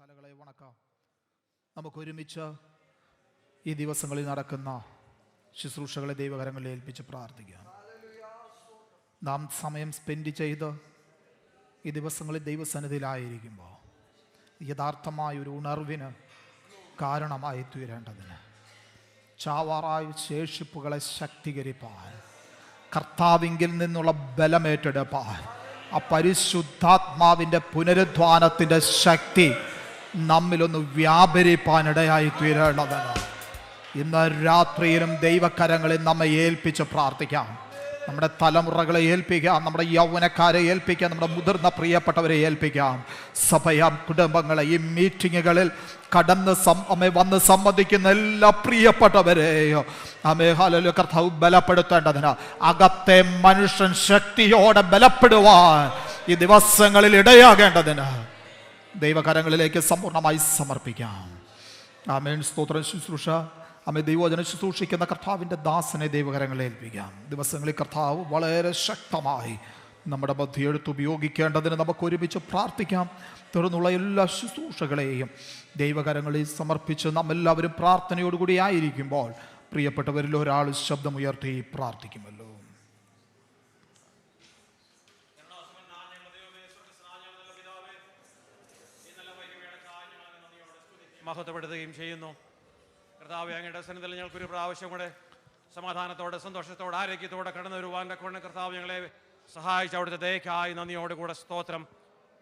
തലകളെ വണക്കാം. നമുക്കൊരുമിച്ച് ഈ ദിവസങ്ങളിൽ നടക്കുന്ന ശുശ്രൂഷകളെ ദൈവകരങ്ങളിൽ ഏൽപ്പിച്ച് പ്രാർത്ഥിക്കാം. നാം സമയം സ്പെൻഡ് ചെയ്ത് ഈ ദിവസങ്ങളിൽ ദൈവസന്നിധിയിലായിരിക്കുമ്പോൾ യഥാർത്ഥമായ ഒരു ഉണർവിന് കാരണമായി തീരേണ്ടതിന് ചാവാറായ ശേഷിപ്പുകളെ ശക്തീകരിപ്പാൻ, കർത്താവിങ്കിൽ നിന്നുള്ള ബലമേറ്റെടുപ്പാൻ, ആ പരിശുദ്ധാത്മാവിൻ്റെ പുനരുദ്ധാനത്തിൻ്റെ ശക്തി നമ്മിലൊന്ന് വ്യാപരിപ്പാനിടയായി തീരേണ്ടതിന് ഇന്ന് രാത്രിയിലും ദൈവകരങ്ങളിൽ നമ്മെ ഏൽപ്പിച്ച് പ്രാർത്ഥിക്കാം. നമ്മുടെ തലമുറകളെ ഏൽപ്പിക്കാം, നമ്മുടെ യൗവനക്കാരെ ഏൽപ്പിക്കാം, നമ്മുടെ മുതിർന്ന പ്രിയപ്പെട്ടവരെ ഏൽപ്പിക്കാം. സഭയാം കുടുംബങ്ങളെ ഈ മീറ്റിങ്ങുകളിൽ വന്ന് സംബന്ധിക്കുന്ന എല്ലാ പ്രിയപ്പെട്ടവരെയോ കർത്താവ് ബലപ്പെടുത്തേണ്ടതിന്, അകത്തെ മനുഷ്യൻ ശക്തിയോടെ ബലപ്പെടുവാൻ ഈ ദിവസങ്ങളിൽ ഇടയാകേണ്ടതിന് ദൈവകരങ്ങളിലേക്ക് സമ്പൂർണ്ണമായി സമർപ്പിക്കാം. ആമേൻ. സ്തോത്രം. ശുശ്രൂഷ ദൈവവചന ശുശ്രൂഷിക്കുന്ന കർത്താവിൻ്റെ ദാസനെ ദൈവകരങ്ങളിൽ ഏൽപ്പിക്കാം. ദിവസങ്ങളിൽ കർത്താവ് വളരെ ശക്തമായി നമ്മുടെ ബുദ്ധി എടുത്ത് ഉപയോഗിക്കേണ്ടതിന് നമുക്ക് ഒരുമിച്ച് പ്രാർത്ഥിക്കാം. തുടർന്നുള്ള എല്ലാ ശുശ്രൂഷകളെയും ദൈവകരങ്ങളിൽ സമർപ്പിച്ച് നമ്മെല്ലാവരും പ്രാർത്ഥനയോടുകൂടി ആയിരിക്കുമ്പോൾ പ്രിയപ്പെട്ടവരിൽ ഒരാൾ ശബ്ദമുയർത്തി പ്രാർത്ഥിക്കുമല്ലോ. മഹത്വപ്പെടുത്തുകയും ചെയ്യുന്നു. കർത്താവേ, അങ്ങയുടെ സന്നിധിയിൽ ഞങ്ങൾക്കൊരു പ്രാവശ്യം കൂടെ സമാധാനത്തോടെ, സന്തോഷത്തോടെ, ആരോഗ്യത്തോടെ കടന്നു വരുവാൻ്റെ കൊണ്ട് കർത്താവ് ഞങ്ങളെ സഹായിച്ച അവിടുത്തെ ദയക്കായി നന്ദിയോടുകൂടെ സ്തോത്രം.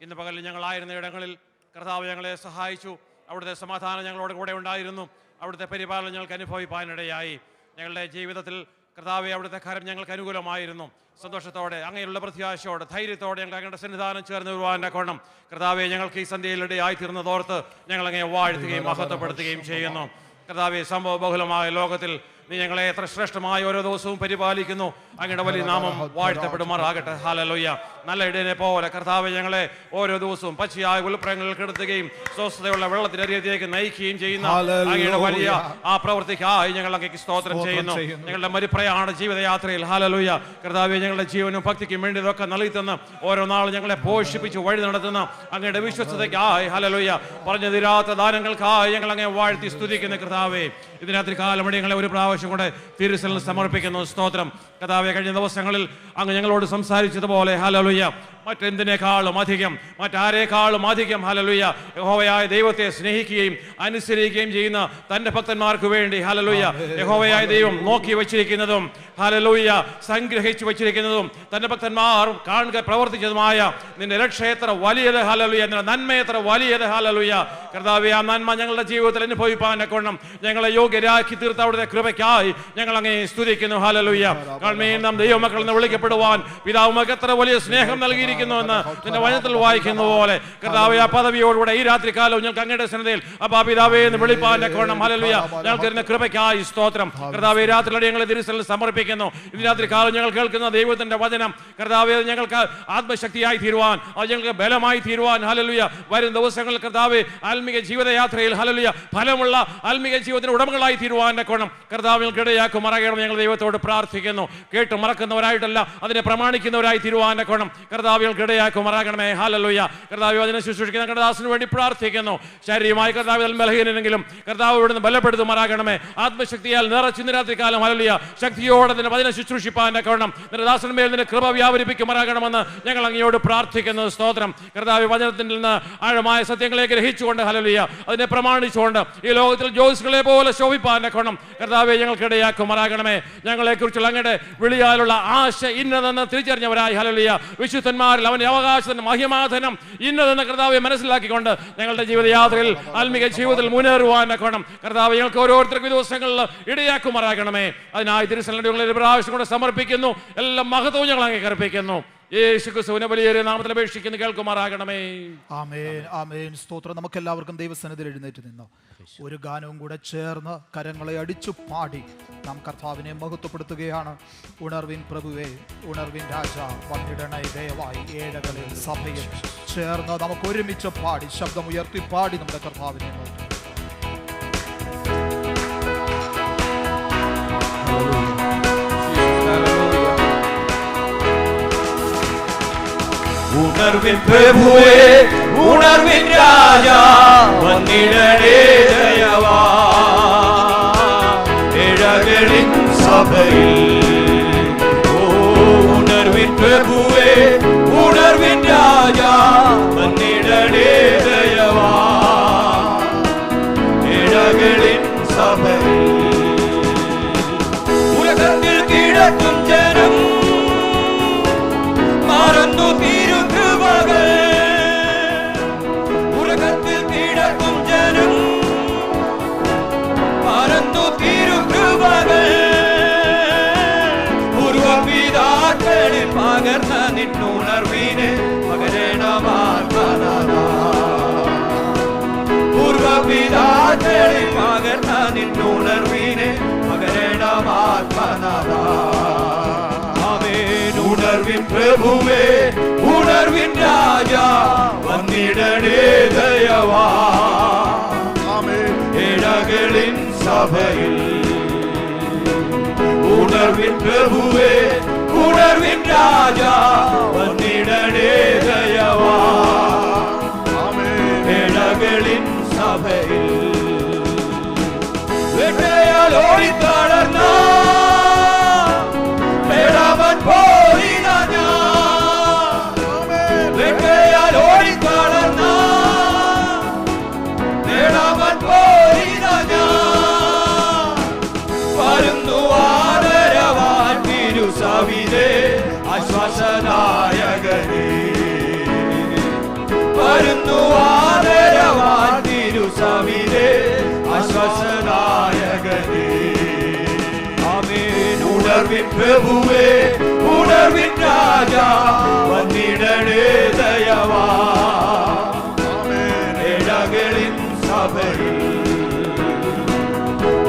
ഇന്ന് പകലിൽ ഞങ്ങളായിരുന്ന ഇടങ്ങളിൽ കർത്താവ് ഞങ്ങളെ സഹായിച്ചു. അവിടുത്തെ സമാധാനം ഞങ്ങളോട് കൂടെ ഉണ്ടായിരുന്നു. അവിടുത്തെ പരിപാലനം ഞങ്ങൾക്ക് അനുഭവിപ്പാനിടയായി. ഞങ്ങളുടെ ജീവിതത്തിൽ കർത്താവെ അവിടുത്തെ കരം ഞങ്ങൾക്ക് അനുകൂലമായിരുന്നു. സന്തോഷത്തോടെ, അങ്ങനെയുള്ള പ്രത്യാശയോടെ, ധൈര്യത്തോടെ ഞങ്ങൾ അങ്ങയുടെ സന്നിധാനം ചേർന്ന് വരുവാൻ്റെ കോണം കർത്താവെ ഞങ്ങൾക്ക് ഈ സന്ധ്യയിലിടയായി തീർന്നതോർത്ത് ഞങ്ങളങ്ങനെ വാഴ്ത്തുകയും മഹത്വപ്പെടുത്തുകയും ചെയ്യുന്നു. കർത്താവെ, സംഭവ ബഹുലമായ ലോകത്തിൽ നീ ഞങ്ങളെ എത്ര ശ്രേഷ്ഠമായ ഓരോ ദിവസവും പരിപാലിക്കുന്നു. അങ്ങയുടെ വലിയ നാമം വാഴ്ത്തപ്പെടുമാറാകട്ടെ. ഹല്ലേലൂയ. നല്ല ഇടയനെ പോലെ കർത്താവെ ഞങ്ങളെ ഓരോ ദിവസവും പച്ചയായ ഉൾപ്രങ്ങളിൽ കിടത്തുകയും സ്വസ്ഥതയുള്ള വെള്ളത്തിനരിയത്തേക്ക് നയിക്കുകയും ചെയ്യുന്ന അങ്ങയുടെ വലിയ ആ പ്രവൃത്തിക്കായി ഞങ്ങൾ അങ്ങേക്ക് സ്തോത്രം ചെയ്യുന്നു. ഞങ്ങളുടെ മരിപ്രയാണ ജീവിതയാത്രയിൽ ഹല്ലേലൂയ കർത്താവെ ഞങ്ങളുടെ ജീവനും ഭക്തിക്കും വേണ്ടി ഇതൊക്കെ നൽകി തന്ന് ഓരോ നാളും ഞങ്ങളെ പോഷിപ്പിച്ച് വഴി നടത്തുന്ന അങ്ങയുടെ വിശ്വസ്തതയ്ക്കായി ഹല്ലേലൂയ പറഞ്ഞു തീരാത്ത ദാനങ്ങൾക്കായി ഞങ്ങൾ അങ്ങേ വാഴ്ത്തി സ്തുതിക്കുന്ന കർത്താവെ, ഇതിനകത്ത് കാലമടി ഞങ്ങളെ ഒരു പ്രാവശ്യം കൂടെ തിരുസലിൽ സമർപ്പിക്കുന്നു. സ്തോത്രം. കർത്താവെ, കഴിഞ്ഞ ദിവസങ്ങളിൽ അങ്ങ് ഞങ്ങളോട് സംസാരിച്ചതുപോലെ ഹല്ലേലൂയ മറ്റെന്തിനേക്കാളും അധികം, മറ്റാരേക്കാളും അധികം ഹല്ലേലൂയ യഹോവയായ ദൈവത്തെ സ്നേഹിക്കുകയും അനുസരിക്കുകയും ചെയ്യുന്ന തൻ്റെ ഭക്തന്മാർക്ക് വേണ്ടി ഹല്ലേലൂയ യഹോവയായ ദൈവം നോക്കി വച്ചിരിക്കുന്നതും ഹല്ലേലൂയ സംഗ്രഹിച്ചു വച്ചിരിക്കുന്നതും തൻ്റെ ഭക്തന്മാർ കാണുക പ്രവർത്തിച്ചതുമായ നിന്റെ രക്ഷ എത്ര വലിയത് ഹല്ലേലൂയ, നിന്റെ നന്മ എത്ര വലിയത് ഹല്ലേലൂയ. കർത്താവേ, ആ നന്മ ഞങ്ങളുടെ ജീവിതത്തിൽ അനുഭവിപ്പാൻ കൊണ്ടും ഞങ്ങളെ യോഗ്യരാക്കി തീർത്ത അവിടുത്തെ കൃപയ്ക്കായി ഞങ്ങൾ അങ്ങേ സ്തുതിക്കുന്നു. ഹല്ലേലൂയ. നാം ദൈവമക്കൾ എന്ന് വിളിക്കപ്പെടുവാൻ പിതാവ് നമുക്ക് എത്ര വലിയ സ്നേഹം നൽകിയിരിക്കുന്നു എന്ന് നിന്റെ വചനത്തിൽ വായിക്കുന്ന പോലെ കർത്താവേ, ആ പദവിയോടുകൂടെ ഈ രാത്രി കാലവും ഞങ്ങൾക്ക് അങ്ങയുടെ സന്നിധിയിൽ അപ്പാ പിതാവേ എന്ന് വിളിപ്പാൻ കൊണ്ടും ഹല്ലേലൂയ ഞങ്ങൾക്ക് തരുന്ന കൃപയ്ക്കായി സ്തോത്രം. കർത്താവേ, രാത്രിയോടെ ഞങ്ങളെ തിരുസലിൽ സമർപ്പിക്കുന്നു. ഇന്ന് രാത്രി കാലം ഞങ്ങൾ കേൾക്കുന്ന ദൈവത്തിന്റെ വചനം കർത്താവേ ഞങ്ങൾക്ക് ആത്മശക്തിയായി തീരുവാൻ, അത് ഞങ്ങൾക്ക് ബലമായി തീരുവാൻ ഹല്ലേലൂയ വരും ദിവസങ്ങളിൽ കർത്താവേ ആത്മീക ജീവിതയാത്രയിൽ ഹല്ലേലൂയ ഫലമുള്ള ആത്മീക ജീവിതത്തിന് ഉടമകളായി തീരുവാൻ്റെ കോണം കർത്താവ് ഞങ്ങൾക്ക് ഇടയാക്കും മറകണം. ഞങ്ങൾ ദൈവത്തോട് പ്രാർത്ഥിക്കുന്നു. കേട്ട് മറക്കുന്നവരായിട്ടല്ല, അതിനെ പ്രമാണിക്കുന്നവരായി തീരുവാൻ്റെ കോണം കർത്താവ് ഞങ്ങൾക്ക് ഇടയാക്കും മറകണമേ. ഹല്ലേലൂയ. കർത്താവ് അതിനെ ശുശ്രൂഷിക്കുന്ന കർത്താവിന് വേണ്ടി പ്രാർത്ഥിക്കുന്നു. ശാരീരികമായി കർത്താവ് ബലഹീനനെങ്കിലും കർത്താവ് ഇവിടുന്ന് ബലപ്പെടുത്തും മറകണമേ. ആത്മശക്തിയാൽ നിറച്ച് ഇന്ന് രാത്രി കാലം ഹല്ലേലൂയ ശക്തിയോടെ നിന്റെ വചനം ശുശ്രൂഷിപ്പാൻ്റെ കോണം നിന്റെ ദാസന്മേൽ നിന്റെ കൃപ വ്യാപരിപ്പിക്കും മറകണമെന്ന് ഞങ്ങൾ അങ്ങയോട് പ്രാർത്ഥിക്കുന്നു. സ്തോത്രം. കർത്താവ് വചനത്തിൽ നിന്ന് ആഴമായ സത്യങ്ങളെ ഗ്രഹിച്ചുകൊണ്ട് ഹല്ലേലൂയ അതിനെ പ്രമാണിച്ചുകൊണ്ട് ഈ ലോകത്തിൽ ജ്യോതിസ്കളെ പോലെ ശോഭിപ്പാൻ്റെ കോണം കർത്താവെ ഞങ്ങൾക്ക് ഇടയാക്കും മറകണമേ. ഞങ്ങളെ കുറിച്ചുള്ള അങ്ങയുടെ വിളിയാലുള്ള ആശ ഇന്നതെന്ന് തിരിച്ചറിഞ്ഞവരായി ഹല്ലേലൂയ വിശുദ്ധന്മാരിൽ അവന്റെ അവകാശത്തിന് മഹിമാധനം ഇന്നതെന്ന് കർത്താവെ മനസ്സിലാക്കിക്കൊണ്ട് ഞങ്ങളുടെ ജീവിതയാത്രയിൽ ആത്മീക ജീവിതത്തിൽ മുന്നേറുവാൻ കോണം കർത്താവ് ഞങ്ങൾക്ക് ഓരോരുത്തർക്കും ദിവസങ്ങളിൽ ഇടയാക്കുമാറാകണമേ. അതിനായി തിരുസന്നിധിയിൽ പ്രാവശ്യം കൂടെ സമർപ്പിക്കുന്നു. എല്ലാ മഹത്വവും ഞങ്ങൾ അങ്ങേക്ക് അർപ്പിക്കുന്നു. യേശുക്രിസ്തുവിന്റെ വലിയ നാമത്തിൽ അപേക്ഷിക്കുന്നു, കേൾക്കുമാറാകണമേ. ആമേൻ, ആമേൻ. സ്തോത്രം. നമുക്ക് എല്ലാവർക്കും ദൈവസന്നിധിയിൽ എഴുന്നേറ്റ് നിന്നോ ഒരു ഗാനവും കൂടെ ചേർന്ന് കരങ്ങളെ അടിച്ചു പാടി നാം കർത്താവിനെ മഹത്വപ്പെടുത്തുകയാണ്. ഉണർവിൻ പ്രഭുവേ, ഉണർവിൻ രാജ, വന്നിടണേ ദയവായി ഏഴകളിൽ സഭയിൽ ചേർന്ന് നമുക്ക് ഒരുമിച്ച് പാടി ശബ്ദമുയർത്തി പാടി നമ്മുടെ കർത്താവിനെ മഹത്വപ്പെടുത്തും. ഉണർവിൻ പ്രഭുവേ, ഉണർവിൻ രാജ വന്നിടണേ ദയവാ ഇഴകളിൻ സഭയിൽ ഉണർവിൻ പ്രഭുവേ ഉണർവിൻ രാജ വന്നിടണേ ദയവാ ഇഴകളിൻ സഭയിൽ ഉലകത്തിൽ കിടക്കും ജനം മറന്നു തിരുകൃപകൾ ഉലകത്തിൽ കിടക്കും ജനം മറന്നു തിരുകൃപകൾ പൂർവപിതാക്കളിൽ പകർന്ന നിന്നുണർവിനെ പകരണമാത്മനാ പൂർവപിതാക്കളിൽ പകർന്ന നിന്നുണർവിനെ പകരണമാത്മനാ ഉണർവിൻ പ്രഭുവേ ഉണർവിൻ രാജ വന്നിടണേ ദയവാ ഇഴകളിൻ സഭയിൽ ഉണർവിൻ പ്രഭുവേ ഉണർവിൻ രാജ വന്നിടണേ ദയവാ ഇഴകളിൻ സഭയിൽ വേട്ടയാൽ ഓടിത്തളർന്ന പേടവൻ പോയിന ഞാൻ വേട്ടയാൽ ഓടിത്തളർന്ന പേടവൻ പോയിന ഞാൻ വരുന്നു ആദരവാൻ തിരുസവിധേ ആശ്വാസനായകനേ വരുന്നു ആദരവാൻ തിരുസവിധേ ആശ്വാസനായകനേ ആമേൻ ഉണർവിൻ പ്രഭുവേ ഉണർവിൻ രാജ വന്നിടണേ ദയവാ ഇഴകളിൻ സഭയിൽ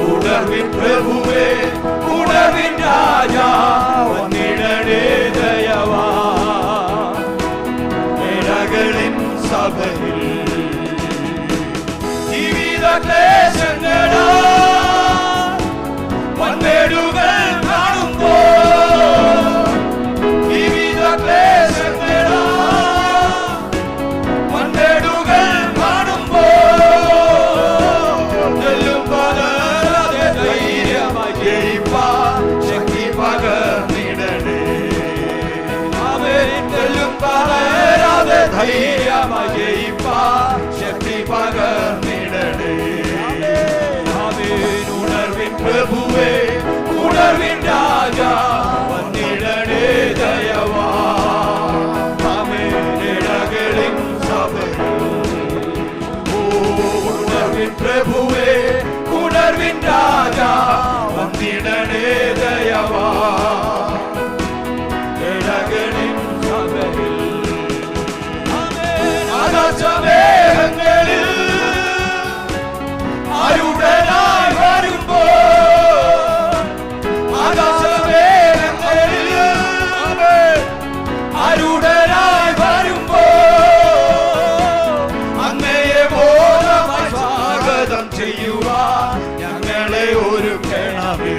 ഉണർവിൻ പ്രഭുവേ ഉണർവിൻ രാജ വന്നിടണേ ദയവാ ഇഴകളിൻ സഭയിൽ ജീവിത ക്ലേശങ്ങളാ വൻപേടുകൾ കാണുമ്പോ ജീവിത ക്ലേശങ്ങളാ വൻപേടുകൾ കാണുമ്പോ നെല്ലും പകരാതെ ധൈര്യമായി ജയിപ്പാൻ ശക്തി പകർന്നിടണേ ആമേൻ നെല്ലും പകരാതെ ധൈര്യമായി ജയിപ്പാൻ ശക്തി പകർന്നിടണേ ആമേൻ ഉണർവിൻ പ്രഭുവേ ഉണർവിൻ രാജ വന്നിടണേ ദയവാ ആമേൻ ഇഴകളിൻ സഭയിൽ ഉണർവിൻ പ്രഭുവേ ഉണർവിൻ രാജ വന്നിടണേ ദയവാ ഇഴകളിൻ സഭയിൽ ആകാശമേഘങ്ങളിൽ ആരുടനായി വരുമ്പോ ആകാശമേഘങ്ങളിൽ ആരുടനായി വരുമ്പോ അങ്ങയെ ബോധമായി സ്വാഗതം ചെയ്യുവാൻ ഞങ്ങളെ ഒരുക്കണമേ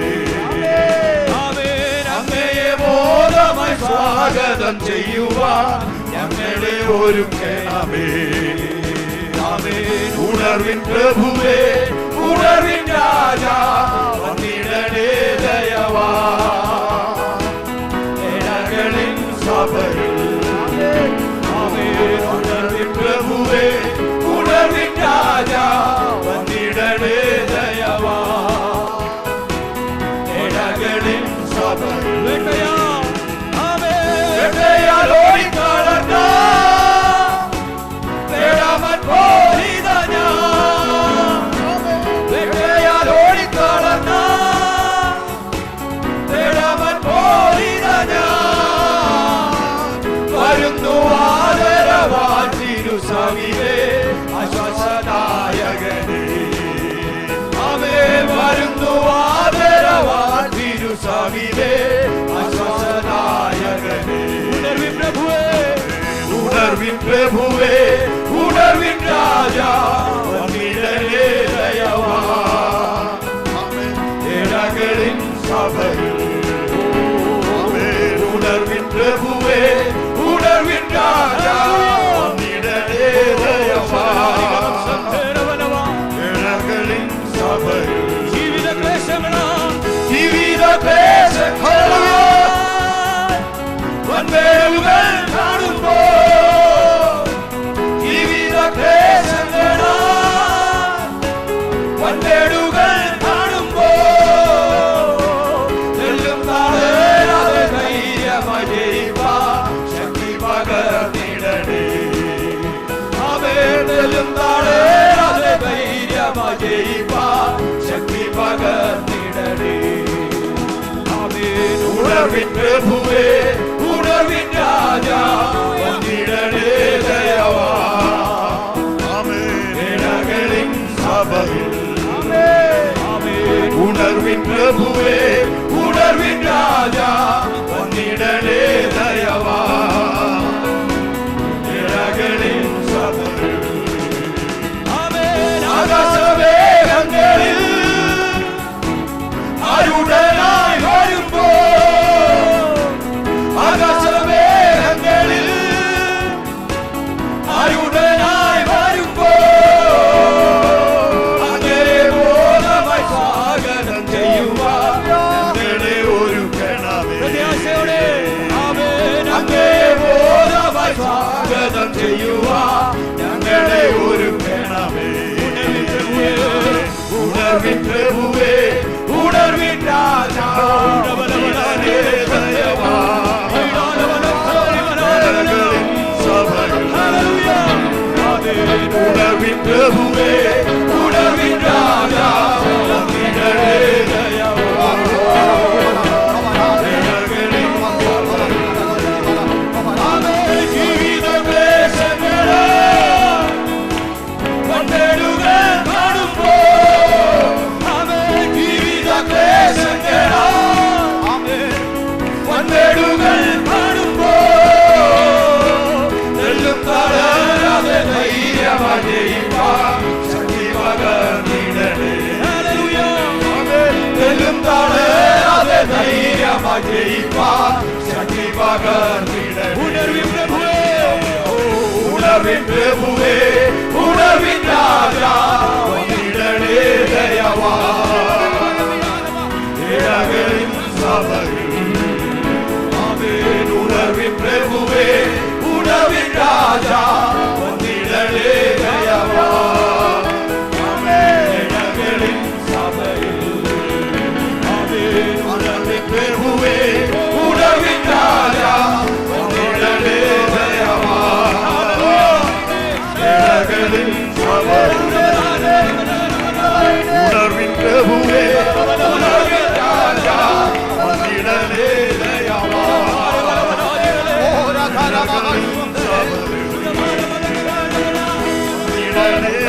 അങ്ങയെ ബോധമായി സ്വാഗതം ചെയ്യുവാൻ ഞങ്ങളെ ഒരുക്കണമേ ഉണർവിൻ പ്രഭുവേ ഉണർവിൻ രാജ വന്നിടണേ ദയവാ ഇഴകളിൻ സഭയിൽ ഉണർവിൻ പ്രഭുവേ ഉണർവിൻ രാജ വന്നിടണേ ദയവാ ഇഴകളിൻ സഭയിൽ വേട്ടയാൽ ഓടിത്തളർന്ന പേടവൻ പോയിന ഞാൻ വേട്ടയാൽ ഓടിത്തളർന്ന പേടവൻ പോയിന ഞാൻ വരുന്നു ആദരവാൻ തിരുസവിധേ ആശ്വാസനായകനേ ആമേൻ വരുന്നു ആദരവാൻ തിരുസവിധേ ആശ്വാസനായകനേ ഉണർവിൻ പ്രഭുവേ ഉണർവിൻ രാജ വന്നിടണേ ദയവാ ഇഴകളിൻ സഭയിൽ ഉണർവിൻ പ്രഭുവേ ഉണർവിൻ രാജ വന്നിടണേ ജീവിത ക്ലേശങ്ങളാൽ വൻവേലുകൾ കാണുമ്പോ ജീവിത ക്ലേശങ്ങളാൽ വൻവേലുകൾ കാണുമ്പോ എല്ലും താഴെ ധൈര്യമായി ജയിപ്പാൻ ശക്തി പകർന്നിടണേ. അവരും താഴെ ധൈര്യമായി ജയിപ്പാൻ ശക്തി പകർന്നിടണേ. ഉണർവിൻ പ്രഭുവേ ഉണർവിൻ രാജാ വന്നിടണേ ദയവാൻ ഇടകളിൻ സഭയിൽ. ഉണർവിൻ പ്രഭുവേ ഉണർവിൻ രാജാ വന്നിടണേ ദയവാൻ ഇടകളിൻ സഭയിൽ. ആകാശമേഘങ്ങളിൽ ആരുടനായി വരുമ്പോ ആകാശമേഘങ്ങളിൽ ആരുടനായി വരുമ്പോ അങ്ങനെ ബോധമായി സ്വാഗതം ചെയ്യുവാൻ ഞങ്ങളെ ഒരുക്കണമേ. അങ്ങനെ ബോധമായി സ്വാഗതം ചെയ്യുവാൻ ഞങ്ങളെ ഒരുക്കണമേ. ഉണർവിൻ പ്രഭുവേ ഉണർവിൻ രാജാ വന്നിടണേ ദയവാൻ ഇടകളിൻ സഭയിൽ. ഉണർവിൻ പ്രഭുവേ ഉണർവിൻ രാജാ വന്നിടണേ ദയവാൻ ഇടകളിൻ സഭയിൽ. ജീവിത ക്ലേശങ്ങളാൽ വൻവേലുകൾ കാണുമ്പോ ജീവിത ക്ലേശങ്ങളാൽ വൻവേലുകൾ കാണുമ്പോ എല്ലും തളരാതെ ധൈര്യമായി ജയിപ്പാൻ ശക്തി പകർന്നിടണേ. എല്ലും തളരാതെ ധൈര്യമായി ജയിപ്പാൻ ശക്തി പകർന്നിടണേ. ഉണർവിൻ പ്രഭുവേ ഉണർവിൻ രാജാ വന്നിടണേ ദയവാൻ ഇടകളിൻ സഭയിൽ. ഉണർവിൻ പ്രഭുവേ ഉണർവിൻ രാജാ വന്നിടണേ ദയവാൻ ഇടകളിൻ സഭയിൽ. ഉണർവിൻ പ്രഭുവേ ഉണർവിൻ രാജാ വന്നിടണേ ദയവാൻ ഇടകളിൻ സഭയിൽ. ഉണർവിൻ പ്രഭുവേ ഉണർവിൻ രാജാ വന്നിടണേ ദയവാൻ ഇടകളിൻ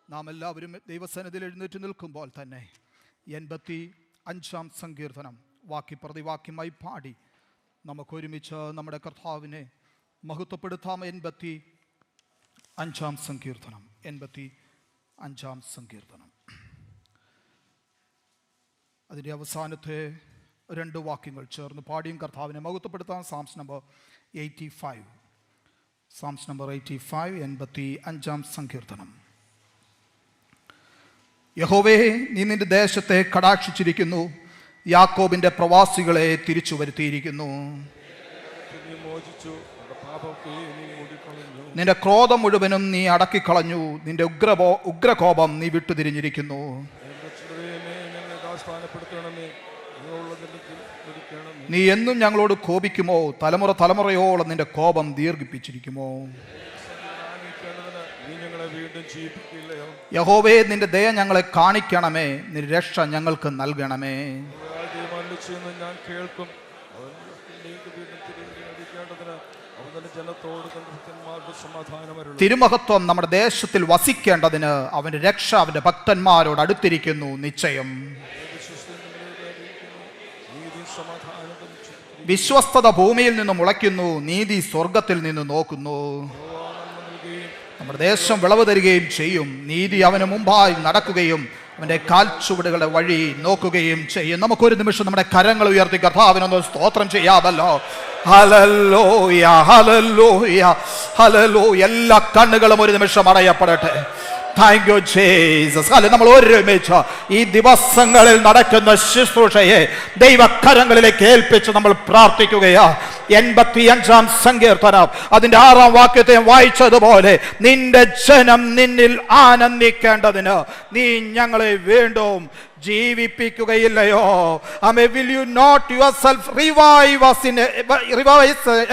നാം എല്ലാവരും ദൈവസന്നിധിയിൽ എഴുന്നേറ്റ് നിൽക്കുമ്പോൾ തന്നെ 85-ാം സങ്കീർത്തനം വാക്യ പ്രതിവാക്യമായി പാടി നമുക്കൊരുമിച്ച് നമ്മുടെ കർത്താവിനെ മഹത്വപ്പെടുത്താം. 85 സങ്കീർത്തനം. 85 സങ്കീർത്തനം. അതിൻ്റെ അവസാനത്തെ 2 വാക്യങ്ങൾ ചേർന്ന് പാടിയും കർത്താവിനെ മഹത്വപ്പെടുത്താം. സാംസ് നമ്പർ 85. സാംസ് നമ്പർ 85, 85 സങ്കീർത്തനം. യഹോവേ, നീ നിന്റെ ദേശത്തെ കടാക്ഷിച്ചിരിക്കുന്നു, യാക്കോബിന്റെ പ്രവാസികളെ തിരിച്ചു വരുത്തിയിരിക്കുന്നു. നിന്റെ ക്രോധം മുഴുവനും നീ അടക്കിക്കളഞ്ഞു, നിന്റെ ഉഗ്രകോപം നീ വിട്ടുതിരിഞ്ഞിരിക്കുന്നു. നീ എന്നും ഞങ്ങളോട് കോപിക്കുമോ? തലമുറ തലമുറയോളം നിന്റെ കോപം ദീർഘിപ്പിച്ചിരിക്കുമോ? യഹോവേ, നിന്റെ ദയ ഞങ്ങളെ കാണിക്കണമേ, നിന്റെ രക്ഷ ഞങ്ങൾക്ക് നൽകണമേ. തിരുമഹത്വം നമ്മുടെ ദേശത്തിൽ വസിക്കേണ്ടതിന് അവന്റെ രക്ഷ അവന്റെ ഭക്തന്മാരോട് അടുത്തിരിക്കുന്നു നിശ്ചയം. വിശ്വസ്തത ഭൂമിയിൽ നിന്ന് മുളയ്ക്കുന്നു, നീതി സ്വർഗത്തിൽ നിന്ന് നോക്കുന്നു. നമ്മുടെ ദേശം വിളവ് തരികയും ചെയ്യും, നീതി അവന് മുമ്പായി നടക്കുകയും അവന്റെ കാൽച്ചുവടുകളുടെ വഴി നോക്കുകയും ചെയ്യും. നമുക്കൊരു നിമിഷം നമ്മുടെ കരങ്ങൾ ഉയർത്തി കർത്താവിനൊന്ന് സ്തോത്രം ചെയ്യാമല്ലോ. Hallelujah, hallelujah, hallelujah. എല്ലാ കണ്ണുകളും ഒരു നിമിഷം അടയപ്പെടട്ടെ. Thank you Jesus. അല്ലെ, നമ്മൾ ഒരുമിച്ച് ഈ ദിവസങ്ങളിൽ നടക്കുന്ന ശുശ്രൂഷയെ ദൈവകരങ്ങളിലേക്ക് ഏൽപ്പിച്ച് നമ്മൾ പ്രാർത്ഥിക്കുകയാ. 85 സങ്കീർത്തനം അതിന്റെ 6 വാക്യത്തെ വായിച്ചതുപോലെ, നിന്റെ ജനം നിന്നിൽ ആനന്ദിക്കേണ്ടതിന് നീ ഞങ്ങളെ വീണ്ടും ജീവിപ്പിക്കുകയില്ലയോ? Will you not yourself revive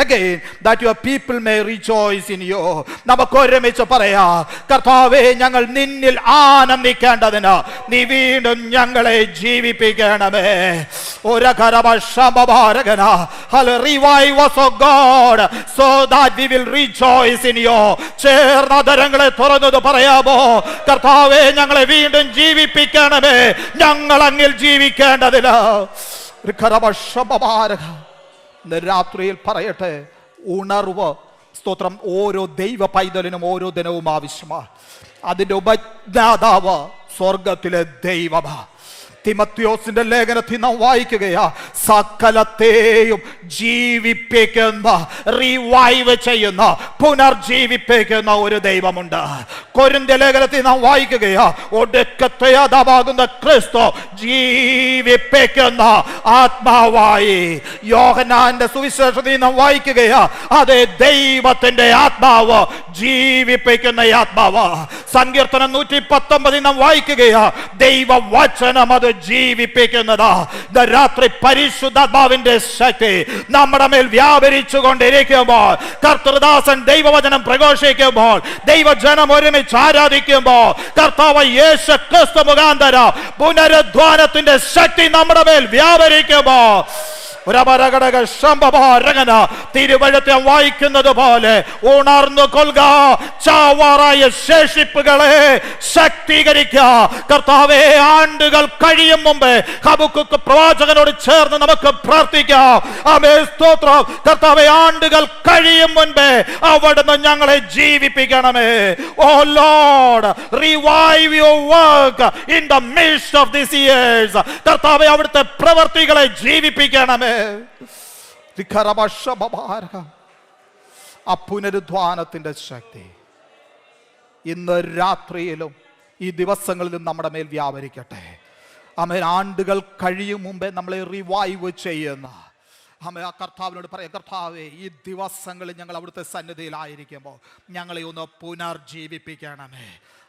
again, that your people may rejoice in you? നമുക്ക് ഒരുമിച്ച് പറയാ, കർത്താവേ, ഞങ്ങൾ നിന്നിൽ ആനന്ദിക്കേണ്ടതിന് നീ വീണ്ടും ഞങ്ങളെ ജീവിപ്പിക്കണമേ. Revive us, O God, so that we will rejoice in you. ചേർന്ന ദരങ്ങളെ തുറന്നത് പറയാമോ? കർത്താവേ, ഞങ്ങളെ വീണ്ടും ജീവിപ്പിക്കണമേ, ഞങ്ങൾ അങ്ങിൽ ജീവിക്കേണ്ടതിന്. രാത്രിയിൽ പറയട്ടെ, ഉണർവ്, സ്തോത്രം, ഓരോ ദൈവ പൈതലിനും ഓരോ ദിനവും ആവശ്യമാണ്. അതിന്റെ ഉപജ്ഞാതാവ് സ്വർഗത്തിലെ ദൈവമാ. തിമത്യോസിന്റെ ലേഖനത്തിൽ നാം വായിക്കുകയാ, സകലത്തെയും ജീവിപ്പിക്കുന്ന, റിവൈവ് ചെയ്യുന്ന, പുനർജീവിപ്പിക്കുന്ന ഒരു ദൈവമുണ്ട്. കൊരിന്ത്യ ലേഖനത്തിൽ നാം വായിക്കുകയാ, ഒടുക്കത്തെ അതാകുന്ന ക്രിസ്തു ജീവിപ്പിക്കുന്ന ആത്മാവായി. യോഹന്നാന്റെ സുവിശേഷത്തിൽ നാം വായിക്കുകയാ, അതേ ദൈവത്തിന്റെ ആത്മാവ് ജീവിപ്പിക്കുന്ന ആത്മാവ്. സങ്കീർത്തനം 119 നാം വായിക്കുകയാ, ദൈവവചനം അത് ജീവിപ്പിക്കുന്നതാ. രാത്രി പരിശുദ്ധാത്മാവിന്റെ ശക്തി നമ്മുടെ മേൽ വ്യാപരിച്ചു കൊണ്ടിരിക്കുമ്പോൾ, കർത്തൃദാസൻ ദൈവവചനം പ്രഘോഷിക്കുമ്പോൾ, ദൈവജനം ഒരുമിച്ച് ആരാധിക്കുമ്പോൾ, കർത്താവ് യേശു ക്രിസ്തു മുഖാന്തരം പുനരുദ്ധാനത്തിന്റെ ശക്തി നമ്മുടെ മേൽ വ്യാപരിക്കുമ്പോൾ, തിരുവഴുത്ത് വായിക്കുന്നത് പോലെ ഉണർന്നു കൊള്ളുക, ചാവാറായ ശേഷിപ്പുകളെ ശക്തീകരിക്കുക. കർത്താവേ, ആണ്ടുകൾ കഴിയും മുമ്പേ ഹബക്കൂക്ക് പ്രവാചകനോട് ചേർന്ന് നമുക്ക് പ്രാർത്ഥിക്കാം. ആമേൻ, സ്തോത്രം. കർത്താവേ, ആണ്ടുകൾ കഴിയും മുൻപേ അവിടുന്ന് ഞങ്ങളെ ജീവിപ്പിക്കണമേ. O lord, revive your work in the midst of this years. കർത്താവേ, അവിടുത്തെ പ്രവർത്തികളെ ജീവിപ്പിക്കണമേ. പുനരുദ്ധാനത്തിന്റെ ശക്തി ഇന്ന് രാത്രിയിലും ഈ ദിവസങ്ങളിലും നമ്മുടെ മേൽ വ്യാപരിക്കട്ടെ. ആമേൻ. ആണ്ടുകൾ കഴിയും മുമ്പേ നമ്മളെ റിവൈവ് ചെയ്യുന്ന ആമേൻ, ആ കർത്താവിനോട് പറയാം, കർത്താവേ, ഈ ദിവസങ്ങളിൽ ഞങ്ങൾ അവിടുത്തെ സന്നിധിയിലായിരിക്കുമ്പോൾ ഞങ്ങളെ ഒന്ന് പുനർജീവിപ്പിക്കണമേ.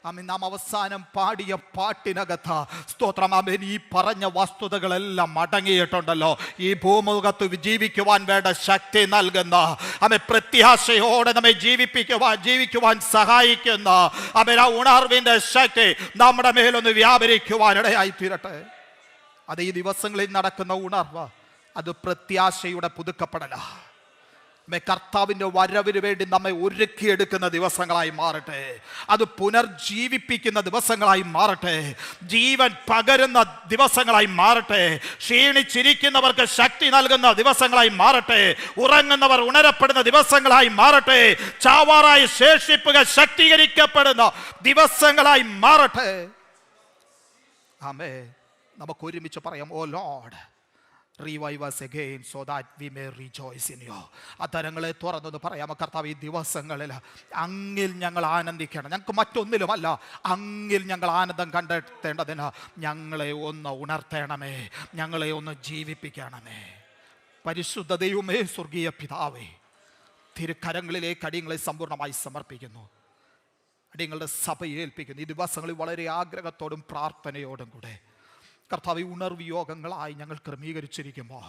ആമേൻ. നാം അവസാനം പാടിയ പാട്ടിനകത്ത്, സ്തോത്രം, ആമേൻ, ഈ പറഞ്ഞ വസ്തുതകളെല്ലാം അടങ്ങിയിട്ടുണ്ടല്ലോ. ഈ ഭൂമുഖത്ത് ജീവിക്കുവാൻ വേണ്ട ശക്തി നൽകുന്ന, ആമേൻ, പ്രത്യാശയോടെ നമ്മെ ജീവിക്കുവാൻ സഹായിക്കുന്ന, ആമേൻ, ആ ഉണർവിന്റെ ശക്തി നമ്മുടെ മേലൊന്ന് വ്യാപരിക്കുവാനിടയായി തീരട്ടെ. അത് ഈ ദിവസങ്ങളിൽ നടക്കുന്ന ഉണർവ്, അത് പ്രത്യാശയുടെ പുതുക്കപ്പെടല. കർത്താവിൻ്റെ വരവിന് വേണ്ടി നമ്മെ ഒരുക്കിയെടുക്കുന്ന ദിവസങ്ങളായി മാറട്ടെ. അത് പുനർജീവിപ്പിക്കുന്ന ദിവസങ്ങളായി മാറട്ടെ. ജീവൻ പകരുന്ന ദിവസങ്ങളായി മാറട്ടെ. ക്ഷീണിച്ചിരിക്കുന്നവർക്ക് ശക്തി നൽകുന്ന ദിവസങ്ങളായി മാറട്ടെ. ഉറങ്ങുന്നവർ ഉണരപ്പെടുന്ന ദിവസങ്ങളായി മാറട്ടെ. ചാവാറായി ശേഷിപ്പുക ശക്തീകരിക്കപ്പെടുന്ന ദിവസങ്ങളായി മാറട്ടെ. ആമേൻ. നമുക്ക് ഒരുമിച്ച് പറയാം, ഓ Lord, revive us again so that we may rejoice in you. അത്തരങ്ങളെ തുറന്നത് പറയാമോ? കർത്താവ്, ഈ ദിവസങ്ങളിൽ അങ്ങിൽ ഞങ്ങൾ ആനന്ദിക്കണം. ഞങ്ങൾക്ക് മറ്റൊന്നിലുമല്ല, അങ്ങിൽ ഞങ്ങൾ ആനന്ദം കണ്ടെത്തേണ്ടതിന് ഞങ്ങളെ ഒന്ന് ഉണർത്തണമേ, ഞങ്ങളെ ഒന്ന് ജീവിപ്പിക്കണമേ. പരിശുദ്ധ ദൈവമേ, സ്വർഗീയ പിതാവേ, തിരുക്കരങ്ങളിലേക്ക് അടിയങ്ങളെ സമ്പൂർണ്ണമായി സമർപ്പിക്കുന്നു. അടിയങ്ങളുടെ സഭയെ ഏൽപ്പിക്കുന്നു. ഈ ദിവസങ്ങളിൽ വളരെ ആഗ്രഹത്തോടും പ്രാർത്ഥനയോടും കൂടെ കർത്താവ്, ഉണർവ് യോഗങ്ങളായി ഞങ്ങൾ ക്രമീകരിച്ചിരിക്കുമ്പോൾ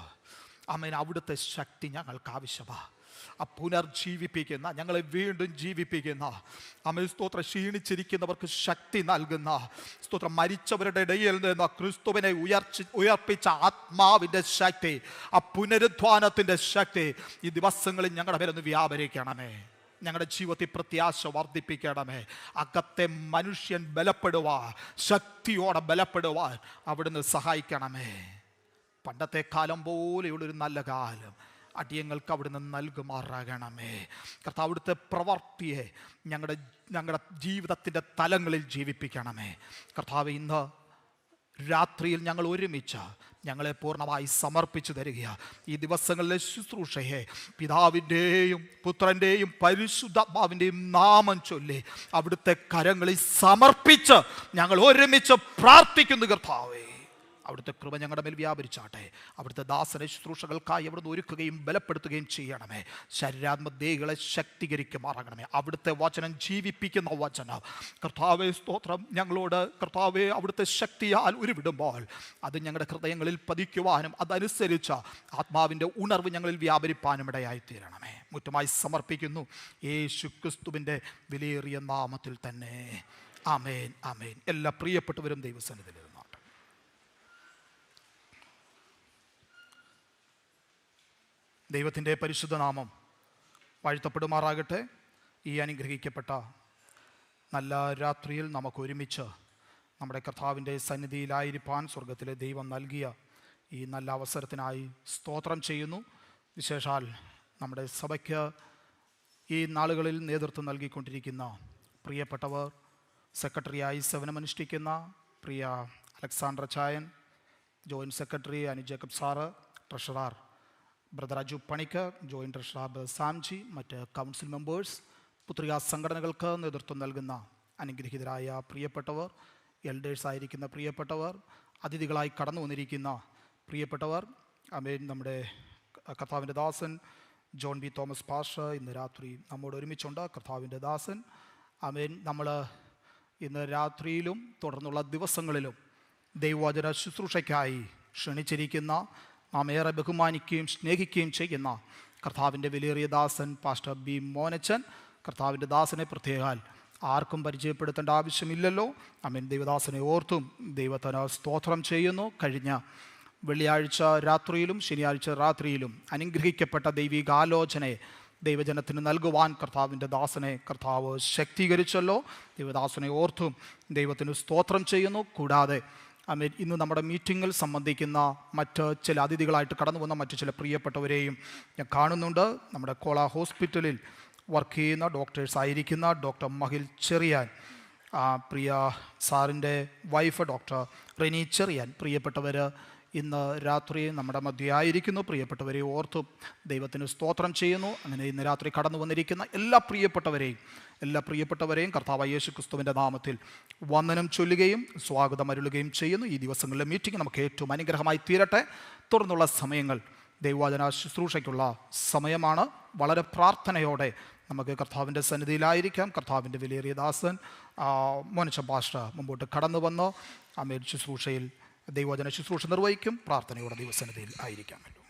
ആമേൻ, അവിടുത്തെ ശക്തി ഞങ്ങൾക്ക് ആവശ്യമാണ്. ആ പുനർജീവിപ്പിക്കുന്ന, ഞങ്ങളെ വീണ്ടും ജീവിപ്പിക്കുന്ന, ആമേൻ സ്തോത്രം, ക്ഷീണിച്ചിരിക്കുന്നവർക്ക് ശക്തി നൽകുന്ന, സ്തോത്രം, മരിച്ചവരുടെ ഇടയിൽ നിന്ന് ക്രിസ്തുവിനെ ഉയർപ്പിച്ച ആത്മാവിൻ്റെ ശക്തി, ആ പുനരുദ്ധാനത്തിൻ്റെ ശക്തി ഈ ദിവസങ്ങളിൽ ഞങ്ങളുടെ മേലൊന്ന് വ്യാപരിക്കണമേ. ഞങ്ങളുടെ ജീവിതത്തിൽ പ്രത്യാശ വർദ്ധിപ്പിക്കണമേ. അകത്തെ മനുഷ്യൻ ബലപ്പെടുവാൻ, ശക്തിയോടെ ബലപ്പെടുവാൻ അവിടുന്ന് സഹായിക്കണമേ. പണ്ടത്തെ കാലം പോലെയുള്ളൊരു നല്ല കാലം അടിയങ്ങൾക്ക് അവിടുന്ന് നൽകുമാറാകണമേ. കർത്താവ്, അവിടുത്തെ പ്രവൃത്തിയെ ഞങ്ങളുടെ ജീവിതത്തിൻ്റെ തലങ്ങളിൽ ജീവിപ്പിക്കണമേ. കർത്താവ്, ഇന്ന് രാത്രിയിൽ ഞങ്ങൾ ഒരുമിച്ച് ഞങ്ങളെ പൂർണ്ണമായി സമർപ്പിച്ചു തരിക. ഈ ദിവസങ്ങളിലെ ശുശ്രൂഷയെ പിതാവിൻ്റെയും പുത്രൻ്റെയും പരിശുദ്ധാത്മാവിൻ്റെയും നാമം ചൊല്ലി അവിടുത്തെ കരങ്ങളിൽ സമർപ്പിച്ച് ഞങ്ങൾ ഒരുമിച്ച് പ്രാർത്ഥിക്കുന്നു. കർത്താവേ, അവിടുത്തെ കൃപ ഞങ്ങളുടെ മേൽ വ്യാപരിച്ചാട്ടെ. അവിടുത്തെ ദാസനെ ശുശ്രൂഷകൾക്കായി അവിടുന്ന് ഒരുക്കുകയും ബലപ്പെടുത്തുകയും ചെയ്യണമേ. ശരീരാത്മദേഹികളെ ശക്തീകരിക്കുമാറാകണമേ. അവിടുത്തെ വചനം ജീവിപ്പിക്കുന്ന വചനം കർത്താവേ സ്തോത്രം, ഞങ്ങളോട് കർത്താവേ അവിടുത്തെ ശക്തിയാൽ ഉരുവിടുമ്പോൾ അത് ഞങ്ങളുടെ ഹൃദയങ്ങളിൽ പതിക്കുവാനും അതനുസരിച്ച് ആത്മാവിൻ്റെ ഉണർവ് ഞങ്ങളിൽ വ്യാപരിപ്പാനും ഇടയായിത്തീരണമേ. മുറ്റുമായി സമർപ്പിക്കുന്നു യേശു ക്രിസ്തുവിൻ്റെ വിലയേറിയ നാമത്തിൽ തന്നെ. ആമേൻ, ആമേൻ. എല്ലാ പ്രിയപ്പെട്ടവരും ദൈവസന്നിധിയിൽ ദൈവത്തിൻ്റെ പരിശുദ്ധ നാമം വാഴ്ത്തപ്പെടുമാറാകട്ടെ. ഈ അനുഗ്രഹിക്കപ്പെട്ട നല്ല രാത്രിയിൽ നമുക്ക് ഒരുമിച്ച് നമ്മുടെ കർത്താവിൻ്റെ സന്നിധിയിലായിരിക്കാൻ സ്വർഗത്തിലെ ദൈവം നൽകിയ ഈ നല്ല അവസരത്തിനായി സ്തോത്രം ചെയ്യുന്നു. വിശേഷാൽ നമ്മുടെ സഭയ്ക്ക് ഈ നാളുകളിൽ നേതൃത്വം നൽകിക്കൊണ്ടിരിക്കുന്ന പ്രിയപ്പെട്ടവർ, സെക്രട്ടറിയായി സേവനമനുഷ്ഠിക്കുന്ന പ്രിയ അലക്സാണ്ടർ ചായൻ, joint secretary Ani Jacob sir, treasurer brother Aju Panicker, joint treasurer Samji, മറ്റ് കൗൺസിൽ മെമ്പേഴ്സ്, പുത്രികാ സംഘടനകൾക്ക് നേതൃത്വം നൽകുന്ന അനുഗ്രഹീതരായ പ്രിയപ്പെട്ടവർ, എൽഡേഴ്സ് ആയിരിക്കുന്ന പ്രിയപ്പെട്ടവർ, അതിഥികളായി കടന്നു വന്നിരിക്കുന്ന പ്രിയപ്പെട്ടവർ, ആമേൻ. നമ്മുടെ കർത്താവിൻ്റെ ദാസൻ ജോൺ ബി തോമസ് പാസ്റ്റർ ഇന്ന് രാത്രി നമ്മോട് ഒരുമിച്ചുണ്ട്. കർത്താവിൻ്റെ ദാസൻ, ആമേൻ. നമ്മൾ ഇന്ന് രാത്രിയിലും തുടർന്നുള്ള ദിവസങ്ങളിലും ദൈവവചന ശുശ്രൂഷയ്ക്കായി ക്ഷണിച്ചിരിക്കുന്ന, നാം ഏറെ ബഹുമാനിക്കുകയും സ്നേഹിക്കുകയും ചെയ്യുന്ന കർത്താവിൻ്റെ വിലയേറിയ ദാസൻ പാസ്റ്റർ ബി മോനച്ചൻ. കർത്താവിൻ്റെ ദാസനെ പ്രത്യേകാൽ ആർക്കും പരിചയപ്പെടുത്തേണ്ട ആവശ്യമില്ലല്ലോ. ആമേൻ. ദൈവദാസനെ ഓർത്തും ദൈവത്തിന് സ്തോത്രം ചെയ്യുന്നു. കഴിഞ്ഞ വെള്ളിയാഴ്ച രാത്രിയിലും ശനിയാഴ്ച രാത്രിയിലും അനുഗ്രഹിക്കപ്പെട്ട ദൈവികാലോചനയെ ദൈവജനത്തിന് നൽകുവാൻ കർത്താവിൻ്റെ ദാസനെ കർത്താവ് ശക്തീകരിച്ചല്ലോ. ദൈവദാസനെ ഓർത്തും ദൈവത്തിന് സ്തോത്രം ചെയ്യുന്നു. കൂടാതെ ആമേൻ, ഇന്ന് നമ്മുടെ മീറ്റിങ്ങിൽ സംബന്ധിക്കുന്ന മറ്റ് ചില അതിഥികളായിട്ട് കടന്നു വന്ന മറ്റു ചില പ്രിയപ്പെട്ടവരെയും ഞാൻ കാണുന്നുണ്ട്. നമ്മുടെ കോള ഹോസ്പിറ്റലിൽ വർക്ക് ചെയ്യുന്ന ഡോക്ടേഴ്സ് ആയിരിക്കുന്ന ഡോക്ടർ മഹിൽ ചെറിയാൻ, പ്രിയ സാറിൻ്റെ വൈഫ് ഡോക്ടർ റെനി ചെറിയാൻ, പ്രിയപ്പെട്ടവർ ഇന്ന് രാത്രി നമ്മുടെ മധ്യയായിരിക്കുന്നു. പ്രിയപ്പെട്ടവരെ ഓർത്തും ദൈവത്തിന് സ്തോത്രം ചെയ്യുന്നു. അങ്ങനെ ഇന്ന് രാത്രി കടന്നു വന്നിരിക്കുന്ന എല്ലാ പ്രിയപ്പെട്ടവരെയും കർത്താവ് യേശു ക്രിസ്തുവിൻ്റെ നാമത്തിൽ വന്ദനം ചൊല്ലുകയും സ്വാഗതം അരുളുകയും ചെയ്യുന്നു. ഈ ദിവസങ്ങളിലെ മീറ്റിംഗ് നമുക്ക് ഏറ്റവും അനുഗ്രഹമായി തീരട്ടെ. തുടർന്നുള്ള സമയങ്ങൾ ദൈവവചന ശുശ്രൂഷയ്ക്കുള്ള സമയമാണ്. വളരെ പ്രാർത്ഥനയോടെ നമുക്ക് കർത്താവിൻ്റെ സന്നിധിയിലായിരിക്കാം. കർത്താവിൻ്റെ വിലയേറിയ ദാസൻ മോനച്ച പാസ്റ്റർ മുമ്പോട്ട് കടന്നു വന്ന് ആമേൻ ശുശ്രൂഷയിൽ ദൈവവചന ശുശ്രൂഷ നിർവഹിക്കും. പ്രാർത്ഥനയോടെ ദൈവസന്നിധിയിൽ ആയിരിക്കാമല്ലോ.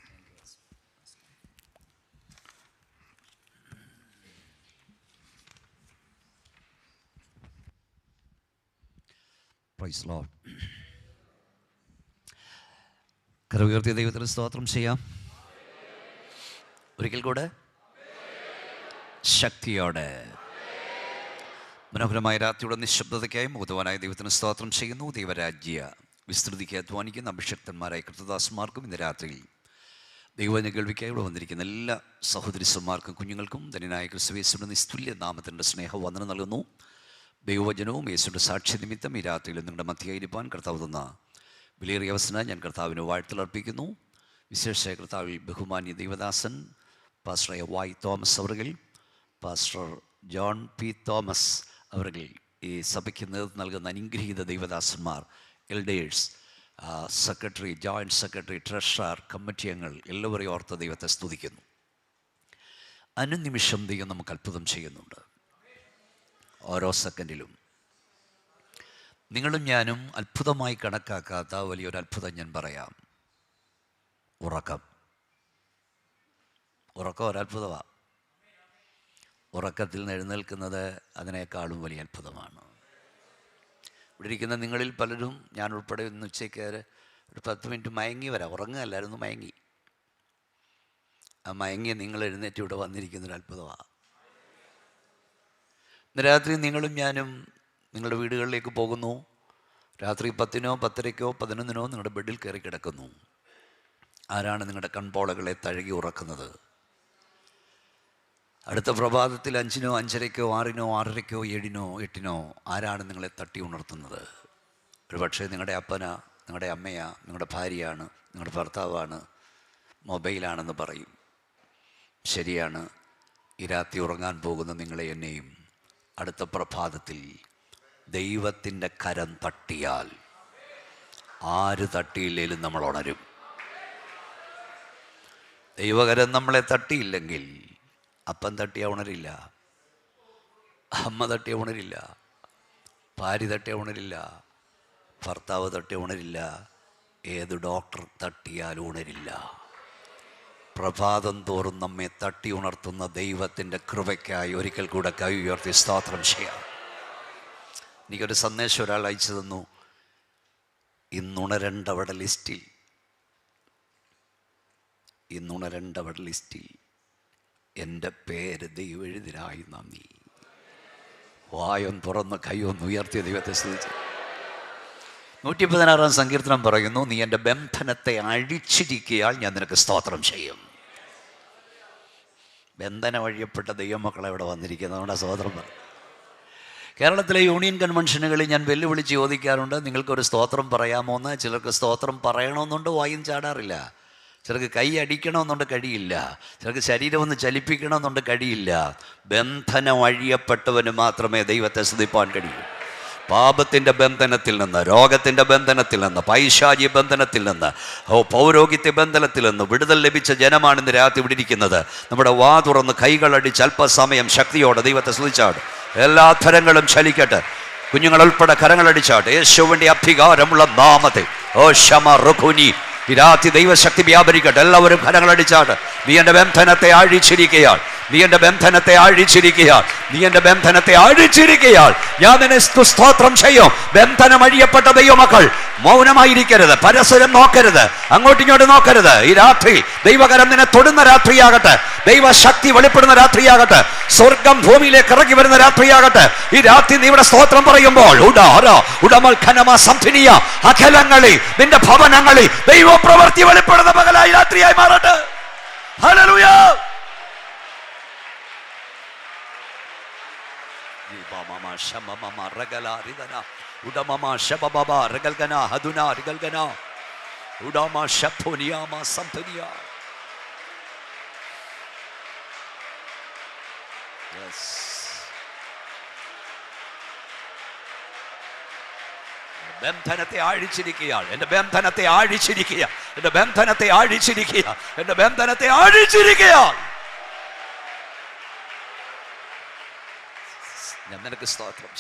Praise Lord. കരമുയർത്തിയ ദൈവത്തിന് സ്തോത്രം ചെയ്യാം. ഒരിക്കൽ കൂടെ ശക്തിയോടെ. മനോഹരമായ രാത്രിയുടെ നിശബ്ദതയ്ക്കായി മുഖതവാനായ ദൈവത്തിന് സ്തോത്രം ചെയ്യുന്നു. ദൈവരാജ്യ വിസ്തൃതിക്ക് അധ്വാനിക്കുന്ന അഭിഷക്തന്മാരായ കൃതദാസന്മാർക്കും ഇന്ന് രാത്രിയിൽ ദൈവവചന കേൾവിക്കായി ഇവിടെ വന്നിരിക്കുന്ന എല്ലാ സഹോദരിസ്വന്മാർക്കും കുഞ്ഞുങ്ങൾക്കും ധന്യനായ ക്രിസ്തുയേശുവിന്റെ നിസ്തുല്യ നാമത്തിൻ്റെ സ്നേഹവന്ദനം നൽകുന്നു. ദൈവവചനവും യേശുവിൻ്റെ സാക്ഷി നിമിത്തം ഈ രാത്രിയിൽ നിങ്ങളുടെ മധ്യയായിരിക്കാൻ കർത്താവ് തന്ന വിലയേറിയ അവസരം ഞാൻ കർത്താവിന് വാഴ്ത്തലർപ്പിക്കുന്നു. വിശേഷ കർത്താവിൽ ബഹുമാന്യ ദൈവദാസൻ പാസ്റ്റർ വൈ തോമസ് അവറുകൾ, പാസ്റ്റർ ജോൺ പി തോമസ് അവറുകൾ, ഈ സഭയ്ക്ക് നേതൃത്വം നൽകുന്ന അനുഗ്രഹീത ദൈവദാസന്മാർ, elders, secretary, joint secretary, treasurer, committee അംഗങ്ങൾ എല്ലാവരെയും ഓർത്ത് ദൈവത്തെ സ്തുതിക്കുന്നു. അനുനിമിഷം ദൈവം നമുക്ക് അത്ഭുതം ചെയ്യുന്നുണ്ട്. ഓരോ സെക്കൻഡിലും നിങ്ങളും ഞാനും അത്ഭുതമായി കണക്കാക്കാത്ത വലിയൊരു അത്ഭുതം ഞാൻ പറയാം. ഉറക്കം ഒരത്ഭുതമാണ്. ഉറക്കത്തിൽ നിന്ന് എഴുന്നേൽക്കുന്നത് അതിനേക്കാളും വലിയ അത്ഭുതമാണ്. ഇവിടെ ഇരിക്കുന്ന നിങ്ങളിൽ പലരും, ഞാൻ ഉൾപ്പെടെ ഇന്ന് ഉച്ചയ്ക്ക് ഒരു 10 മിനിറ്റ് മയങ്ങി വരാം. ഉറങ്ങുകയല്ലായിരുന്നു, മയങ്ങി. ആ മയങ്ങിയ നിങ്ങൾ എഴുന്നേറ്റ് ഇവിടെ വന്നിരിക്കുന്നൊരു അത്ഭുതമാണ്. ഇന്ന് രാത്രി നിങ്ങളും ഞാനും നിങ്ങളുടെ വീടുകളിലേക്ക് പോകുന്നു. രാത്രി 10-നോ 10:30-ക്കോ 11-നോ നിങ്ങളുടെ ബെഡിൽ കയറി കിടക്കുന്നു. ആരാണ് നിങ്ങളുടെ കൺപോളകളെ തഴുകി ഉറക്കുന്നത്? അടുത്ത പ്രഭാതത്തിൽ 5-നോ 5:30-ക്കോ 6-നോ 6:30-ക്കോ 7-നോ 8-നോ ആരാണ് നിങ്ങളെ തട്ടി ഉണർത്തുന്നത്? ഒരു പക്ഷേ നിങ്ങളുടെ അപ്പനാ, നിങ്ങളുടെ അമ്മയാ, നിങ്ങളുടെ ഭാര്യയാണ്, നിങ്ങളുടെ ഭർത്താവാണ്, മൊബൈലാണെന്ന് പറയും. ശരിയാണ്. ഈ രാത്രി ഉറങ്ങാൻ പോകുന്ന നിങ്ങളെ എന്നെയും അടുത്ത പ്രഭാതത്തിൽ ദൈവത്തിൻ്റെ കരം തട്ടിയാൽ, ആര് തട്ടിയില്ലേലും നമ്മൾ ഉണരും. ദൈവകരം നമ്മളെ തട്ടിയില്ലെങ്കിൽ അപ്പൻ തട്ടിയ ഉണരില്ല, അമ്മ തട്ടിയ ഉണരില്ല, ഭാര്യ തട്ടിയ ഉണരില്ല, ഭർത്താവ് തട്ടിയ ഉണരില്ല, ഏത് ഡോക്ടർ തട്ടിയാൽ ഉണരില്ല. പ്രഭാതം തോറും നമ്മെ തട്ടി ഉണർത്തുന്ന ദൈവത്തിൻ്റെ കൃപയ്ക്കായി ഒരിക്കൽ കൂടെ കൈ ഉയർത്തി സ്തോത്രം ചെയ്യാം. എനിക്കൊരു സന്ദേശം ഒരാൾ അയച്ചു തന്നു. ഇന്നുണരണ്ടവടെ ലിസ്റ്റിൽ എൻ്റെ പേര് ദൈവം എഴുതിനായി. നന്ദി. വായം തുറന്ന് കൈയൊന്ന് ഉയർത്തിയ ദൈവത്തെ സ്തുതിച്ചു. 116-ാം സങ്കീർത്തനം പറയുന്നു, നീ എൻ്റെ ബന്ധനത്തെ അഴിച്ചിരിക്കയാൽ ഞാൻ നിനക്ക് സ്തോത്രം ചെയ്യും. ബന്ധനം അഴിയപ്പെട്ട ദൈവമക്കളെ ഇവിടെ വന്നിരിക്കുന്നത് നമ്മുടെ സ്തോത്രം പറയും. കേരളത്തിലെ യൂണിയൻ കൺവെൻഷനുകളിൽ ഞാൻ വെല്ലുവിളിച്ച് ചോദിക്കാറുണ്ട്, നിങ്ങൾക്കൊരു സ്തോത്രം പറയാമോ എന്ന്. ചിലർക്ക് സ്തോത്രം പറയണമെന്നുണ്ട്, വായും ചാടാറില്ല. ചിലർക്ക് കൈ അടിക്കണമെന്നുണ്ട്, കഴിയില്ല. ചിലർക്ക് ശരീരം ഒന്ന് ചലിപ്പിക്കണമെന്നുണ്ട്, കഴിയില്ല. ബന്ധനം അഴിയപ്പെട്ടവന് മാത്രമേ ദൈവത്തെ സ്തുതിപ്പാൻ കഴിയൂ. പാപത്തിൻ്റെ ബന്ധനത്തിൽ നിന്ന്, രോഗത്തിൻ്റെ ബന്ധനത്തിൽ നിന്ന്, പൈശാചിക ബന്ധനത്തിൽ നിന്ന്, പൗരോഹിത്യ ബന്ധനത്തിൽ നിന്ന് വിടുതൽ ലഭിച്ച ജനമാണ് ഇന്ന് രാത്രി ഇവിടെ ഇരിക്കുന്നത്. നമ്മുടെ വാ തുറന്ന് കൈകളടിച്ച് അല്പസമയം ശക്തിയോടെ ദൈവത്തെ സ്തുതിച്ചാട്. എല്ലാ അധരങ്ങളും ചലിക്കട്ടെ. കുഞ്ഞുങ്ങൾ ഉൾപ്പെടെ കരങ്ങളടിച്ചാട്ടെ. യേശുവിൻ്റെ അധികാരമുള്ള നാമത്തെ ഓ ശമ റുഖുനി ഈ രാത്രി ദൈവശക്തി വ്യാപരിക്കട്ടെ. എല്ലാവരും കരങ്ങളടിച്ചാട്ട്. നീ എൻ്റെ ബന്ധനത്തെ അഴിച്ചിരിക്കയാൽ, നീ എൻ്റെ ബന്ധനത്തെ അഴിച്ചിരിക്കയാൽ, നീ എൻ്റെ ബന്ധനത്തെ അഴിച്ചിരിക്കയാൽ ഞാൻ നിന്നെ സ്തോത്രം ചെയ്യും. ബന്ധനം അഴിയപ്പെട്ട ദൈവമക്കൾ മൗനമായിരിക്കരുത്, പരസ്പരം നോക്കരുത്, അങ്ങോട്ടിങ്ങോട്ട് നോക്കരുത്. ഈ രാത്രി ദൈവകരം നിന്നെ തൊടുന്ന രാത്രിയാകട്ടെ, ദൈവശക്തി വെളിപ്പെടുന്ന രാത്രിയാകട്ടെ, സ്വർഗം ഭൂമിയിലേക്ക് ഇറങ്ങി വരുന്ന രാത്രിയാകട്ടെ. ഈ രാത്രി നീ ഇവിടെ സ്തോത്രം പറയുമ്പോൾ അഖിലങ്ങളിൽ, നിന്റെ ഭവനങ്ങളിൽ ദൈവ പ്രവൃത്തി വെളിപ്പെടുന്ന പകലായി രാത്രിയായി മാറട്ടെ. ഹല്ലേലൂയ. ബന്ധനത്തെ ആഴിച്ചിരിക്കുകയാണ്. എൻ്റെ ബന്ധനത്തെ ആഴിച്ചിരിക്കുക, എൻ്റെ ബന്ധനത്തെ ആഴിച്ചിരിക്കുക, എൻ്റെ ബന്ധനത്തെ ആഴിച്ചിരിക്കുക. ഞാൻ നിനക്ക് സ്തോത്രം.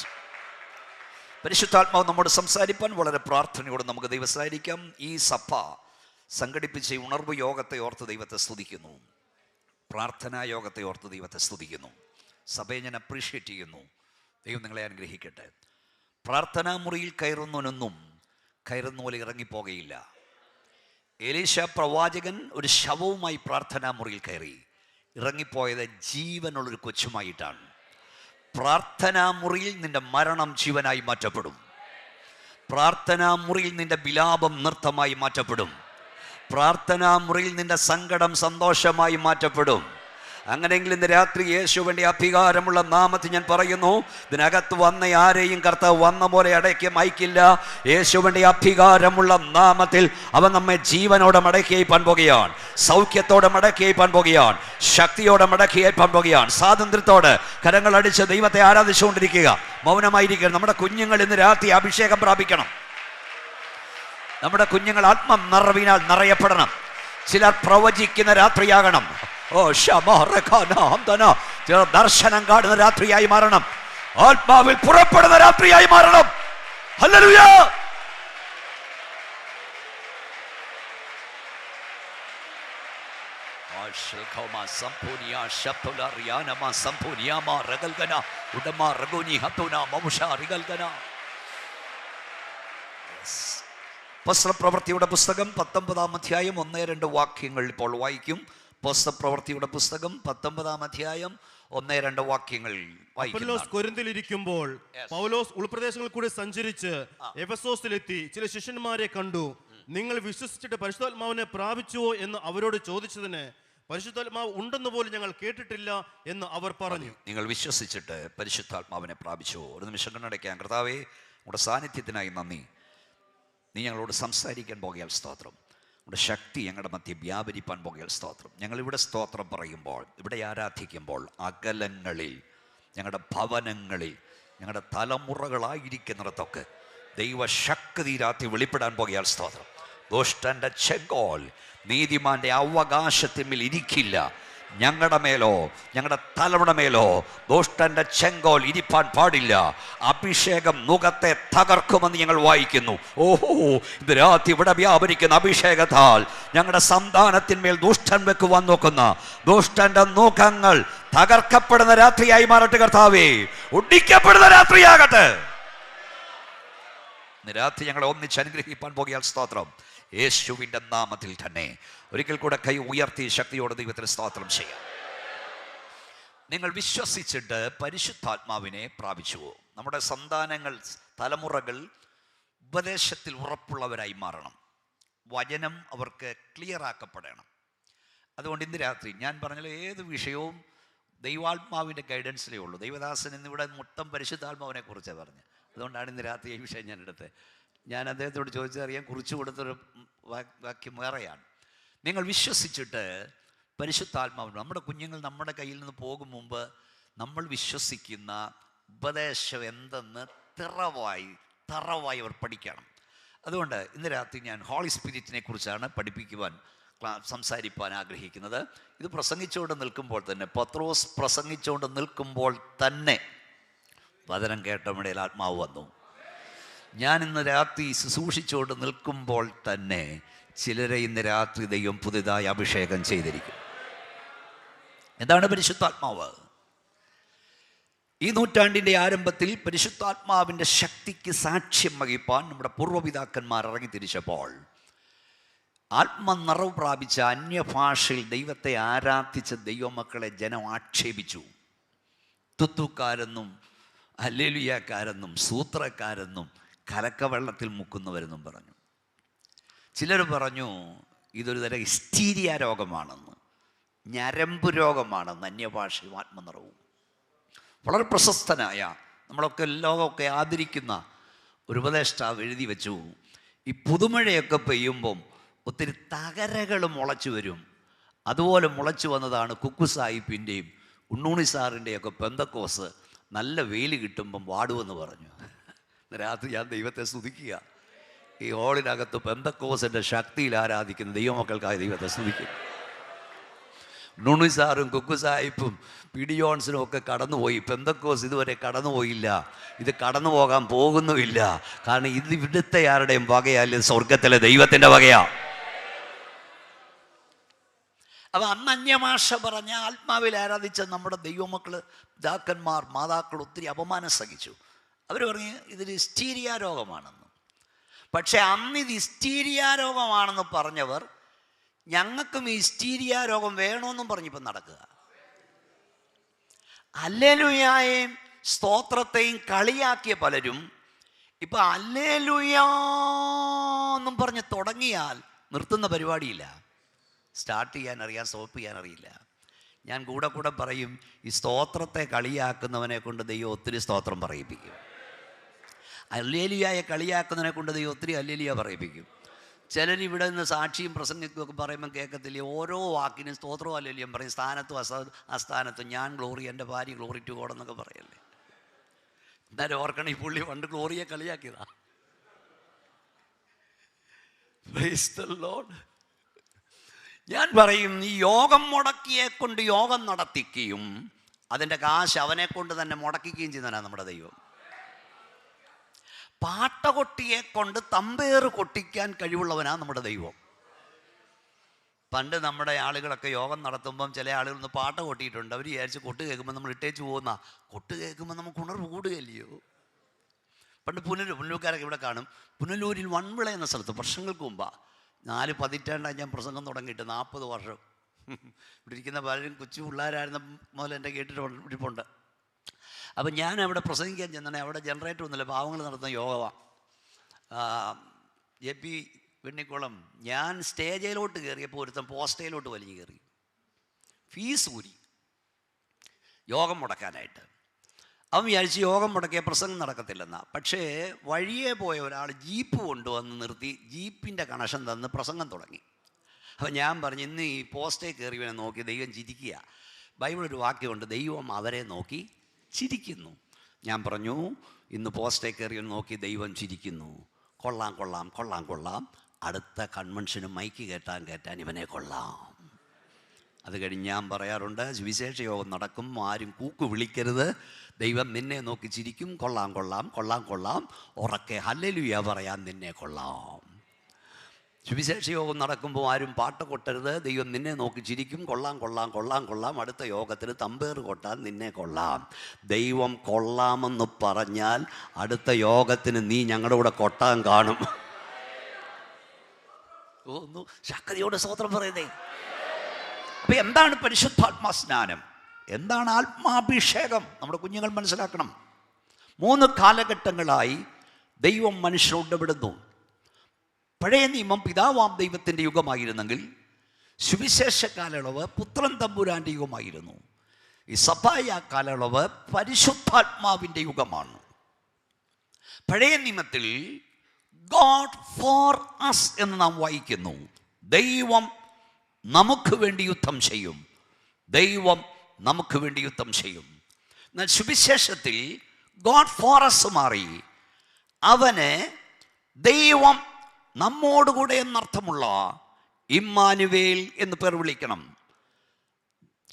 പരിശുദ്ധാത്മാവ് നമ്മോട് സംസാരിപ്പാൻ വളരെ പ്രാർത്ഥനയോടെ നമുക്ക് ദൈവസായിരിക്കാം. ഈ സഭ സംഘടിപ്പിച്ച ഈ ഉണർവ് യോഗത്തെ ഓർത്ത് ദൈവത്തെ സ്തുതിക്കുന്നു. പ്രാർത്ഥനാ യോഗത്തെ ഓർത്ത് ദൈവത്തെ സ്തുതിക്കുന്നു. സഭയെ ഞാൻ അപ്രീഷിയേറ്റ് ചെയ്യുന്നു. ദൈവം നിങ്ങളെ അനുഗ്രഹിക്കട്ടെ. പ്രാർത്ഥനാ മുറിയിൽ കയറുന്നവനൊന്നും കയറുന്ന പോലെ ഇറങ്ങിപ്പോകയില്ല. എലീശ പ്രവാചകൻ ഒരു ശവവുമായി പ്രാർത്ഥനാ മുറിയിൽ കയറി. ഇറങ്ങിപ്പോയത് ജീവനുള്ളൊരു കൊച്ചുമായിട്ടാണ്. പ്രാർത്ഥനാ മുറിയിൽ നിന്റെ മരണം ജീവനായി മാറ്റപ്പെടും. പ്രാർത്ഥനാ മുറിയിൽ നിന്റെ വിലാപം നൃത്തമായി മാറ്റപ്പെടും. പ്രാർത്ഥനാ മുറിയിൽ നിന്റെ സങ്കടം സന്തോഷമായി മാറ്റപ്പെടും. അങ്ങനെയെങ്കിൽ ഇന്ന് രാത്രി യേശുവിൻ്റെ അധികാരമുള്ള നാമത്തിൽ ഞാൻ പറയുന്നു, ഇതിനകത്ത് വന്ന ആരെയും കർത്താവ് വന്ന പോലെ അടയ്ക്ക് അയക്കില്ല. യേശുവിൻ്റെ അധികാരമുള്ള നാമത്തിൽ അവൻ നമ്മെ ജീവനോടെ മടക്കി അയപ്പാൻ പോകുകയാണ്, സൗഖ്യത്തോടെ മടക്കി അയപ്പാൻ പോകുകയാണ്, ശക്തിയോടെ മടക്കി അയപ്പാൻ പോകുകയാണ്, സ്വാതന്ത്ര്യത്തോടെ കരങ്ങൾ അടിച്ച് ദൈവത്തെ ആരാധിച്ചുകൊണ്ടിരിക്കുക. മൗനമായിരിക്കുക. നമ്മുടെ കുഞ്ഞുങ്ങൾ ഇന്ന് രാത്രി അഭിഷേകം പ്രാപിക്കണം. നമ്മുടെ കുഞ്ഞുങ്ങൾ ആത്മ നിറവിനാൽ നിറയപ്പെടണം. ചിലർ പ്രവചിക്കുന്ന രാത്രിയാകണം. ചിലർ ദർശനം കാണുന്ന രാത്രിയായി മാറണം. ആത്മാവിൽ പുറപ്പെടുന്ന രാത്രിയായി മാറണം. ഹല്ലേലൂയ. പ്രവൃത്തിയുടെ പുസ്തകം 19-ാം അധ്യായം 1-2 വാക്യങ്ങൾ ഇപ്പോൾ വായിക്കും. പ്രവൃത്തിയുടെ പുസ്തകം 19-ാം അധ്യായം 1-2 വാക്യങ്ങൾ വായിക്കും. കൊരിന്തിലിരിക്കുമ്പോൾ പൗലോസ് ഉൾപ്രദേശങ്ങളിൽ കൂടി സഞ്ചരിച്ച് എഫെസോസിലെത്തി ചില ശിഷ്യന്മാരെ കണ്ടു. നിങ്ങൾ വിശ്വസിച്ചിട്ട് പരിശുദ്ധാത്മാവിനെ പ്രാപിച്ചുവോ എന്ന് അവരോട് ചോദിച്ചതിന് പരിശുദ്ധാത്മാവ് ഉണ്ടെന്ന് പോലും ഞങ്ങൾ കേട്ടിട്ടില്ല എന്ന് അവർ പറഞ്ഞു. നിങ്ങൾ വിശ്വസിച്ചിട്ട് പരിശുദ്ധാത്മാവിനെ പ്രാപിച്ചുവോ? ഒരു നിമിഷം കണ്ണടയ്ക്കാം. കർത്താവേ, നമ്മുടെ സാന്നിധ്യത്തിനായി നന്ദി. നീ ഞങ്ങളോട് സംസാരിക്കാൻ പോകിയാൽ സ്തോത്രം. നമ്മുടെ ശക്തി ഞങ്ങളുടെ മധ്യ വ്യാപരിപ്പാൻ പോകിയാൽ സ്തോത്രം. ഞങ്ങളിവിടെ സ്തോത്രം പറയുമ്പോൾ, ഇവിടെ ആരാധിക്കുമ്പോൾ, അകലങ്ങളിൽ, ഞങ്ങളുടെ ഭവനങ്ങളിൽ, ഞങ്ങളുടെ തലമുറകളായിരിക്കുന്നിടത്തൊക്കെ ദൈവശക്തി രാത്രി വെളിപ്പെടാൻ പോകിയാൽ സ്തോത്രം. ദുഷ്ടന്റെ ചെങ്കോൽ നീതിമാന്റെ അവകാശത്തിന്മേൽ ഇരിക്കില്ല. ഞങ്ങളുടെ മേലോ ഞങ്ങളുടെ തലമുറയുടെ മേലോ ദുഷ്ടന്റെ ചെങ്കോൽ ഇരിപ്പാൻ പാടില്ല. അഭിഷേകം മുഖത്തെ തകർക്കുമെന്ന് ഞങ്ങൾ വായിക്കുന്നു. ഓഹോ, ഇത് രാത്രി ഇവിടെ വ്യാപരിക്കുന്ന അഭിഷേകത്താൽ ഞങ്ങളുടെ സന്താനത്തിന്മേൽ ദുഷ്ടൻ വെക്കുവാൻ നോക്കുന്ന ദുഷ്ടന്റെ മുഖങ്ങൾ തകർക്കപ്പെടുന്ന രാത്രിയായി മാറട്ടെ കർത്താവേ. ഒടിക്കപ്പെടുന്ന രാത്രിയാകട്ടെ. ഇന്ന് രാത്രി ഞങ്ങളെ ഒന്നിച്ച് അനുഗ്രഹിപ്പാൻ പോകിയാൽ സ്തോത്രം. യേശുവിൻ്റെ നാമത്തിൽ തന്നെ ഒരിക്കൽ കൂടെ കൈ ഉയർത്തി ശക്തിയോടെ ദൈവത്തിന് സ്തോത്രം ചെയ്യാം. നിങ്ങൾ വിശ്വസിച്ചിട്ട് പരിശുദ്ധാത്മാവിനെ പ്രാപിച്ചുവോ? നമ്മുടെ സന്താനങ്ങൾ, തലമുറകൾ ഉപദേശത്തിൽ ഉറപ്പുള്ളവരായി മാറണം. വചനം അവർക്ക് ക്ലിയർ ആക്കപ്പെടണം. അതുകൊണ്ട് ഇന്ന് രാത്രി ഞാൻ പറഞ്ഞ ഏത് വിഷയവും ദൈവാത്മാവിൻ്റെ ഗൈഡൻസിലേ ഉള്ളൂ. ദൈവദാസൻ ഇന്നിവിടെ മൊത്തം പരിശുദ്ധാത്മാവിനെ കുറിച്ചാണ് പറഞ്ഞത്. അതുകൊണ്ടാണ് ഇന്ന് രാത്രി ഈ വിഷയം ഞാൻ എടുത്തത്. ഞാൻ അദ്ദേഹത്തോട് ചോദിച്ചറിയാൻ കുറിച്ചു കൊടുത്തൊരു വാക്യം വേറെയാണ്. നിങ്ങൾ വിശ്വസിച്ചിട്ട് പരിശുദ്ധാത്മാവിന്. നമ്മുടെ കുഞ്ഞുങ്ങൾ നമ്മുടെ കയ്യിൽ നിന്ന് പോകും മുമ്പ് നമ്മൾ വിശ്വസിക്കുന്ന ഉപദേശം എന്തെന്ന് തറവായി അവർ പഠിക്കണം. അതുകൊണ്ട് ഇന്ന് രാത്രി ഞാൻ ഹോളി സ്പിരിറ്റിനെ കുറിച്ചാണ് സംസാരിപ്പാൻ ആഗ്രഹിക്കുന്നത്. ഇത് പ്രസംഗിച്ചുകൊണ്ട് നിൽക്കുമ്പോൾ തന്നെ, പത്രോസ് പ്രസംഗിച്ചുകൊണ്ട് നിൽക്കുമ്പോൾ തന്നെ വചനം കേട്ടമിടയിൽ ആത്മാവ് വന്നു. ഞാൻ ഇന്ന് രാത്രി ശുശ്രൂഷിച്ചുകൊണ്ട് നിൽക്കുമ്പോൾ തന്നെ ചിലരെ ഇന്ന് രാത്രി ദൈവം പുതുതായി അഭിഷേകം ചെയ്തിരിക്കും. എന്താണ് പരിശുദ്ധാത്മാവ്? ഈ നൂറ്റാണ്ടിൻ്റെ ആരംഭത്തിൽ പരിശുദ്ധാത്മാവിൻ്റെ ശക്തിക്ക് സാക്ഷ്യം വഹിപ്പാൻ നമ്മുടെ പൂർവ്വപിതാക്കന്മാർ ഇറങ്ങിത്തിരിച്ചപ്പോൾ ആത്മനിറവ് പ്രാപിച്ച അന്യഭാഷയിൽ ദൈവത്തെ ആരാധിച്ച ദൈവമക്കളെ ജനം ആക്ഷേപിച്ചു. തുത്തുക്കാരെന്നും ഹല്ലേലൂയക്കാരെന്നും സൂത്രക്കാരെന്നും കലക്കവെള്ളത്തിൽ മുക്കുന്നവരെന്നും പറഞ്ഞു. ചിലർ പറഞ്ഞു ഇതൊരു തരം ഹിസ്റ്റീരിയ രോഗമാണെന്ന്, ഞരമ്പ് രോഗമാണെന്ന്, അന്യഭാഷയും ആത്മനിറവും. വളരെ പ്രശസ്തനായ, നമ്മളൊക്കെ ലോകമൊക്കെ ആദരിക്കുന്ന ഒരു ഉപദേഷ്ടാവ് എഴുതി വെച്ചു, ഈ പുതുമഴയൊക്കെ പെയ്യുമ്പം ഒത്തിരി തകരകൾ മുളച്ചു വരും. അതുപോലെ മുളച്ചു വന്നതാണ് കുക്കു സാഹിബിൻ്റെയും ഉണ്ണൂണി സാറിൻ്റെയൊക്കെ പെന്തക്കോസ്. നല്ല വെയിൽ കിട്ടുമ്പം വാടുമെന്ന് പറഞ്ഞു. രാത്രി ഞാൻ ദൈവത്തെ സ്തുതിക്കുക. ഈ ഹോളിനകത്ത് പെന്തക്കോസിൻ്റെ ശക്തിയിൽ ആരാധിക്കുന്ന ദൈവമക്കൾക്കായി ദൈവത്തെ സ്തുതിക്കും. ഉണ്ണൂണി സാറും കുക്കു സാഹിബും പിഡിയോൺസിനും ഒക്കെ കടന്നുപോയി. പെന്തക്കോസ് ഇതുവരെ കടന്നുപോയില്ല. ഇത് കടന്നു പോകാൻ പോകുന്നുമില്ല. കാരണം ഇത് ഇവിടുത്തെ ആരുടെയും വകയല്ല, സ്വർഗത്തിലെ ദൈവത്തിൻ്റെ വകയാ. അപ്പം അന്ന് അന്യഭാഷ പറഞ്ഞ ആത്മാവിൽ ആരാധിച്ച നമ്മുടെ ദൈവമക്കൾ, പിതാക്കന്മാർ, മാതാക്കൾ ഒത്തിരി അപമാനം സഹിച്ചു. അവർ പറഞ്ഞ് ഇതൊരു ഹിസ്റ്റീരിയ രോഗമാണെന്ന്. പക്ഷെ അന്ന് ഇത് ഹിസ്റ്റീരിയ രോഗമാണെന്ന് പറഞ്ഞവർ ഞങ്ങൾക്കും ഹിസ്റ്റീരിയ രോഗം വേണമെന്നും പറഞ്ഞിപ്പം നടക്കുക. ഹല്ലേലൂയായെയും സ്തോത്രത്തെയും കളിയാക്കിയ പലരും ഇപ്പം ഹല്ലേലൂയാന്നും പറഞ്ഞ് തുടങ്ങിയാൽ നിർത്തുന്ന പരിപാടിയില്ല. സ്റ്റാർട്ട് ചെയ്യാൻ അറിയാം, സ്റ്റോപ്പ് ചെയ്യാൻ അറിയില്ല. ഞാൻ കൂടെ പറയും, ഈ സ്തോത്രത്തെ കളിയാക്കുന്നവനെ കൊണ്ട് ദൈവം ഒത്തിരി സ്തോത്രം പറയിപ്പിക്കും. ഹല്ലേലൂയായെ കളിയാക്കുന്നവനെ കൊണ്ട് ദൈവം ഒത്തിരി ഹല്ലേലൂയ പറയിപ്പിക്കും. ചിലർ ഇവിടെ നിന്ന് സാക്ഷിയും പ്രസംഗിക്കുകയൊക്കെ പറയുമ്പോൾ കേൾക്കത്തില്ല, ഓരോ വാക്കിനും സ്തോത്രവും ഹല്ലേലൂയ പറയും. സ്ഥാനത്തും അസ്ഥാനത്തും ഞാൻ ഗ്ലോറി, എൻ്റെ ഭാര്യ ഗ്ലോറി ടു ഗോഡ് എന്നൊക്കെ പറയല്ലേ. എന്നാലും ഓർക്കണം, ഈ പുള്ളി പണ്ട് ഗ്ലോറിയെ കളിയാക്കിയതാ. Praise the lord. ഞാൻ പറയും, ഈ യോഗം മുടക്കിയെ കൊണ്ട് യോഗം നടത്തിക്കുകയും അതിൻ്റെ കാശ് അവനെ കൊണ്ട് തന്നെ മുടക്കിക്കുകയും ചെയ്യുന്നവനാണ് നമ്മുടെ ദൈവം. പാട്ടകൊട്ടിയെ കൊണ്ട് തമ്പേറ് കൊട്ടിക്കാൻ കഴിവുള്ളവനാണ് നമ്മുടെ ദൈവം. പണ്ട് നമ്മുടെ ആളുകളൊക്കെ യോഗം നടത്തുമ്പം ചില ആളുകളൊന്ന് പാട്ട കൊട്ടിയിട്ടുണ്ട്. അവർ വിചാരിച്ച് കൊട്ട് കേൾക്കുമ്പോൾ നമ്മൾ ഇട്ടേച്ച് പോകുന്ന, കൊട്ട് കേൾക്കുമ്പോൾ നമുക്ക് ഉണർവ് കൂടുകയല്ലയോ. പണ്ട് പുനലൂർക്കാരൊക്കെ ഇവിടെ കാണും. പുനലൂരിൽ വൺവിള എന്ന സ്ഥലത്ത് വർഷങ്ങൾക്ക് മുമ്പാണ്, 4 പതിറ്റാണ്ടായി ഞാൻ പ്രസംഗം തുടങ്ങിയിട്ട്, 40 വർഷം. ഇവിടെ ഇരിക്കുന്ന പലരും കൊച്ചു പിള്ളേരായിരുന്ന മുതൽ എൻ്റെ കേട്ടിട്ടുണ്ട്. അപ്പം ഞാൻ അവിടെ പ്രസംഗിക്കാൻ ചെന്നെ, അവിടെ ജനറേറ്റർ ഒന്നുമില്ല, പാവങ്ങൾ നടത്തുന്ന യോഗമാണ്. JP വെണ്ണിക്കുളം. ഞാൻ സ്റ്റേജിലോട്ട് കയറിയപ്പോൾ ഒരുത്തൻ പോസ്റ്റയിലോട്ട് വലിഞ്ഞു കയറി, ഫീസ് ഊരി യോഗം മുടക്കാനായിട്ട്. അവൻ വിചാരിച്ച് യോഗം മുടക്കിയ പ്രസംഗം നടക്കത്തില്ലെന്നാ. പക്ഷേ വഴിയെ പോയ ഒരാൾ ജീപ്പ് കൊണ്ടുവന്ന് നിർത്തി, ജീപ്പിൻ്റെ കണക്ഷൻ തന്ന് പ്രസംഗം തുടങ്ങി. അപ്പം ഞാൻ പറഞ്ഞു, ഇന്ന് ഈ പോസ്റ്റേ കയറിയവനെ നോക്കി ദൈവം ചിരിക്കുക. ബൈബിളൊരു വാക്യമുണ്ട്, ദൈവം അവരെ നോക്കി ചിരിക്കുന്നു. ഞാൻ പറഞ്ഞു, ഇന്ന് പോസ്റ്റേ കയറിയവൻ നോക്കി ദൈവം ചിരിക്കുന്നു. കൊള്ളാം കൊള്ളാം കൊള്ളാം കൊള്ളാം, അടുത്ത കൺവെൻഷന് മൈക്ക് കയറ്റാൻ ഇവനെ കൊള്ളാം. അത് കഴിഞ്ഞ് ഞാൻ പറയാറുണ്ട്, സുവിശേഷ യോഗം നടക്കും, ആരും കൂക്ക് വിളിക്കരുത്, ദൈവം നിന്നെ നോക്കി ചിരിക്കും. കൊള്ളാം കൊള്ളാം കൊള്ളാം കൊള്ളാം, ഉറക്കെ ഹല്ലേലൂയ പറയാൻ നിന്നെ കൊള്ളാം. സുവിശേഷ യോഗം നടക്കുമ്പോൾ ആരും പാട്ട് കൊട്ടരുത്, ദൈവം നിന്നെ നോക്കി ചിരിക്കും. കൊള്ളാം കൊള്ളാം കൊള്ളാം കൊള്ളാം, അടുത്ത യോഗത്തിന് തമ്പേറ് കൊട്ടാൻ നിന്നെ കൊള്ളാം. ദൈവം കൊള്ളാമെന്ന് പറഞ്ഞാൽ അടുത്ത യോഗത്തിന് നീ ഞങ്ങളുടെ കൂടെ കൊട്ടാൻ കാണും. ഒന്ന് ശക്തിയോടെ സ്തോത്രം പറയുന്നേ. അപ്പം എന്താണ് പരിശുദ്ധാത്മാ സ്നാനം? എന്താണ് ആത്മാഭിഷേകം? നമ്മുടെ കുഞ്ഞുങ്ങൾ മനസ്സിലാക്കണം. 3 കാലഘട്ടങ്ങളായി ദൈവം മനുഷ്യരോട് ഇടപെടുന്നു. പഴയ നിയമം പിതാവാം ദൈവത്തിൻ്റെ യുഗമായിരുന്നെങ്കിൽ സുവിശേഷ കാലയളവ് പുത്രൻ തമ്പുരാൻ്റെ യുഗമായിരുന്നു. ഈ സഭായ കാലയളവ് പരിശുദ്ധാത്മാവിൻ്റെ യുഗമാണ്. പഴയ നിയമത്തിൽ ഗോഡ് ഫോർ അസ് എന്ന് നാം വായിക്കുന്നു. ദൈവം നമുക്ക് വേണ്ടി യുദ്ധം ചെയ്യും, ദൈവം നമുക്ക് വേണ്ടി യുദ്ധം ചെയ്യും. എന്നാൽ സുവിശേഷത്തിൽ ഗോഡ് ഫോർ അസ് മാറി, അവന് ദൈവം നമ്മോടുകൂടെ എന്നർത്ഥമുള്ള ഇമ്മാനുവേൽ എന്ന് പേർ വിളിക്കണം.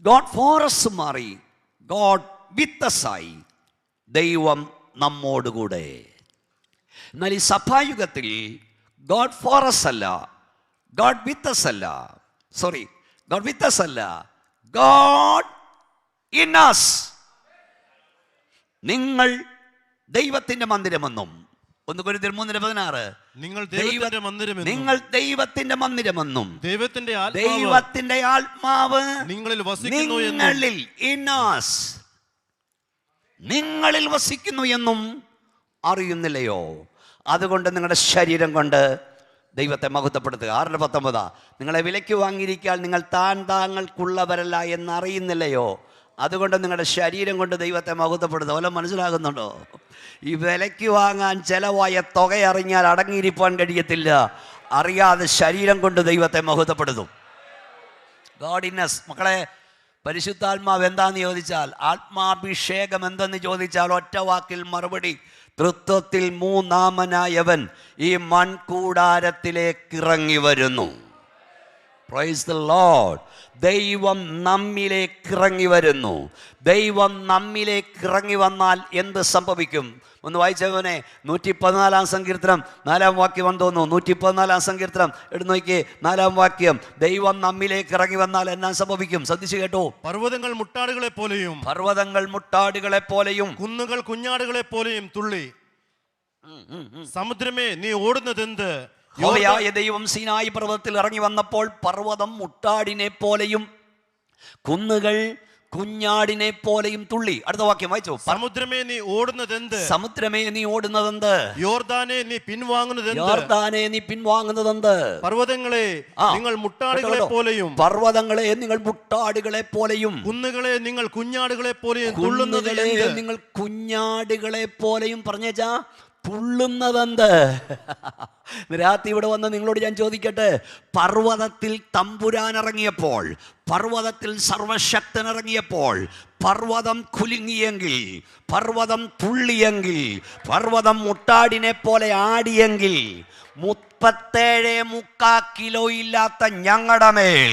ഗോഡ് ഫോർ അസ് മാറി ഗോഡ് വിത്ത് അസ് ആയി, ദൈവം നമ്മോടുകൂടെ. എന്നാൽ ഈ സഭായുഗത്തിൽ ഗോഡ് ഫോർ അസ് അല്ല, ഗോഡ് വിത്ത് അസ് അല്ല, സോറി ഗോഡ് വിത്ത് അസ് അല്ല, ഗോഡ് ഇൻ അസ്. നിങ്ങൾ ദൈവത്തിന്റെ മന്ദിരമെന്നും, 1 കൊരിന്ത്യർ 3:16, നിങ്ങൾ ദൈവത്തിന്റെ മന്ദിരമെന്നും ദൈവത്തിന്റെ ആത്മാവ് നിങ്ങളിൽ വസിക്കുന്നു എന്നും അറിയുന്നില്ലയോ? അതുകൊണ്ട് നിങ്ങളുടെ ശരീരം കൊണ്ട് ദൈവത്തെ മഹത്വപ്പെടുത്തുക. 6:19, നിങ്ങളെ വിലയ്ക്ക് വാങ്ങിയിരിക്കാൻ നിങ്ങൾ താങ്കൾക്കുള്ളവരല്ല എന്നറിയുന്നില്ലയോ? അതുകൊണ്ട് നിങ്ങളുടെ ശരീരം കൊണ്ട് ദൈവത്തെ മഹത്വപ്പെടുത്തുക. വല്ലതും മനസ്സിലാകുന്നുണ്ടോ? ഈ വിലയ്ക്ക് വാങ്ങാൻ ചെലവായ തുക അറിഞ്ഞാൽ അടങ്ങിയിരിക്കാൻ കഴിയത്തില്ല. അറിയാതെ ശരീരം കൊണ്ട് ദൈവത്തെ മഹത്വപ്പെടുത്തും. ഗോഡിനസ്. മക്കളെ, പരിശുദ്ധാത്മാവ് എന്താന്ന് ചോദിച്ചാൽ, ആത്മാഭിഷേകം എന്തെന്ന് ചോദിച്ചാൽ ഒറ്റ വാക്കിൽ മറുപടി, തൃത്വത്തിൽ 3-ാമനായവൻ ഈ മൺകൂടാരത്തിലേക്ക് ഇറങ്ങി വരുന്നു. Price the Lord. ദൈവം നമ്മിലേക്ക് ഇറങ്ങി വരുന്നു. ദൈവം നമ്മിലേക്ക് ഇറങ്ങി വന്നാൽ എന്ത് സംഭവിക്കും? ഒന്ന് വായിച്ചവനെ, 114-ാം സങ്കീർത്തനം 4-ാം വാക്യം തോന്നുന്നു. 114-ാം സങ്കീർത്തനം എടുത്തു നോക്കിയേ, 4-ാം വാക്യം. ദൈവം നമ്മിലേക്ക് ഇറങ്ങി വന്നാൽ എന്നാ സംഭവിക്കും? ശ്രദ്ധിച്ചു കേട്ടോ. പർവ്വതങ്ങൾ മുട്ടാടുകളെ പോലെയും കുന്നുകൾ കുഞ്ഞാടുകളെ പോലെയും തുള്ളി. സമുദ്രമേ, നീ ഓടുന്നതെന്ത്? യഹോവയായ ദൈവം സീനായി പർവ്വതത്തിൽ ഇറങ്ങി വന്നപ്പോൾ പർവ്വതം മുട്ടാടിനെ പോലെയും കുന്നുകൾ കുഞ്ഞാടിനെ പോലെയും തുള്ളി. അടുത്ത വാക്യം വായിച്ചോ. സമുദ്രമേ നീ ഓടുന്നതെന്ത്? സമുദ്രമേ നീ ഓടുന്നതെന്ത്? യോർദാനെ നീ പിൻവാങ്ങുന്നതെന്ത്? യോർദാനെ നീ പിൻവാങ്ങുന്നതെന്ത്? പർവ്വതങ്ങളെ നിങ്ങൾ മുട്ടാടുകളെ പോലെയും, പർവ്വതങ്ങളെ നിങ്ങൾ മുട്ടാടുകളെ പോലെയും, കുന്നുകളെ നിങ്ങൾ കുഞ്ഞാടുകളെ പോലെയും തുള്ളുന്നതിലെ നിങ്ങൾ കുഞ്ഞാടുകളെ പോലെയും പറഞ്ഞേച്ചാ തുള്ളുന്നതെന്ത്? രാത്രി ഇവിടെ വന്ന് നിങ്ങളോട് ഞാൻ ചോദിക്കട്ടെ, പർവ്വതത്തിൽ തമ്പുരാൻ ഇറങ്ങിയപ്പോൾ, പർവ്വതത്തിൽ സർവശക്തൻ ഇറങ്ങിയപ്പോൾ പർവ്വതം കുലുങ്ങിയെങ്കിൽ, പർവ്വതം തുള്ളിയെങ്കിൽ, പർവ്വതം മുട്ടാടിനെ പോലെ ആടിയെങ്കിൽ 37.25 കിലോ ഇല്ലാത്ത ഞങ്ങളുടെ മേൽ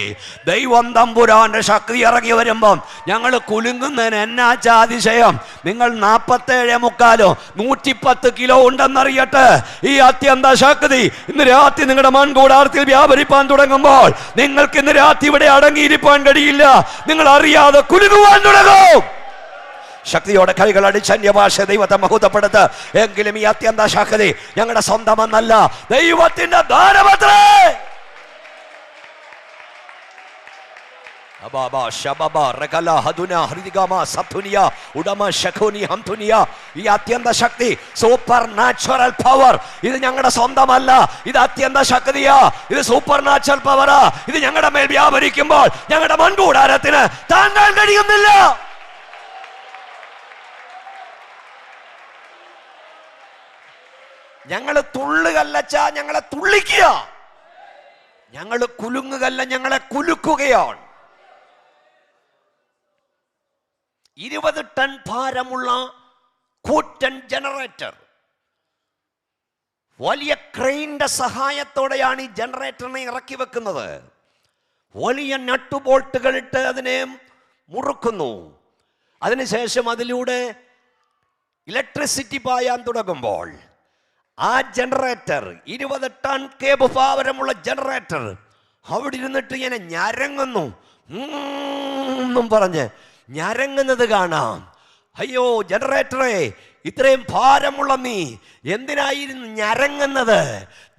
ദൈവം തമ്പുരാന്റെ ശക്തി ഇറങ്ങി വരുമ്പം ഞങ്ങൾ കുലുങ്ങുന്നതിന് എന്നാ അതിശയം? നിങ്ങൾ 47.25 110 കിലോ ഉണ്ടെന്നറിയട്ടെ. ഈ അത്യന്ത ശക്തി ഇന്ന് രാത്രി നിങ്ങളുടെ മൺകൂടാരത്തിൽ വ്യാപരിപ്പാൻ തുടങ്ങുമ്പോൾ നിങ്ങൾക്ക് ഇന്ന് രാത്രി ഇവിടെ അടങ്ങിയിരിക്കാൻ കഴിയില്ല. നിങ്ങൾ അറിയാതെ കുലുങ്ങുവാൻ തുടങ്ങും. ശക്തിയോടെ കൈകൾ അടിച്ച് അന്യഭാഷ ദൈവത്തെ മഹത്വപ്പെടുത്ത്. എങ്കിലും ഈ അത്യന്ത ശക്തി ഞങ്ങളുടെ സ്വന്തമെന്നല്ല, ദൈവത്തിന്റെ ദാനമത്രേ. ഈ അത്യന്ത ശക്തി, സൂപ്പർ നാച്ചുറൽ പവർ, ഇത് ഞങ്ങളുടെ സ്വന്തമല്ല, ഇത് അത്യന്ത ശക്തിയാ, ഇത് സൂപ്പർ നാച്ചുറൽ പവറാ. ഇത് ഞങ്ങളുടെ മേൽ വ്യാപരിക്കുമ്പോൾ ഞങ്ങളുടെ മൺകൂടാരത്തിന് താങ്ങാൻ കഴിയുന്നില്ല. ഞങ്ങള് തുള്ളുകല്ലച്ചാ ഞങ്ങളെ തുള്ളിക്കുക, ഞങ്ങള് കുലുങ്ങുകല്ല ഞങ്ങളെ കുലുക്കുകയാണ്. 20 ടൺ ഭാരമുള്ള കൂറ്റൻ ജനറേറ്റർ, വലിയ ക്രെയിന്റെ സഹായത്തോടെയാണ് ഈ ജനറേറ്ററിനെ ഇറക്കി വെക്കുന്നത്. വലിയ നട്ടുബോൾട്ടുകളിട്ട് അതിനെ മുറുക്കുന്നു. അതിനുശേഷം അതിലൂടെ ഇലക്ട്രിസിറ്റി പായാൻ തുടങ്ങുമ്പോൾ ആ ജനറേറ്റർ, 20 ടൺ കേബ് ഭാരമുള്ള ജനറേറ്റർ അവിടെ ഇരുന്നിട്ട് ഇങ്ങനെ ഞരങ്ങുന്നു എന്നും പറഞ്ഞ് ഞരങ്ങുന്നത് കാണാം. അയ്യോ ജനറേറ്ററെ, ഇത്രയും ഭാരമുള്ള നീ എന്തിനായിരുന്നു ഞരങ്ങുന്നത്?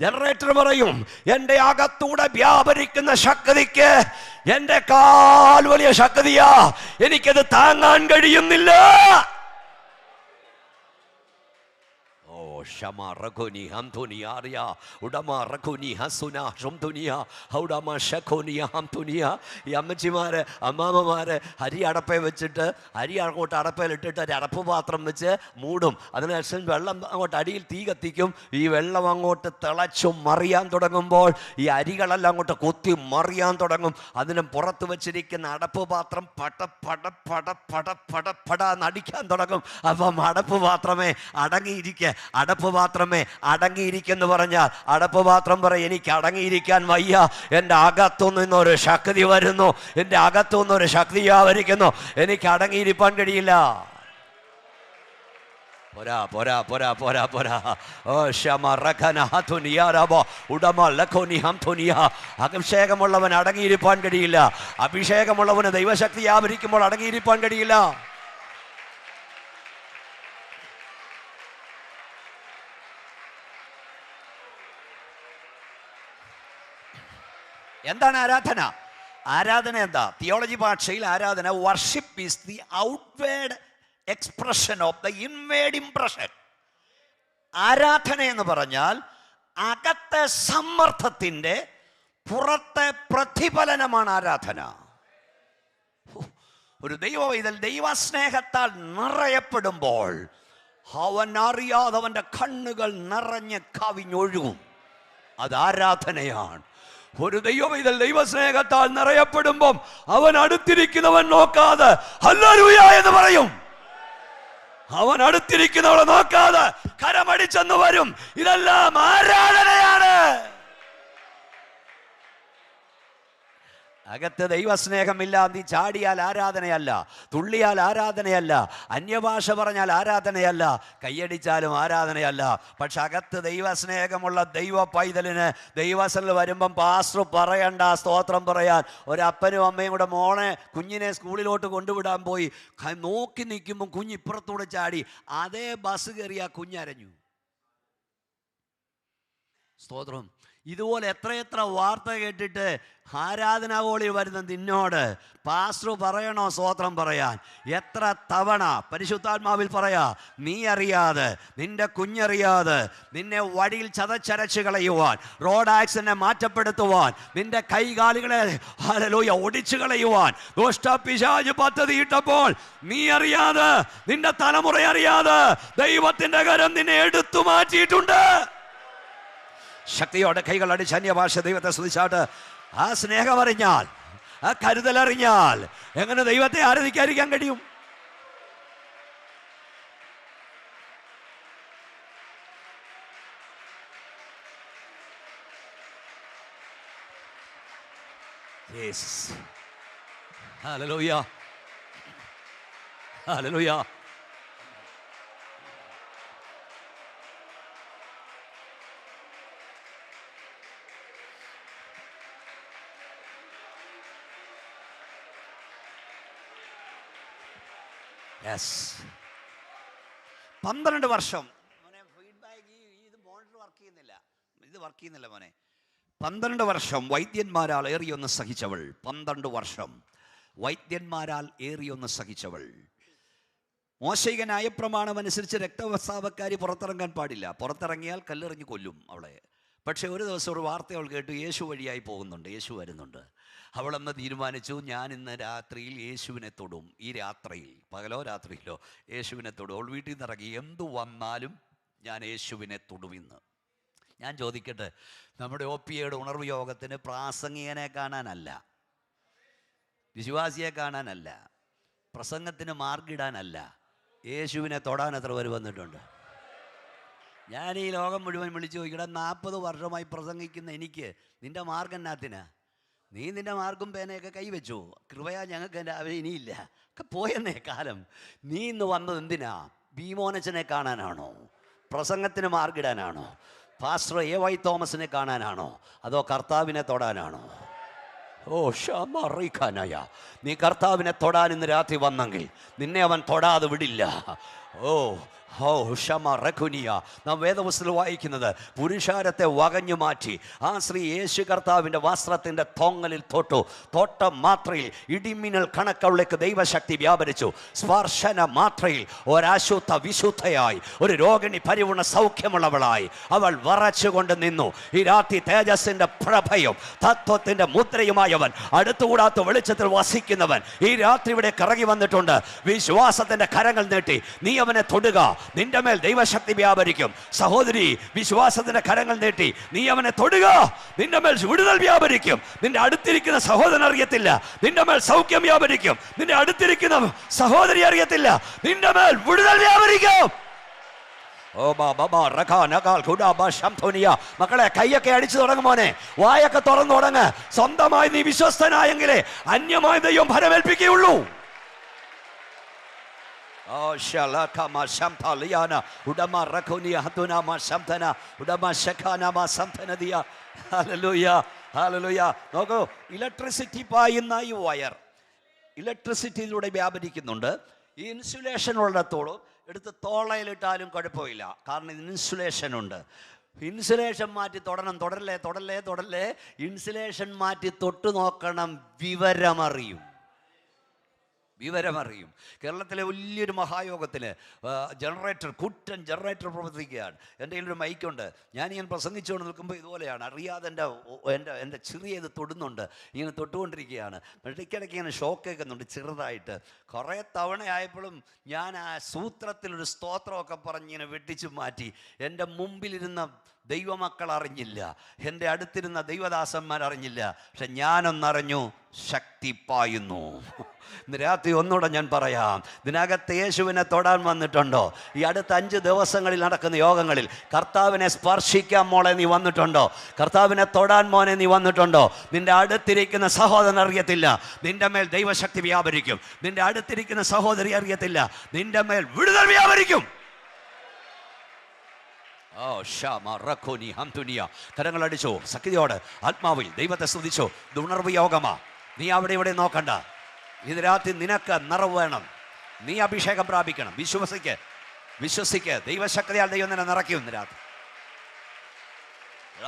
ജനറേറ്റർ പറയും, എൻ്റെ അകത്തൂടെ വ്യാപരിക്കുന്ന ശക്തിക്ക് എൻ്റെ കാൽ വലിയ ശക്തിയാ, എനിക്കത് താങ്ങാൻ കഴിയുന്നില്ല. ഈ അമ്മച്ചിമാര് അമ്മാമ്മമാര് അരി അടപ്പേ വെച്ചിട്ട് അരി അങ്ങോട്ട് അടപ്പയിലിട്ടിട്ട് ഒരു അടപ്പ് പാത്രം വെച്ച് മൂടും. അതിനുശേഷം വെള്ളം അങ്ങോട്ട് അടിയിൽ തീ കത്തിക്കും. ഈ വെള്ളം അങ്ങോട്ട് തിളച്ചു മറിയാൻ തുടങ്ങുമ്പോൾ ഈ അരികളെല്ലാം അങ്ങോട്ട് കൊത്തി മറിയാൻ തുടങ്ങും. അതിന് പുറത്ത് വെച്ചിരിക്കുന്ന അടപ്പ് പാത്രം പട പട പട പട പട പട നടിക്കാൻ തുടങ്ങും. അപ്പം അടപ്പ് പാത്രമേ അടങ്ങിയിരിക്കെ, അടപ്പ് പാത്രമേ അടങ്ങിയിരിക്കെന്ന് പറഞ്ഞാൽ അടപ്പ് പാത്രം പറയും, എനിക്ക് അടങ്ങിയിരിക്കാൻ വയ്യ, എൻ്റെ അകത്തുനിന്നൊരു ശക്തി വരുന്നു, എൻ്റെ അകത്തുനിന്നൊരു ശക്തി ആവരിക്കുന്നു, എനിക്ക് അടങ്ങിയിരിക്കാൻ കഴിയില്ല. പോരാ പോരാ പോരാ പോരാ പോരാ. അഭിഷേകമുള്ളവൻ അടങ്ങിയിരിക്കാൻ കഴിയില്ല. അഭിഷേകമുള്ളവന് ദൈവശക്തി ആവരിക്കുമ്പോൾ അടങ്ങിയിരിക്കാൻ കഴിയില്ല. എന്താണ് ആരാധന? ആരാധന എന്താ? തിയോളജി ഭാഷയിൽ ആരാധന, worship is the outward expression of the inward impression. ആരാധന എന്ന് പറഞ്ഞാൽ അകത്തെ സമ്മർദ്ദത്തിന്റെ പുറത്തെ പ്രതിഫലനമാണ് ആരാധന. ഒരു ദൈവവൈതൽ ദൈവസ്നേഹത്താൽ നിറയപ്പെടുമ്പോൾ അവൻ അറിയാതെ അവന്റെ കണ്ണുകൾ നിറഞ്ഞ് കവിഞ്ഞൊഴുകും. അത് ആരാധനയാണ്. ഒരു ദൈവവൈതൽ ദൈവസ്നേഹത്താൽ നിറയപ്പെടുമ്പം അവൻ അടുത്തിരിക്കുന്നവൻ നോക്കാതെ ഹല്ലേലൂയ എന്ന് പറയും. അവൻ അടുത്തിരിക്കുന്നവളെ നോക്കാതെ കരമടിച്ചെന്ന് വരും. ഇതെല്ലാം ആരാധനയാണ്. അകത്ത് ദൈവസ്നേഹമില്ലാതെ നീ ചാടിയാൽ ആരാധനയല്ല, തുള്ളിയാൽ ആരാധനയല്ല, അന്യഭാഷ പറഞ്ഞാൽ ആരാധനയല്ല, കയ്യടിച്ചാലും ആരാധനയല്ല. പക്ഷെ അകത്ത് ദൈവസ്നേഹമുള്ള ദൈവ പൈതലിന് ദൈവസനിൽ വരുമ്പം പാസ്റ്റർ പറയണ്ട സ്തോത്രം പറയാൻ. ഒരപ്പനും അമ്മയും കൂടെ മോളെ കുഞ്ഞിനെ സ്കൂളിലോട്ട് കൊണ്ടുവിടാൻ പോയി, നോക്കി നിൽക്കുമ്പോൾ കുഞ്ഞ് ഇപ്പുറത്തൂടെ ചാടി, അതേ ബസ് കയറി ആ കുഞ്ഞരഞ്ഞു. സ്തോത്രം. ഇതുപോലെ എത്രയെത്ര വാർത്ത കേട്ടിട്ട് ആരാധനാ ഹോളിൽ വരുന്ന നിന്നോട് പാസ്റ്റർ പറയണോ സ്തോത്രം പറയാൻ? എത്ര തവണ പരിശുദ്ധാത്മാവിൽ പറയാ, നീ അറിയാതെ, നിന്റെ കുഞ്ഞറിയാതെ നിന്നെ വഴിയിൽ ചതച്ചരച്ച് കളയുവാൻ, റോഡ് ആക്സിഡന്റ് മാറ്റപ്പെടുത്തുവാൻ, നിന്റെ കൈകാലുകളെ ഹല്ലേലൂയ ഒടിച്ചു കളയുവാൻ ദുഷ്ടപിശാച് പദ്ധതിയിട്ടപ്പോൾ നീ അറിയാതെ, നിന്റെ തലമുറ അറിയാതെ ദൈവത്തിന്റെ കരം നിന്നെ എടുത്തു മാറ്റിയിട്ടുണ്ട്. ശക്തിയോടെ കൈകൾ അടിച്ച് അന്യഭാഷ ദൈവത്തെ സ്തുതിച്ചാട്ട് ആ സ്നേഹം അറിഞ്ഞാൽ, ആ കരുതലറിഞ്ഞാൽ എങ്ങനെ ദൈവത്തെ ആരാധിക്കാതിരിക്കാൻ കഴിയും? Hallelujah, hallelujah. യെസ്, 12 വർഷം മോനെ ഫീഡ്ബാക്ക്. ഇത് മോണിറ്റർ വർക്ക് ചെയ്യുന്നില്ല, ഇത് വർക്ക് ചെയ്യുന്നില്ല മോനെ. 12 വർഷം വൈദ്യന്മാരാൽ ഏറിയൊന്ന് സഹിച്ചവൾ, 12 വർഷം വൈദ്യന്മാരാൽ ഏറിയൊന്ന് സഹിച്ചവൾ. മോശയിക ന്യായപ്രമാണം അനുസരിച്ച് രക്തവസ്താവക്കാരി പുറത്തിറങ്ങാൻ പാടില്ല, പുറത്തിറങ്ങിയാൽ കല്ലെറിഞ്ഞ് കൊല്ലും അവളെ. പക്ഷേ ഒരു ദിവസം ഒരു വാർത്ത അവൾ കേട്ടു, യേശു വഴിയായി പോകുന്നുണ്ട്, യേശു വരുന്നുണ്ട്. അവളെന്ന് തീരുമാനിച്ചു, ഞാൻ ഇന്ന് രാത്രിയിൽ യേശുവിനെ തൊടും. ഈ രാത്രിയിൽ, പകലോ രാത്രിയിലോ യേശുവിനെ തൊടും. അവൾ വീട്ടിൽ നിന്ന് ഇറങ്ങി, എന്തു വന്നാലും ഞാൻ യേശുവിനെ തൊടുവിന്ന്. ഞാൻ ചോദിക്കട്ടെ, നമ്മുടെ OPAയുടെ ഉണർവ് യോഗത്തിന് പ്രാസംഗികനെ കാണാനല്ല, വിശ്വാസിയെ കാണാനല്ല, പ്രസംഗത്തിന് മാർഗിടാനല്ല, യേശുവിനെ തൊടാൻ എത്ര പേര് വന്നിട്ടുണ്ട്? ഞാൻ ഈ ലോകം മുഴുവൻ വിളിച്ചു ചോദിക്കടാ, 40 വർഷമായി പ്രസംഗിക്കുന്ന എനിക്ക് നിൻ്റെ മാർഗം എന്നാത്തിനാ? നീ നിൻ്റെ മാർഗം പേനയൊക്കെ കൈവച്ചു, കൃപയാ ഞങ്ങൾക്ക് എൻ്റെ ഇനിയില്ല, ഒക്കെ പോയെന്നേ കാലം. നീ ഇന്ന് വന്നത് എന്തിനാ? ഭീമോനച്ചനെ കാണാനാണോ? പ്രസംഗത്തിന് മാർഗിടാനാണോ? പാസ്റ്റർ AY തോമസിനെ കാണാനാണോ? അതോ കർത്താവിനെ തൊടാനാണോ? ഓ ഷമറിഖാനയ, നീ കർത്താവിനെ തൊടാൻ ഇന്ന് രാത്രി വന്നെങ്കിൽ നിന്നെ അവൻ തൊടാതെ വിടില്ല. ഓ ഓ ഷമ റഖുനിയ. നാം വേദപുസ്തകത്തിൽ വായിക്കുന്നത്, പുരുഷാരത്തെ വകഞ്ഞു മാറ്റി ആ സ്ത്രീ യേശു കർത്താവിൻ്റെ വസ്ത്രത്തിൻ്റെ തൊങ്ങലിൽ തൊട്ടു. തൊട്ട മാത്രയിൽ ഇടിമിന്നൽ കണക്കവളിലേക്ക് ദൈവശക്തി വ്യാപരിച്ചു. സ്പർശന മാത്രയിൽ ഒരശുദ്ധ വിശുദ്ധയായി, ഒരു രോഗിണി പരിപൂർണ സൗഖ്യമുള്ളവളായി അവൾ വറച്ചുകൊണ്ട് നിന്നു. ഈ രാത്രി തേജസ്സിൻ്റെ പ്രഭയും തത്വത്തിൻ്റെ മുദ്രയുമായവൻ, അടുത്തുകൂടാത്ത വെളിച്ചത്തിൽ വസിക്കുന്നവൻ ഈ രാത്രി ഇവിടെ കറങ്ങി വന്നിട്ടുണ്ട്. വിശ്വാസത്തിൻ്റെ കരങ്ങൾ നീട്ടി നീ അവനെ തൊടുക, നിന്റെ മേൽ ദൈവശക്തി വ്യാപരിക്കും. സഹോദരി, വിശ്വാസത്തിന്റെ കരങ്ങൾ നീട്ടി നീ അവനെ തൊടുക, നിന്റെ മേൽ വിടുതൽ വ്യാപരിക്കും. നിന്റെ അടുത്തിരിക്കുന്ന സഹോദരൻ അറിയത്തില്ല, നിന്റെ മേൽ സൗഖ്യം വ്യാപരിക്കും. നിന്റെ അടുത്തിരിക്കുന്ന സഹോദരി അറിയത്തില്ല, നിന്റെ മേൽ വിടുതൽ വ്യാപരിക്കും. മക്കളെ, കൈയൊക്കെ അടിച്ചു തുടങ്ങുമോനെ, വായൊക്കെ തുറന്നു തുടങ്ങ്. സ്വന്തമായി നീ വിശ്വസ്തനായെങ്കിലേ അന്യമായ ദൈവം ഫലമേൽപ്പിക്കുകയുള്ളൂ. നോക്കൂ, ഇലക്ട്രിസിറ്റി പായുന്ന ഈ വയർ ഇലക്ട്രിസിറ്റിയിലൂടെ വ്യാപരിക്കുന്നുണ്ട്. ഈ ഇൻസുലേഷൻ ഉള്ളിടത്തോളം എടുത്ത് തോളയിലിട്ടാലും കുഴപ്പമില്ല, കാരണം ഇൻസുലേഷൻ ഉണ്ട്. ഇൻസുലേഷൻ മാറ്റി തൊടണം. തൊടല്ലേ. ഇൻസുലേഷൻ മാറ്റി തൊട്ടു നോക്കണം, വിവരമറിയും. കേരളത്തിലെ വലിയൊരു മഹായോഗത്തിൽ കൂറ്റൻ ജനറേറ്റർ പ്രവർത്തിക്കുകയാണ്. എൻ്റെ കയ്യിലൊരു മൈക്കുണ്ട്. ഞാൻ പ്രസംഗിച്ചുകൊണ്ട് നിൽക്കുമ്പോൾ ഇതുപോലെയാണ്, അറിയാതെ എൻ്റെ ചെറിയ ഇത് തൊടുന്നുണ്ട്, ഇങ്ങനെ തൊട്ടുകൊണ്ടിരിക്കുകയാണ്. ഇടയ്ക്കിടയ്ക്ക് ഇങ്ങനെ ഷോക്ക് കേൾക്കുന്നുണ്ട് ചെറുതായിട്ട്. കുറേ തവണയായപ്പോഴും ഞാൻ ആ സൂത്രത്തിലൊരു സ്തോത്രമൊക്കെ പറഞ്ഞ് ഇങ്ങനെ വെട്ടിച്ചു മാറ്റി. എൻ്റെ മുമ്പിലിരുന്ന ദൈവമക്കൾ അറിഞ്ഞില്ല, എൻ്റെ അടുത്തിരുന്ന ദൈവദാസന്മാർ അറിഞ്ഞില്ല, പക്ഷെ ഞാനൊന്നറിഞ്ഞു, ശക്തി പായുന്നു. ഇന്ന് രാത്രി ഒന്നുകൂടെ ഞാൻ പറയാം, ഇതിനകത്ത് യേശുവിനെ തൊടാൻ വന്നിട്ടുണ്ടോ? ഈ അടുത്ത 5 ദിവസങ്ങളിൽ നടക്കുന്ന യോഗങ്ങളിൽ കർത്താവിനെ സ്പർശിക്കാൻ മോളെ നീ വന്നിട്ടുണ്ടോ? കർത്താവിനെ തൊടാൻ മോനെ നീ വന്നിട്ടുണ്ടോ? നിന്റെ അടുത്തിരിക്കുന്ന സഹോദരൻ അറിയത്തില്ല, നിന്റെ മേൽ ദൈവശക്തി വ്യാപരിക്കും. നിന്റെ അടുത്തിരിക്കുന്ന സഹോദരി അറിയത്തില്ല, നിന്റെ മേൽ വിടുതൽ വ്യാപരിക്കും. കരങ്ങൾ അടിച്ചോ, ശക്തിയോട് ആത്മാവിൽ ദൈവത്തെ സ്തുതിച്ചോ. ഇത് ഉണർവ് യോഗമാ. നീ അവിടെ ഇവിടെ നോക്കണ്ട. ഇത് രാത്രി നിനക്ക് നിറവ് വേണം, നീ അഭിഷേകം പ്രാപിക്കണം. വിശ്വസിക്ക്. ദൈവശക്തിയാൽ ദൈവം നിന്നെ നിറയ്ക്കും. ഇന്ന് രാത്രി ഈ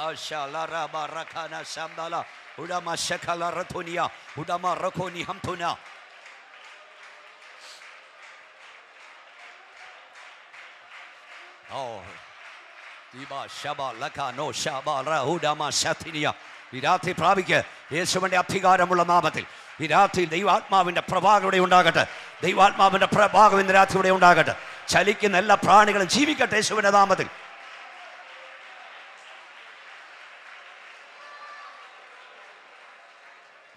രാത്രി പ്രാപിക്ക് യേശുവിന്റെ അധികാരമുള്ള നാമത്തിൽ. ഈ രാത്രി ദൈവാത്മാവിന്റെ പ്രഭാകം ഇവിടെ ഉണ്ടാകട്ടെ. ദൈവാത്മാവിന്റെ പ്രഭാകം ഇന്ന് രാത്രി ഇവിടെ ഉണ്ടാകട്ടെ. ചലിക്കുന്ന എല്ലാ പ്രാണികളും ജീവിക്കട്ടെ യേശുവിന്റെ നാമത്തിൽ.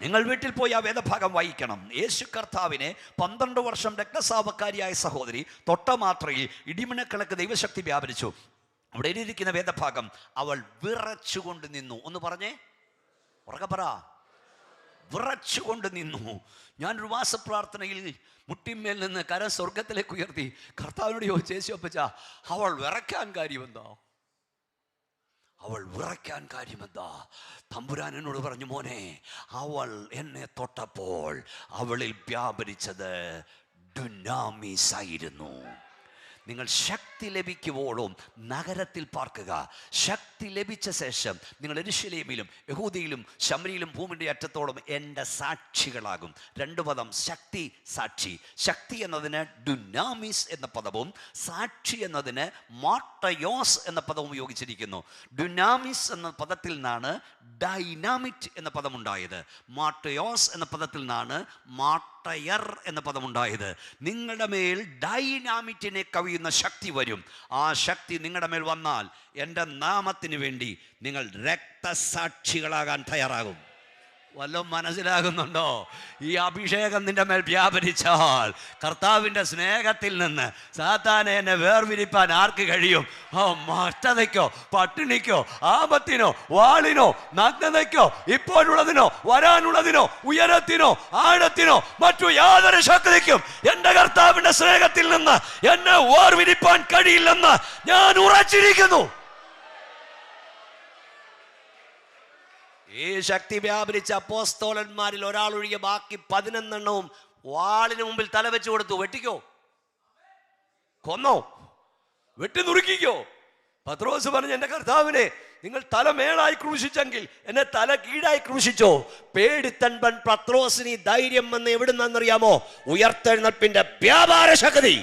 നിങ്ങൾ വീട്ടിൽ പോയി ആ വേദഭാഗം വായിക്കണം. യേശു കർത്താവിനെ 12 വർഷം രക്തസ്രാവക്കാരിയായ സഹോദരി തൊട്ട മാത്രയിൽ ഇടിമിന്നക്കണക്ക് ദൈവശക്തി വ്യാപരിച്ചു. അവിടെ എഴുതിയിരിക്കുന്ന വേദഭാഗം, അവൾ വിറച്ചുകൊണ്ട് നിന്നു. ഒന്ന് പറഞ്ഞേ, ഉറക്കെ പറ, വിറച്ചുകൊണ്ട് നിന്നു. ഞാനൊരു വാസപ്രാർത്ഥനയിൽ മുട്ടിന്മേൽ നിന്ന് കരം സ്വർഗത്തിലേക്ക് ഉയർത്തി കർത്താവിനോട് ചോദിച്ചു, യേശു അപ്പച്ച, അവൾ വിറയ്ക്കാൻ കാര്യമെന്താ? അവൾ വിറയ്ക്കാൻ കാര്യമെന്താ? തമ്പുരാൻ എന്നോട് പറഞ്ഞു, മോനെ, അവൾ എന്നെ തൊട്ടപ്പോൾ അവളിൽ വ്യാപരിച്ചത് ഡുനാമിസ് ആയിരുന്നു. നിങ്ങൾ ശക്തി ലഭിക്കുവോളും നഗരത്തിൽ പാർക്കുക. ശക്തി ലഭിച്ച ശേഷം നിങ്ങൾ യെരൂശലേമിലും യഹൂദയിലും ശമരിയിലും ഭൂമിയുടെ അറ്റത്തോളം എൻ്റെ സാക്ഷികളാകും. 2 പദം, ശക്തി, സാക്ഷി. ശക്തി എന്നതിന് ഡുനാമിസ് എന്ന പദവും സാക്ഷി എന്നതിന് മാർട്ടയോസ് എന്ന പദവും ഉപയോഗിച്ചിരിക്കുന്നു. ഡുനാമിസ് എന്ന പദത്തിൽ നിന്നാണ് ഡൈനാമിറ്റ് എന്ന പദമുണ്ടായത്. മാർട്ടയോസ് എന്ന പദത്തിൽ നിന്നാണ് മാർട്ടയർ എന്ന പദമുണ്ടായത്. നിങ്ങളുടെ മേൽ ഡൈനാമിറ്റിനെ കവിയുന്ന ശക്തി വരും. ആ ശക്തി നിങ്ങളുടെ മേൽ വന്നാൽ എൻ്റെ നാമത്തിന് വേണ്ടി നിങ്ങൾ രക്തസാക്ഷികളാകാൻ തയ്യാറാകും. വല്ലതും മനസ്സിലാകുന്നുണ്ടോ? ഈ അഭിഷേകം നിന്റെ മേൽ വ്യാപരിച്ചാൽ കർത്താവിൻ്റെ സ്നേഹത്തിൽ നിന്ന് സാത്താനെ എന്നെ വേർതിരിപ്പാൻ ആർക്ക് കഴിയും? മറ്റതയ്ക്കോ, പട്ടിണിക്കോ, ആപത്തിനോ, വാളിനോ, നഗ്നതയ്ക്കോ, ഇപ്പോഴുള്ളതിനോ, വരാനുള്ളതിനോ, ഉയരത്തിനോ, ആഴത്തിനോ, മറ്റു യാതൊരു ശക്തിക്കും എൻ്റെ കർത്താവിൻ്റെ സ്നേഹത്തിൽ നിന്ന് എന്നെ വേർതിരിപ്പാൻ കഴിയില്ലെന്ന് ഞാൻ ഉറച്ചിരിക്കുന്നു. ഈ ശക്തി വ്യാപരിച്ച അപ്പോസ്തലന്മാരിൽ ഒരാളൊഴികെ ബാക്കി 11 എണ്ണവും വാളിന് മുമ്പിൽ തല വെച്ചു കൊടുത്തു. വെട്ടിക്കോ, കൊന്നോ, വെട്ടി നുറുക്കിക്കോ. പത്രോസ് പറഞ്ഞു, എൻ്റെ കർത്താവിനെ നിങ്ങൾ തല മേളായി ക്രൂശിച്ചെങ്കിൽ എന്നെ തല കീഴായി ക്രൂശിച്ചോ. പേടിത്തൻപൻ പത്രോസിന് ധൈര്യം വന്ന് എവിടുന്നറിയാമോ? ഉയർത്തെഴുന്നേൽപ്പിന്റെ വ്യാപാര ശക്തി.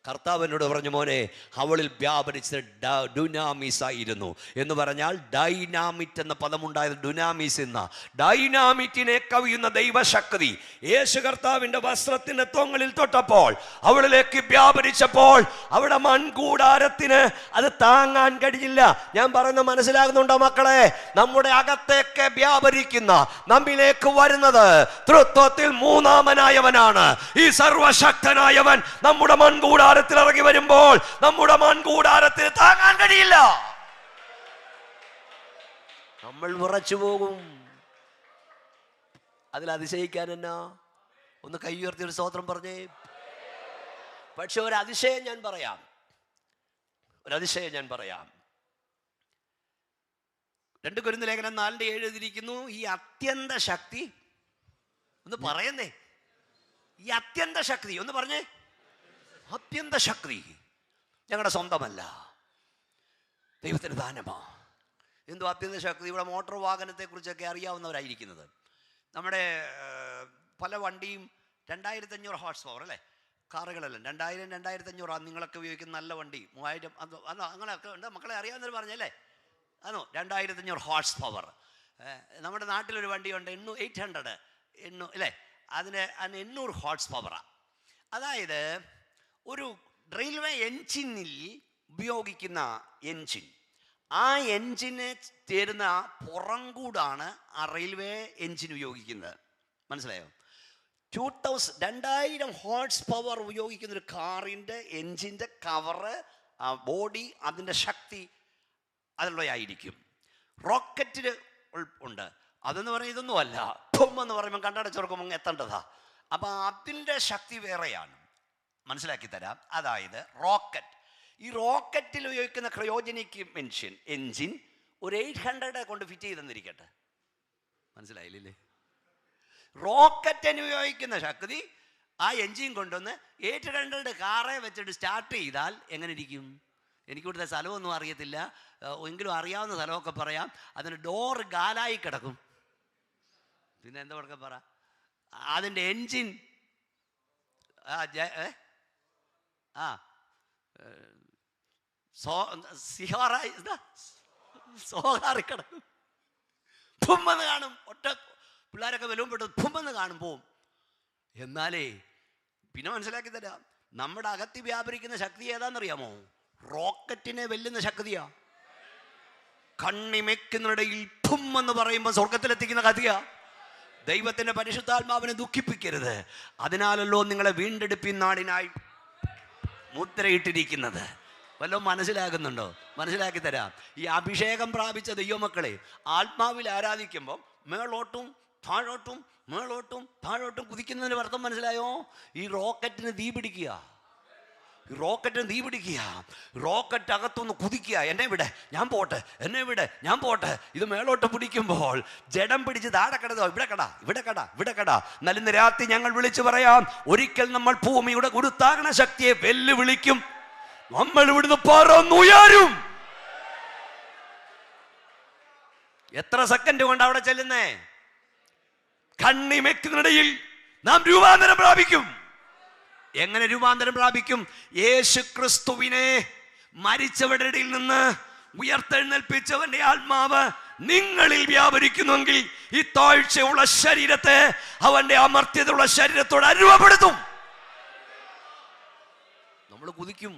കർത്താവിനോട് പറഞ്ഞു, മോനെ, അവളിൽ വ്യാപരിച്ചത് ഡുനാമിസ് ആയിരുന്നു. എന്ന് പറഞ്ഞാൽ ഡൈനാമിറ്റ് എന്ന പദമുണ്ടായത് ഡുനാമിസ് എന്ന. ഡൈനാമിറ്റിനെ കവിയുന്ന ദൈവശക്തി യേശു കർത്താവിൻ്റെ വസ്ത്രത്തിൻ്റെ തൊങ്ങലിൽ തൊട്ടപ്പോൾ അവളിലേക്ക് വ്യാപരിച്ചപ്പോൾ അവിടെ മൺകൂടാരത്തിന് അത് താങ്ങാൻ കഴിയില്ല. ഞാൻ പറയുന്നത് മനസ്സിലാകുന്നുണ്ടോ മക്കളെ? നമ്മുടെ അകത്തേക്ക് വ്യാപരിക്കുന്ന, നമ്മിലേക്ക് വരുന്നത് തൃത്വത്തിൽ മൂന്നാമനായവനാണ്. ഈ സർവശക്തനായവൻ നമ്മുടെ മൺകൂടാരം ഇറങ്ങി വരുമ്പോൾ നമ്മുടെ മൺകൂടാരത്തിന് താങ്ങാൻ കഴിയില്ല. നമ്മൾ വിറച്ചു പോകും. അതിൽ അതിശയിക്കാൻ എന്നാ? ഒന്ന് കൈ ഉയർത്തി ഒരു സ്തോത്രം പറഞ്ഞേ. പക്ഷെ ഒരു അതിശയം ഞാൻ പറയാം. 2 കൊരിന്ത്യർ ലേഖനം 4:7 എഴുതിയിരിക്കുന്നു, ഈ അത്യന്ത ശക്തി, ഒന്ന് പറയുന്നേ, ഈ അത്യന്ത ശക്തി ഒന്ന് പറഞ്ഞേ. അത്യന്ത ശക്തി ഞങ്ങളുടെ സ്വന്തമല്ല, ദൈവത്തിന് ദാനമാ. എന്തോ അത്യന്ത ശക്തി? ഇവിടെ മോട്ടോർ വാഹനത്തെ കുറിച്ചൊക്കെ അറിയാവുന്നവരായിരിക്കുന്നത്. നമ്മുടെ പല വണ്ടിയും 2500 ഹോഴ്സ് പവർ അല്ലേ? കാറുകളെല്ലാം 2000, 2500 നിങ്ങളൊക്കെ ഉപയോഗിക്കുന്ന നല്ല വണ്ടി 3000 അങ്ങനെയൊക്കെ ഉണ്ട്. മക്കളെ അറിയാവുന്നവർ പറഞ്ഞല്ലേ? ആണോ? 2500 ഹോഴ്സ് പവർ. നമ്മുടെ നാട്ടിലൊരു വണ്ടിയുണ്ട് 800 അല്ലേ? അതിന് 800 ഹോഴ്സ് പവറാണ്. അതായത് ഒരു റെയിൽവേ എൻജിനിൽ ഉപയോഗിക്കുന്ന എൻജിൻ, ആ എൻജിന് ചേരുന്ന പുറംകൂടാണ് ആ റെയിൽവേ എൻജിൻ ഉപയോഗിക്കുന്നത്. മനസ്സിലായോ? 2000 ഹോഴ്സ് പവർ ഉപയോഗിക്കുന്ന ഒരു കാറിൻ്റെ എൻജിൻ്റെ കവറ്, ആ ബോഡി, അതിൻ്റെ ശക്തി അതിലുള്ളതായിരിക്കും. റോക്കറ്റിൽ ഉണ്ട്. അതെന്ന് പറയുന്നത് ഇതൊന്നുമല്ല. എന്ന് പറയുമ്പോൾ കണ്ടടച്ചുറക്കുമ്പോൾ എത്തേണ്ടതാ. അപ്പം അതിൻ്റെ ശക്തി വേറെയാണ്. മനസ്സിലാക്കി തരാം. അതായത് റോക്കറ്റ്, ഈ റോക്കറ്റിൽ ഉപയോഗിക്കുന്ന ക്രയോജനിക് എൻജിൻ ഒരു 800 കൊണ്ട് ഫിറ്റ് ചെയ്തെന്നിരിക്കട്ടെ. മനസ്സിലായില്ലേ? റോക്കറ്റിന് ഉപയോഗിക്കുന്ന ശക്തി ആ എൻജിൻ കൊണ്ടുവന്ന് 800 കാറെ വെച്ചിട്ട് സ്റ്റാർട്ട് ചെയ്താൽ എങ്ങനെ ഇരിക്കും? എനിക്കിവിടുത്തെ സ്ഥലമൊന്നും അറിയത്തില്ല, എങ്കിലും അറിയാവുന്ന സ്ഥലമൊക്കെ പറയാം. അതിന് ഡോറ് ഗാലായി കിടക്കും. പിന്നെ എന്താ കൊടുക്കാൻ പറ, അതിൻ്റെ എൻജിൻ സോഹാറി കിടക്കും. ഭുമ്മെന്ന് കാണും. ഒറ്റ പിള്ളേരൊക്കെ വലുപ്പെട്ടത് ഭുമ്മെന്ന് കാണും, പോവും. എന്നാലേ പിന്നെ മനസ്സിലാക്കി തരാം, നമ്മുടെ അകത്തി വ്യാപരിക്കുന്ന ശക്തി ഏതാണെന്നറിയാമോ? റോക്കറ്റിനെ വെല്ലുന്ന ശക്തിയാ. കണ്ണിമയ്ക്കുന്നിടയിൽ ഭുമ്മെന്ന് പറയുമ്പോൾ സ്വർഗത്തിലെത്തിക്കുന്ന കഥയാ. ദൈവത്തിന്റെ പരിശുദ്ധാത്മാവിനെ ദുഃഖിപ്പിക്കരുത്. അതിനാലല്ലോ നിങ്ങളെ വീണ്ടെടുപ്പിൻ നാടിനായി മുദ്രയിട്ടിരിക്കുന്നത്. വല്ലതും മനസ്സിലാകുന്നുണ്ടോ? മനസ്സിലാക്കി തരാം. ഈ അഭിഷേകം പ്രാപിച്ച ദൈവമക്കളെ ആത്മാവിൽ ആരാധിക്കുമ്പോൾ മേളോട്ടും താഴോട്ടും മേളോട്ടും താഴോട്ടും കുതിക്കുന്നതിന് അർത്ഥം മനസ്സിലായോ? ഈ റോക്കറ്റിന് തീ പിടിക്കുക, റോക്കറ്റ് അകത്തുനിന്ന് കുതിക്കുക. എന്നെ വിടെ, ഞാൻ പോട്ടെ, എന്നെ വിടെ, ഞാൻ പോട്ടെ. ഇത് മേളോട്ട് പിടിക്കുമ്പോൾ ജഡം പിടിച്ച് താഴെ കിടന്നോ, ഇവിടെ കട. എന്നാലും ഇന്ന് രാത്രി ഞങ്ങൾ വിളിച്ചു പറയാം, ഒരിക്കൽ നമ്മൾ ഭൂമിയുടെ ഗുരുത്വാകർഷണ ശക്തിയെ വെല്ലുവിളിക്കും. നമ്മൾ ഇവിടുന്ന് പറന്നുയരും. എത്ര സെക്കൻഡ് കൊണ്ട് അവിടെ ചെല്ലുന്നേ? കണ്ണിമയ്ക്കുന്നിടയിൽ നാം രൂപാന്തരം പ്രാപിക്കും. എങ്ങനെ രൂപാന്തരം പ്രാപിക്കും? യേശു ക്രിസ്തുവിനെ മരിച്ചവരുടെ ഇടയിൽ നിന്ന് ഉയർത്തെഴുന്നേൽപ്പിച്ചവന്റെ ആത്മാവ് നിങ്ങളിൽ വ്യാപരിക്കുന്നുവെങ്കിൽ ഈ താഴ്ചയുള്ള ശരീരത്തെ അവന്റെ അമർത്യതയുള്ള ശരീരത്തോട് അനുഭവപ്പെടുത്തും. നമ്മൾ കുതിക്കും.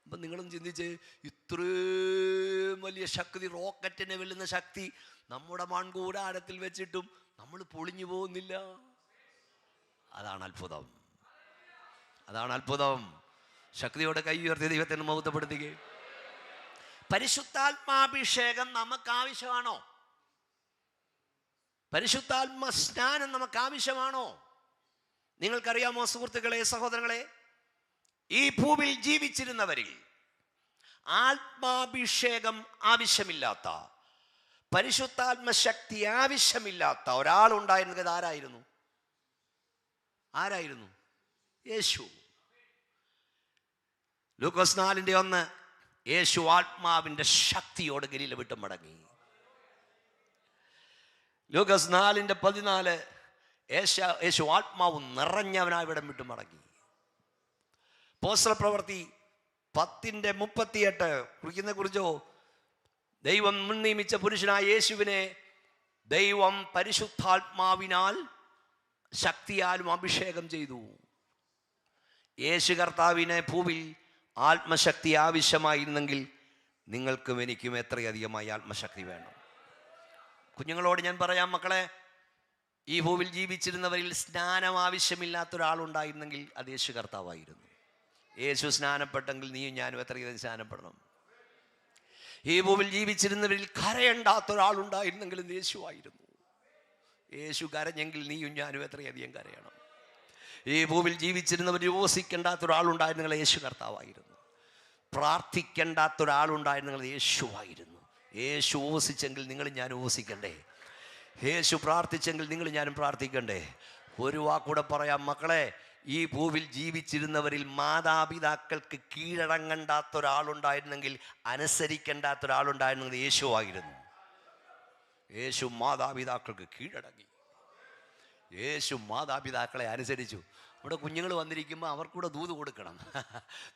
അപ്പൊ നിങ്ങളും ചിന്തിച്ച്, ഇത്രയും വലിയ ശക്തി, റോക്കറ്റിനെ വെല്ലുന്ന ശക്തി നമ്മുടെ മൺകൂടാരത്തിൽ വെച്ചിട്ടും നമ്മൾ പൊളിഞ്ഞു പോകുന്നില്ല. അതാണ് അത്ഭുതം. ശക്തിയോടെ കൈ ഉയർത്തി ദൈവത്തിന് മഹത്വപ്പെടുത്തുകയും. പരിശുദ്ധാത്മാഭിഷേകം നമുക്ക് ആവശ്യമാണോ? പരിശുദ്ധാത്മ സ്നാനം നമുക്ക് ആവശ്യമാണോ? നിങ്ങൾക്കറിയാമോ സുഹൃത്തുക്കളെ, സഹോദരങ്ങളെ, ഈ ഭൂമിയിൽ ജീവിച്ചിരുന്നവരിൽ ആത്മാഭിഷേകം ആവശ്യമില്ലാത്ത, പരിശുദ്ധാത്മ ശക്തി ആവശ്യമില്ലാത്ത ഒരാളുണ്ടായിരുന്നത് ആരായിരുന്നു? യേശു. ലൂക്കോസ് 4:1 യേശു ആത്മാവിന്റെ ശക്തിയോട് ഗലീല വിട്ടു മടങ്ങി. ലൂക്കോസ് 4:14 യേശു ആത്മാവ് നിറഞ്ഞവനായി ഇവിടം വിട്ടു മടങ്ങി. അപ്പോസ്തല പ്രവൃത്തി 10:38 കുറിക്കുന്ന കുറിച്ചോ, ദൈവം മുൻ നിയമിച്ച പുരുഷനായ യേശുവിനെ ദൈവം പരിശുദ്ധാത്മാവിനാൽ ശക്തിയാലും അഭിഷേകം ചെയ്തു. യേശു കർത്താവിനെ ഭൂമിയിൽ ആത്മശക്തി ആവശ്യമായിരുന്നെങ്കിൽ നിങ്ങൾക്കും എനിക്കും എത്രയധികമായി ആത്മശക്തി വേണം. കുഞ്ഞുങ്ങളോട് ഞാൻ പറയാം, മക്കളെ, ഈ ഭൂമിയിൽ ജീവിച്ചിരുന്നവരിൽ സ്നാനം ആവശ്യമില്ലാത്ത ഒരാളുണ്ടായിരുന്നെങ്കിൽ അത് യേശു കർത്താവായിരുന്നു. യേശു സ്നാനപ്പെട്ടെങ്കിൽ നീയും ഞാനും എത്രയധികം സ്നാനപ്പെടണം. ഈ ഭൂമിയിൽ ജീവിച്ചിരുന്നവരിൽ കരയണ്ടാത്ത ഒരാളുണ്ടായിരുന്നെങ്കിൽ ഇത് യേശുവായിരുന്നു. യേശു കരഞ്ഞെങ്കിൽ നീയും ഞാനും എത്രയധികം കരയണം. ഈ ഭൂമിയിൽ ജീവിച്ചിരുന്നവർ ഉപവസിക്കേണ്ടാത്ത ഒരാളുണ്ടായിരുന്നെങ്കിൽ യേശു കർത്താവായിരുന്നു. പ്രാർത്ഥിക്കേണ്ടാത്ത ഒരാളുണ്ടായിരുന്നെങ്കിൽ യേശുവായിരുന്നു. യേശു ഉപവസിച്ചെങ്കിൽ നിങ്ങളും ഞാനും ഉപവസിക്കണ്ടേ? യേശു പ്രാർത്ഥിച്ചെങ്കിൽ നിങ്ങളും ഞാനും പ്രാർത്ഥിക്കണ്ടേ? ഒരു വാക്കൂടെ പറയാം, മക്കളെ, ഈ ഭൂവിൽ ജീവിച്ചിരുന്നവരിൽ മാതാപിതാക്കൾക്ക് കീഴടങ്ങണ്ടാത്ത ഒരാളുണ്ടായിരുന്നെങ്കിൽ, അനുസരിക്കേണ്ടാത്ത ഒരാളുണ്ടായിരുന്നെങ്കിൽ യേശുവായിരുന്നു. യേശു മാതാപിതാക്കൾക്ക് കീഴടങ്ങി. യേശു മാതാപിതാക്കളെ അനുസരിച്ചു. ഇവിടെ കുഞ്ഞുങ്ങൾ വന്നിരിക്കുമ്പോൾ അവർക്കൂടെ ദൂത് കൊടുക്കണം.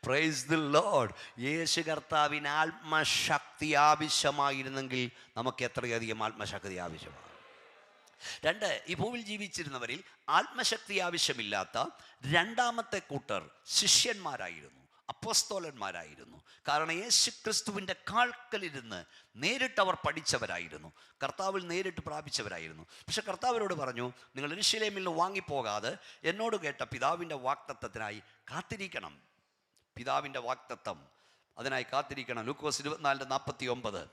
Price the Lord. യേശു കർത്താവിന് ആത്മശക്തി ആവശ്യമായിരുന്നെങ്കിൽ നമുക്ക് എത്രയധികം ആത്മശക്തി ആവശ്യമാണ്. 2, ഈ ഭൂമിയിൽ ജീവിച്ചിരുന്നവരിൽ ആത്മശക്തി ആവശ്യമില്ലാത്ത രണ്ടാമത്തെ കൂട്ടർ ശിഷ്യന്മാരായിരുന്നു, അപ്പോസ്തലന്മാരായിരുന്നു. കാരണം യേശു ക്രിസ്തുവിൻ്റെ കാൽക്കലിരുന്ന് നേരിട്ട് അവർ പഠിച്ചവരായിരുന്നു, കർത്താവിൽ നേരിട്ട് പ്രാപിച്ചവരായിരുന്നു. പക്ഷെ കർത്താവിനോട് പറഞ്ഞു, നിങ്ങൾ യെരൂശലേമിൽ നിന്ന് വാങ്ങിപ്പോകാതെ എന്നോട് കേട്ട പിതാവിൻ്റെ വാഗ്ദത്തത്തിനായി കാത്തിരിക്കണം. പിതാവിൻ്റെ വാഗ്ദത്തം, അതിനായി കാത്തിരിക്കണം. ലൂക്കോസ് 24:49,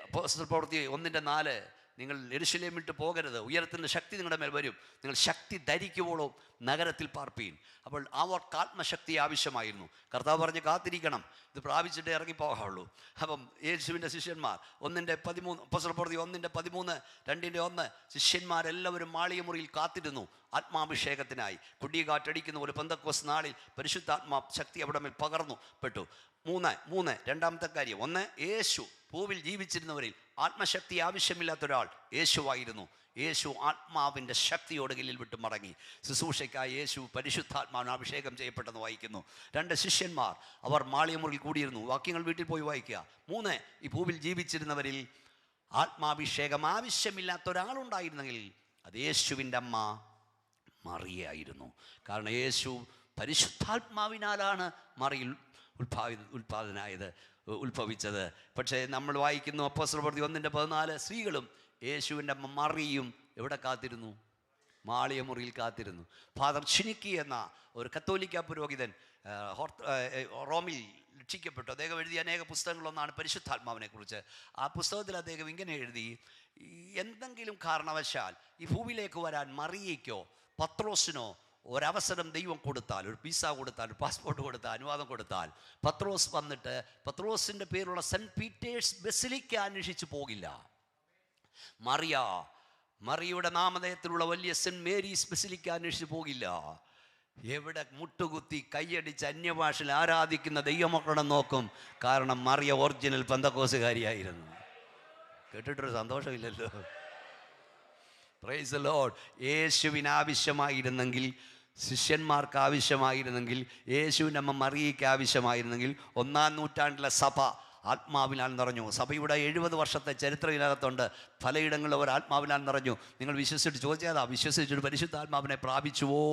അപ്പോസ്തല പ്രവൃത്തി 1:4, നിങ്ങൾ യെരൂശലേം വിട്ട് പോകരുത്, ഉയരത്തിൻ്റെ ശക്തി നിങ്ങളുടെ മേൽ വരും, നിങ്ങൾ ശക്തി ധരിക്കുവോളം നഗരത്തിൽ പാർപ്പീൻ. അപ്പോൾ അവർക്ക് ആത്മശക്തി ആവശ്യമായിരുന്നു. കർത്താവ് പറഞ്ഞ് കാത്തിരിക്കണം, ഇത് പ്രാപിച്ചിട്ട് ഇറങ്ങിപ്പോകാവുള്ളൂ. അപ്പം യേശുവിൻ്റെ ശിഷ്യന്മാർ 1:13 അപ്പോസ്തലപ്രവൃത്തി 1:13 2:1 ശിഷ്യന്മാരെല്ലാവരും മാളിക മുറിയിൽ കാത്തിരുന്നു ആത്മാഭിഷേകത്തിനായി. കുടികാറ്റടിക്കുന്ന ഒരു പെന്തക്കോസ്ത് നാളിൽ പരിശുദ്ധാത്മാ ശക്തി അവിടെ മേൽ പകർന്നു പെട്ടു. 3 രണ്ടാമത്തെ കാര്യം, 1 യേശു ഭൂവിൽ ജീവിച്ചിരുന്നവരിൽ ആത്മശക്തി ആവശ്യമില്ലാത്ത ഒരാൾ യേശുവായിരുന്നു. യേശു ആത്മാവിൻ്റെ ശക്തിയോട് ഗലീൽ വിട്ട് മടങ്ങി. ശുശ്രൂഷയ്ക്കായി യേശു പരിശുദ്ധാത്മാവിന് അഭിഷേകം ചെയ്യപ്പെട്ടെന്ന് വായിക്കുന്നു. 2 ശിഷ്യന്മാർ, അവർ മാളികമുറിയിൽ കൂടിയിരുന്നു. വാക്യങ്ങൾ വീട്ടിൽ പോയി വായിക്കുക. 3 ഈ ഭൂവിൽ ജീവിച്ചിരുന്നവരിൽ ആത്മാഭിഷേകം ആവശ്യമില്ലാത്ത ഒരാളുണ്ടായിരുന്നെങ്കിൽ അത് യേശുവിൻ്റെ അമ്മ മറിയായിരുന്നു. കാരണം യേശു പരിശുദ്ധാത്മാവിനാലാണ് മറിയിൽ ഉത്ഭവിച്ചത്. പക്ഷേ നമ്മൾ വായിക്കുന്നു അപ്പോസ്തലപ്രവൃത്തി 1:14 സ്ത്രീകളും യേശുവിൻ്റെ അമ്മ മറിയും എവിടെ കാത്തിരുന്നു? മാളിക മുറിയിൽ കാത്തിരുന്നു. ഫാദർ ചിനിക്കി എന്ന ഒരു കത്തോലിക്ക പുരോഹിതൻ റോമിൽ രക്ഷിക്കപ്പെട്ടു. അദ്ദേഹം എഴുതിയ അനേക പുസ്തകങ്ങളൊന്നാണ് പരിശുദ്ധാത്മാവിനെ കുറിച്ച്. ആ പുസ്തകത്തിൽ അദ്ദേഹം ഇങ്ങനെ എഴുതി, എന്തെങ്കിലും കാരണവശാൽ ഈ ഭൂമിയിലേക്ക് വരാൻ മറിയയ്ക്കോ പത്രോസിനോ ഒരവസരം ദൈവം കൊടുത്താൽ, ഒരു വിസ കൊടുത്താൽ, ഒരു പാസ്പോർട്ട് കൊടുത്താൽ, അനുവാദം കൊടുത്താൽ, പത്രോസ് വന്നിട്ട് പത്രോസിൻ്റെ പേരുള്ള സെൻറ്റ് പീറ്റേഴ്സ് ബസിലിക്ക അന്വേഷിച്ച് പോകില്ല. മറിയയുടെ നാമധേയത്തിലുള്ള വലിയ സെൻറ്റ് മേരീസ് ബസിലിക്ക അന്വേഷിച്ച് പോകില്ല. എവിടെ മുട്ടുകുത്തി കൈയടിച്ച് അന്യഭാഷയിൽ ആരാധിക്കുന്ന ദൈവമക്കളെ നോക്കും. കാരണം മറിയ ഒറിജിനൽ പെന്തക്കോസുകാരിയായിരുന്നു. കേട്ടിട്ടൊരു സന്തോഷമില്ലല്ലോ. Praise the lord. യേശുവിന് ആവശ്യമായിരുന്നെങ്കിൽ, ശിഷ്യന്മാർക്ക് ആവശ്യമായിരുന്നെങ്കിൽ, യേശുവിൻ്റെ അമ്മ മറിയയ്ക്ക് ആവശ്യമായിരുന്നെങ്കിൽ, 1-ാം നൂറ്റാണ്ടിലെ സഭ ആത്മാവിനാൽ നിറഞ്ഞു. സഭയുടെ 70 വർഷത്തെ ചരിത്രത്തിനകത്തുണ്ട്. പലയിടങ്ങളിൽ അവർ ആത്മാവിനാൽ നിറഞ്ഞു. നിങ്ങൾ വിശ്വസിച്ചിട്ട് ചോദിച്ചാൽ വിശ്വസിച്ചിട്ട് പരിശുദ്ധാത്മാവിനെ പ്രാപിച്ചുവോ?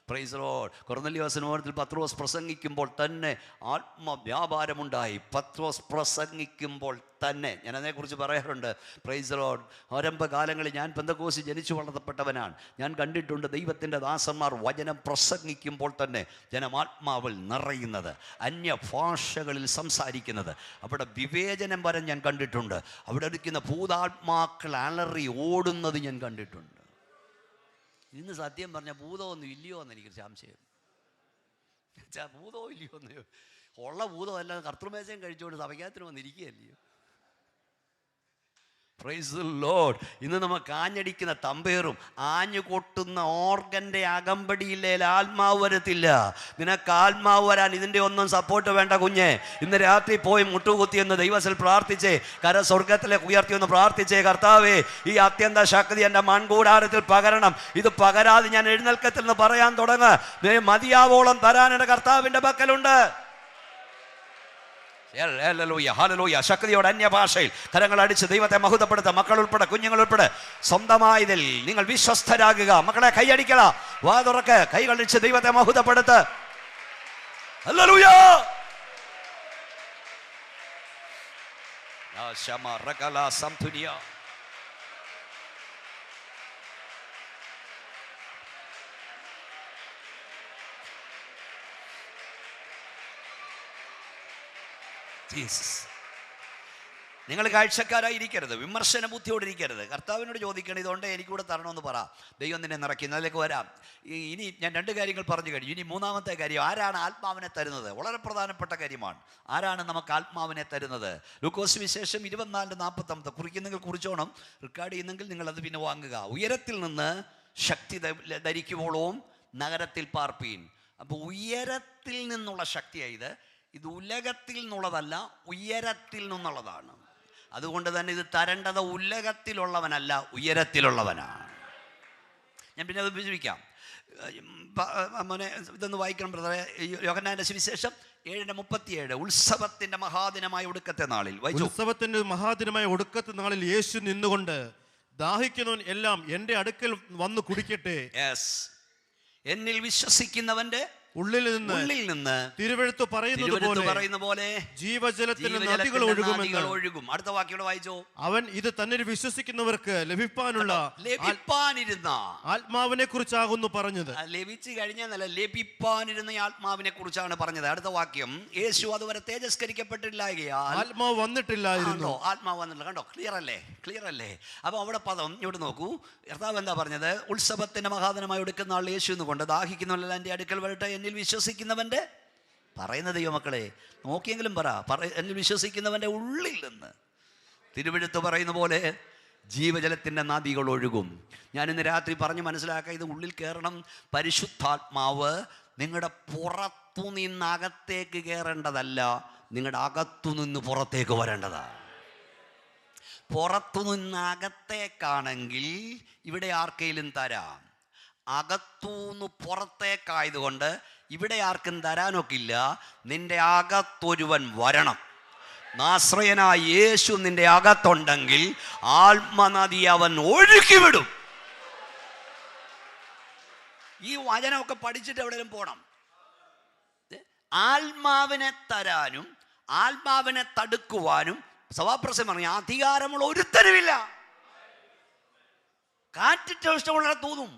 Praise the lord. കൊർന്നല്യോസിനോടത്തിൽ പത്രോസ് പ്രസംഗിക്കുമ്പോൾ തന്നെ ആത്മവ്യാപാരമുണ്ടായി. പത്രോസ് പ്രസംഗിക്കുമ്പോൾ തന്നെ, ഞാൻ അതിനെക്കുറിച്ച് പറയാറുണ്ട്. Price the Lord. ആരംഭകാലങ്ങളിൽ ഞാൻ പെന്തക്കോസ്തിൽ ജനിച്ചു വളർത്തപ്പെട്ടവനാണ്. ഞാൻ കണ്ടിട്ടുണ്ട് ദൈവത്തിൻ്റെ ദാസന്മാർ വചനം പ്രസംഗിക്കുമ്പോൾ തന്നെ ജനം ആത്മാവിൽ നിറയുന്നത്, അന്യഭാഷകളിൽ സംസാരിക്കുന്നത്, അവിടെ വിവേചനം വരെ ഞാൻ കണ്ടിട്ടുണ്ട്. അവിടെ ഇരിക്കുന്ന ഭൂതാത്മാക്കൾ അലറി ഓടുന്നത് ഞാൻ കണ്ടിട്ടുണ്ട്. ഇന്ന് സത്യം പറഞ്ഞ ഭൂതമൊന്നും ഇല്ലയോ എന്ന് എനിക്കൊരു സംശയം. ഭൂതമോ ഇല്ലയോ എന്ന്, ഉള്ള ഭൂതമല്ല കർത്തൃമേശയും കഴിച്ചുകൊണ്ട് സഭയ്ക്കകത്തിന് വന്നിരിക്കുകയല്ലയോ. Praise the lord. ഇന്ന് നമുക്ക് ആഞ്ഞടിക്കുന്ന തമ്പേറും ആഞ്ഞു കൊട്ടുന്ന ഓർഗൻ്റെ അകമ്പടിയില്ലേ ആത്മാവ് വരത്തില്ല. നിനക്ക് ആത്മാവ് വരാൻ ഇതിൻ്റെ ഒന്നും സപ്പോർട്ട് വേണ്ട കുഞ്ഞെ. ഇന്ന് രാത്രി പോയി മുട്ടുകുത്തി എന്ന് ദൈവത്തിൽ പ്രാർത്ഥിച്ചേ, സ്വർഗത്തിലേക്ക് ഉയർത്തി ഒന്ന് പ്രാർത്ഥിച്ചേ, കർത്താവേ ഈ അത്യന്ത ശക്തി എൻ്റെ മൺകൂടാരത്തിൽ പകരണം. ഇത് പകരാതെ ഞാൻ എഴുന്നേൽക്കത്തില്ലെന്ന് പറയാൻ തുടങ്ങുക. മതിയാവോളം തരാൻ എൻ്റെ കർത്താവിൻ്റെ പക്കലുണ്ട്. ശക്തിയോടെ അന്യഭാഷയിൽ കരങ്ങൾ അടിച്ച് ദൈവത്തെ മഹത്വപ്പെടുത്തുക. മക്കൾ ഉൾപ്പെടെ, കുഞ്ഞുങ്ങൾ ഉൾപ്പെടെ സ്വന്തമായതിൽ നിങ്ങൾ വിശ്വസ്തരാകുക. മക്കളെ കൈയടിക്കല, വാ തുറക്ക്, കൈകളടിച്ച് ദൈവത്തെ മഹത്വപ്പെടുത്ത്. ഹല്ലേലൂയ. നിങ്ങൾ കാഴ്ചക്കാരായിരിക്കരുത്, വിമർശന ബുദ്ധിയോടിരിക്കരുത്. കർത്താവിനോട് ചോദിക്കണം, ഇതുകൊണ്ട് എനിക്കൂടെ തരണമെന്ന് പറ. ദൈവം നിന്നെ നിറയ്ക്കുന്നു. അതിലേക്ക് വരാം. ഇനി ഞാൻ 2 കാര്യങ്ങൾ പറഞ്ഞു കഴിഞ്ഞു. ഇനി 3-ാമത്തെ കാര്യം, ആരാണ് ആത്മാവിനെ തരുന്നത്? വളരെ പ്രധാനപ്പെട്ട കാര്യമാണ്. ആരാണ് നമുക്ക് ആത്മാവിനെ തരുന്നത്? ലൂക്കോസ് വിശേഷം 24:40 കുറിക്കുന്നെങ്കിൽ കുറിച്ചോണം, റെക്കോർഡ് ചെയ്യുന്നെങ്കിൽ നിങ്ങൾ അത് പിന്നെ വാങ്ങുക. ഉയരത്തിൽ നിന്ന് ശക്തി ധരിക്കുവോളവും നഗരത്തിൽ പാർപ്പീൻ. അപ്പോൾ ഉയരത്തിൽ നിന്നുള്ള ശക്തിയായത്. ഇത് ഉലകത്തിൽ നിന്നുള്ളതല്ല, ഉയരത്തിൽ നിന്നുള്ളതാണ്. അതുകൊണ്ട് തന്നെ ഇത് തരേണ്ടത് ഉലകത്തിലുള്ളവനല്ല, ഉയരത്തിലുള്ളവനാണ്. ഞാൻ പിന്നെ അത് വിവരിക്കാം. മോനെ ഇതൊന്ന് വായിക്കണം ബ്രദറെ. യോഹന്നാന്റെ സുവിശേഷം 7:37 ഉത്സവത്തിന്റെ മഹാദിനമായ ഒടുക്കത്തെ നാളിൽ, ഉത്സവത്തിന്റെ മഹാദിനമായ ഒടുക്കത്തെ നാളിൽ യേശു നിന്നുകൊണ്ട് ദാഹിക്കുന്നവൻ എല്ലാം എൻ്റെ അടുക്കൽ വന്ന് കുടിക്കട്ടെ. എന്നിൽ വിശ്വസിക്കുന്നവന്റെ ഉള്ളിൽ നിന്ന് തിരുവെഴുത്ത് പറയുന്ന പോലെ ജീവജലത്തിന് നദികൾ ഒഴുകും. അടുത്ത വാക്യം വായിച്ചോ. അവൻ ഇത് തന്നെ വിശ്വസിക്കുന്നവർക്ക് ലഭിപ്പാനിരുന്ന ആത്മാവിനെ കുറിച്ചാകുന്നു പറഞ്ഞത്. ലഭിച്ചു കഴിഞ്ഞാൽ ലഭിപ്പാനിരുന്ന ആത്മാവിനെ കുറിച്ചാണ് പറഞ്ഞത്. അടുത്ത വാക്യം, യേശു അതുവരെ തേജസ്കരിക്കപ്പെട്ടില്ലായകയാൽ ആത്മാവ് വന്നിട്ടില്ലായിരുന്നു. ആത്മാവ് വന്നിട്ടില്ല. കണ്ടോ, ക്ലിയർ അല്ലേ? അപ്പൊ അവിടെ പദം ഇവിടെ നോക്കൂ. കർത്താവ് എന്താ പറഞ്ഞത്? ഉത്സവത്തിന്റെ മഹാദനമായി എടുക്കുന്ന ആൾ യേശു എന്നുകൊണ്ട് ദാഹിക്കുന്നവല്ല എൻ്റെ അടുക്കൽ വരട്ടെ, എന്നിൽ വിശ്വസിക്കുന്നവന്റെ, പറയുന്ന ദൈവമക്കളെ നോക്കിയെങ്കിലും എന്നിൽ വിശ്വസിക്കുന്നവന്റെ ഉള്ളിൽ നിന്ന് തിരുവെഴുത്ത് പറയുന്ന പോലെ ജീവജലത്തിൻ്റെ നദികൾ ഒഴുകും. ഞാനിന്ന് രാത്രി പറഞ്ഞ് മനസ്സിലാക്കുക, ഇത് ഉള്ളിൽ കയറണം. പരിശുദ്ധാത്മാവ് നിങ്ങളുടെ പുറത്തു നിന്ന് അകത്തേക്ക് കയറേണ്ടതല്ല, നിങ്ങളുടെ അകത്തു നിന്ന് പുറത്തേക്ക് വരേണ്ടതാണ്. പുറത്തു നിന്ന് അകത്തേക്കാണെങ്കിൽ ഇവിടെ ആർക്കെങ്കിലും തരാം. അകത്തുനിന്ന് പുറത്തേക്കായതുകൊണ്ട് ഇവിടെ ആർക്കും തരാനൊക്കില്ല. നിന്റെ അകത്തൊരുവൻ വരണം. നാസ്രയനായ യേശു നിന്റെ അകത്തുണ്ടെങ്കിൽ ആത്മനദി അവൻ ഒഴുക്കിവിടും. ഈ വചനമൊക്കെ പഠിച്ചിട്ട് എവിടെയും പോണം. ആത്മാവിനെ തരാനും ആത്മാവിനെ തടുക്കുവാനും സഭാപ്രസംഗം പറഞ്ഞ അധികാരമുള്ള ഒരുത്തരുമില്ല. കാറ്റിട്ട് ഇഷ്ടമുള്ള തോന്നും.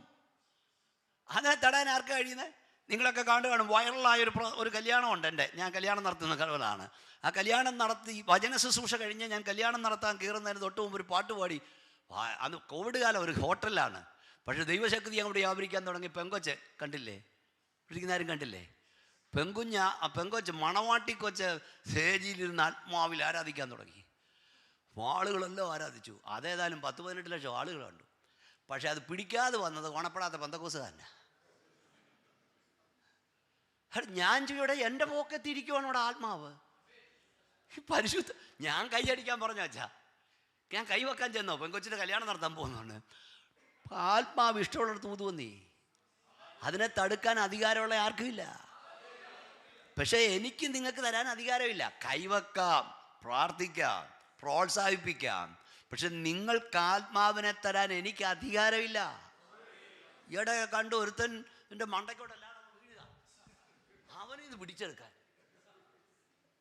അങ്ങനെ തടാൻ ആർക്കാ കഴിയുന്നത്? നിങ്ങളൊക്കെ കാണും. വൈറലായ ഒരു കല്യാണം ഉണ്ട് എൻ്റെ. ഞാൻ കല്യാണം നടത്തുന്ന കഴിവലാണ്. ആ കല്യാണം നടത്തി വചന ശുശ്രൂഷ കഴിഞ്ഞ് ഞാൻ കല്യാണം നടത്താൻ കയറുന്നതിന് തൊട്ട് മുമ്പ് ഒരു പാട്ട് പാടി. അന്ന് കോവിഡ് കാലം, ഒരു ഹോട്ടലിലാണ്. പക്ഷേ ദൈവശക്തി അങ്ങോട്ട് വ്യാപരിക്കാൻ തുടങ്ങി. പെങ്കൊച്ച് കണ്ടില്ലേ? ഇരിക്കുന്നവരും കണ്ടില്ലേ? പെങ്കൊച്ച് മണവാട്ടി കൊച്ച് സ്റ്റേജിലിരുന്ന് ആത്മാവിൽ ആരാധിക്കാൻ തുടങ്ങി. ആളുകളെല്ലാം ആരാധിച്ചു. അതേതായാലും 10-18 ലക്ഷം ആളുകൾ കണ്ടു. പക്ഷെ അത് പിടിക്കാതെ വന്നത് ഓണപ്പെടാത്ത പെന്തക്കോസ് തന്നെ. ഞാൻ ചൂടെ എൻ്റെ പോക്കെത്തിരിക്കുവാണ് ഇവിടെ ആത്മാവ്. പരിശുദ്ധ ഞാൻ കൈയടിക്കാൻ പറഞ്ഞു വെച്ചാ, ഞാൻ കൈവെക്കാൻ ചെന്നോ പെങ്കൊച്ചിൻ്റെ കല്യാണം നടത്താൻ പോകുന്നുണ്ട്. ആത്മാവ് ഇഷ്ടമുള്ളിടത്ത് ഊതുവന്നീ. അതിനെ തടുക്കാൻ അധികാരമുള്ള ആർക്കുമില്ല. പക്ഷേ എനിക്ക് നിങ്ങൾക്ക് തരാൻ അധികാരമില്ല. കൈവെക്കാം, പ്രാർത്ഥിക്കാം, പ്രോത്സാഹിപ്പിക്കാം. പക്ഷെ നിങ്ങൾക്ക് ആത്മാവിനെ തരാൻ എനിക്ക് അധികാരമില്ല. ഈയിടെ കണ്ടു ഒരുത്തൻ എൻ്റെ മണ്ടയ്ക്കോട്ടല്ലാതെ വീഴുക, അവനിത് പിടിച്ചെടുക്കാൻ.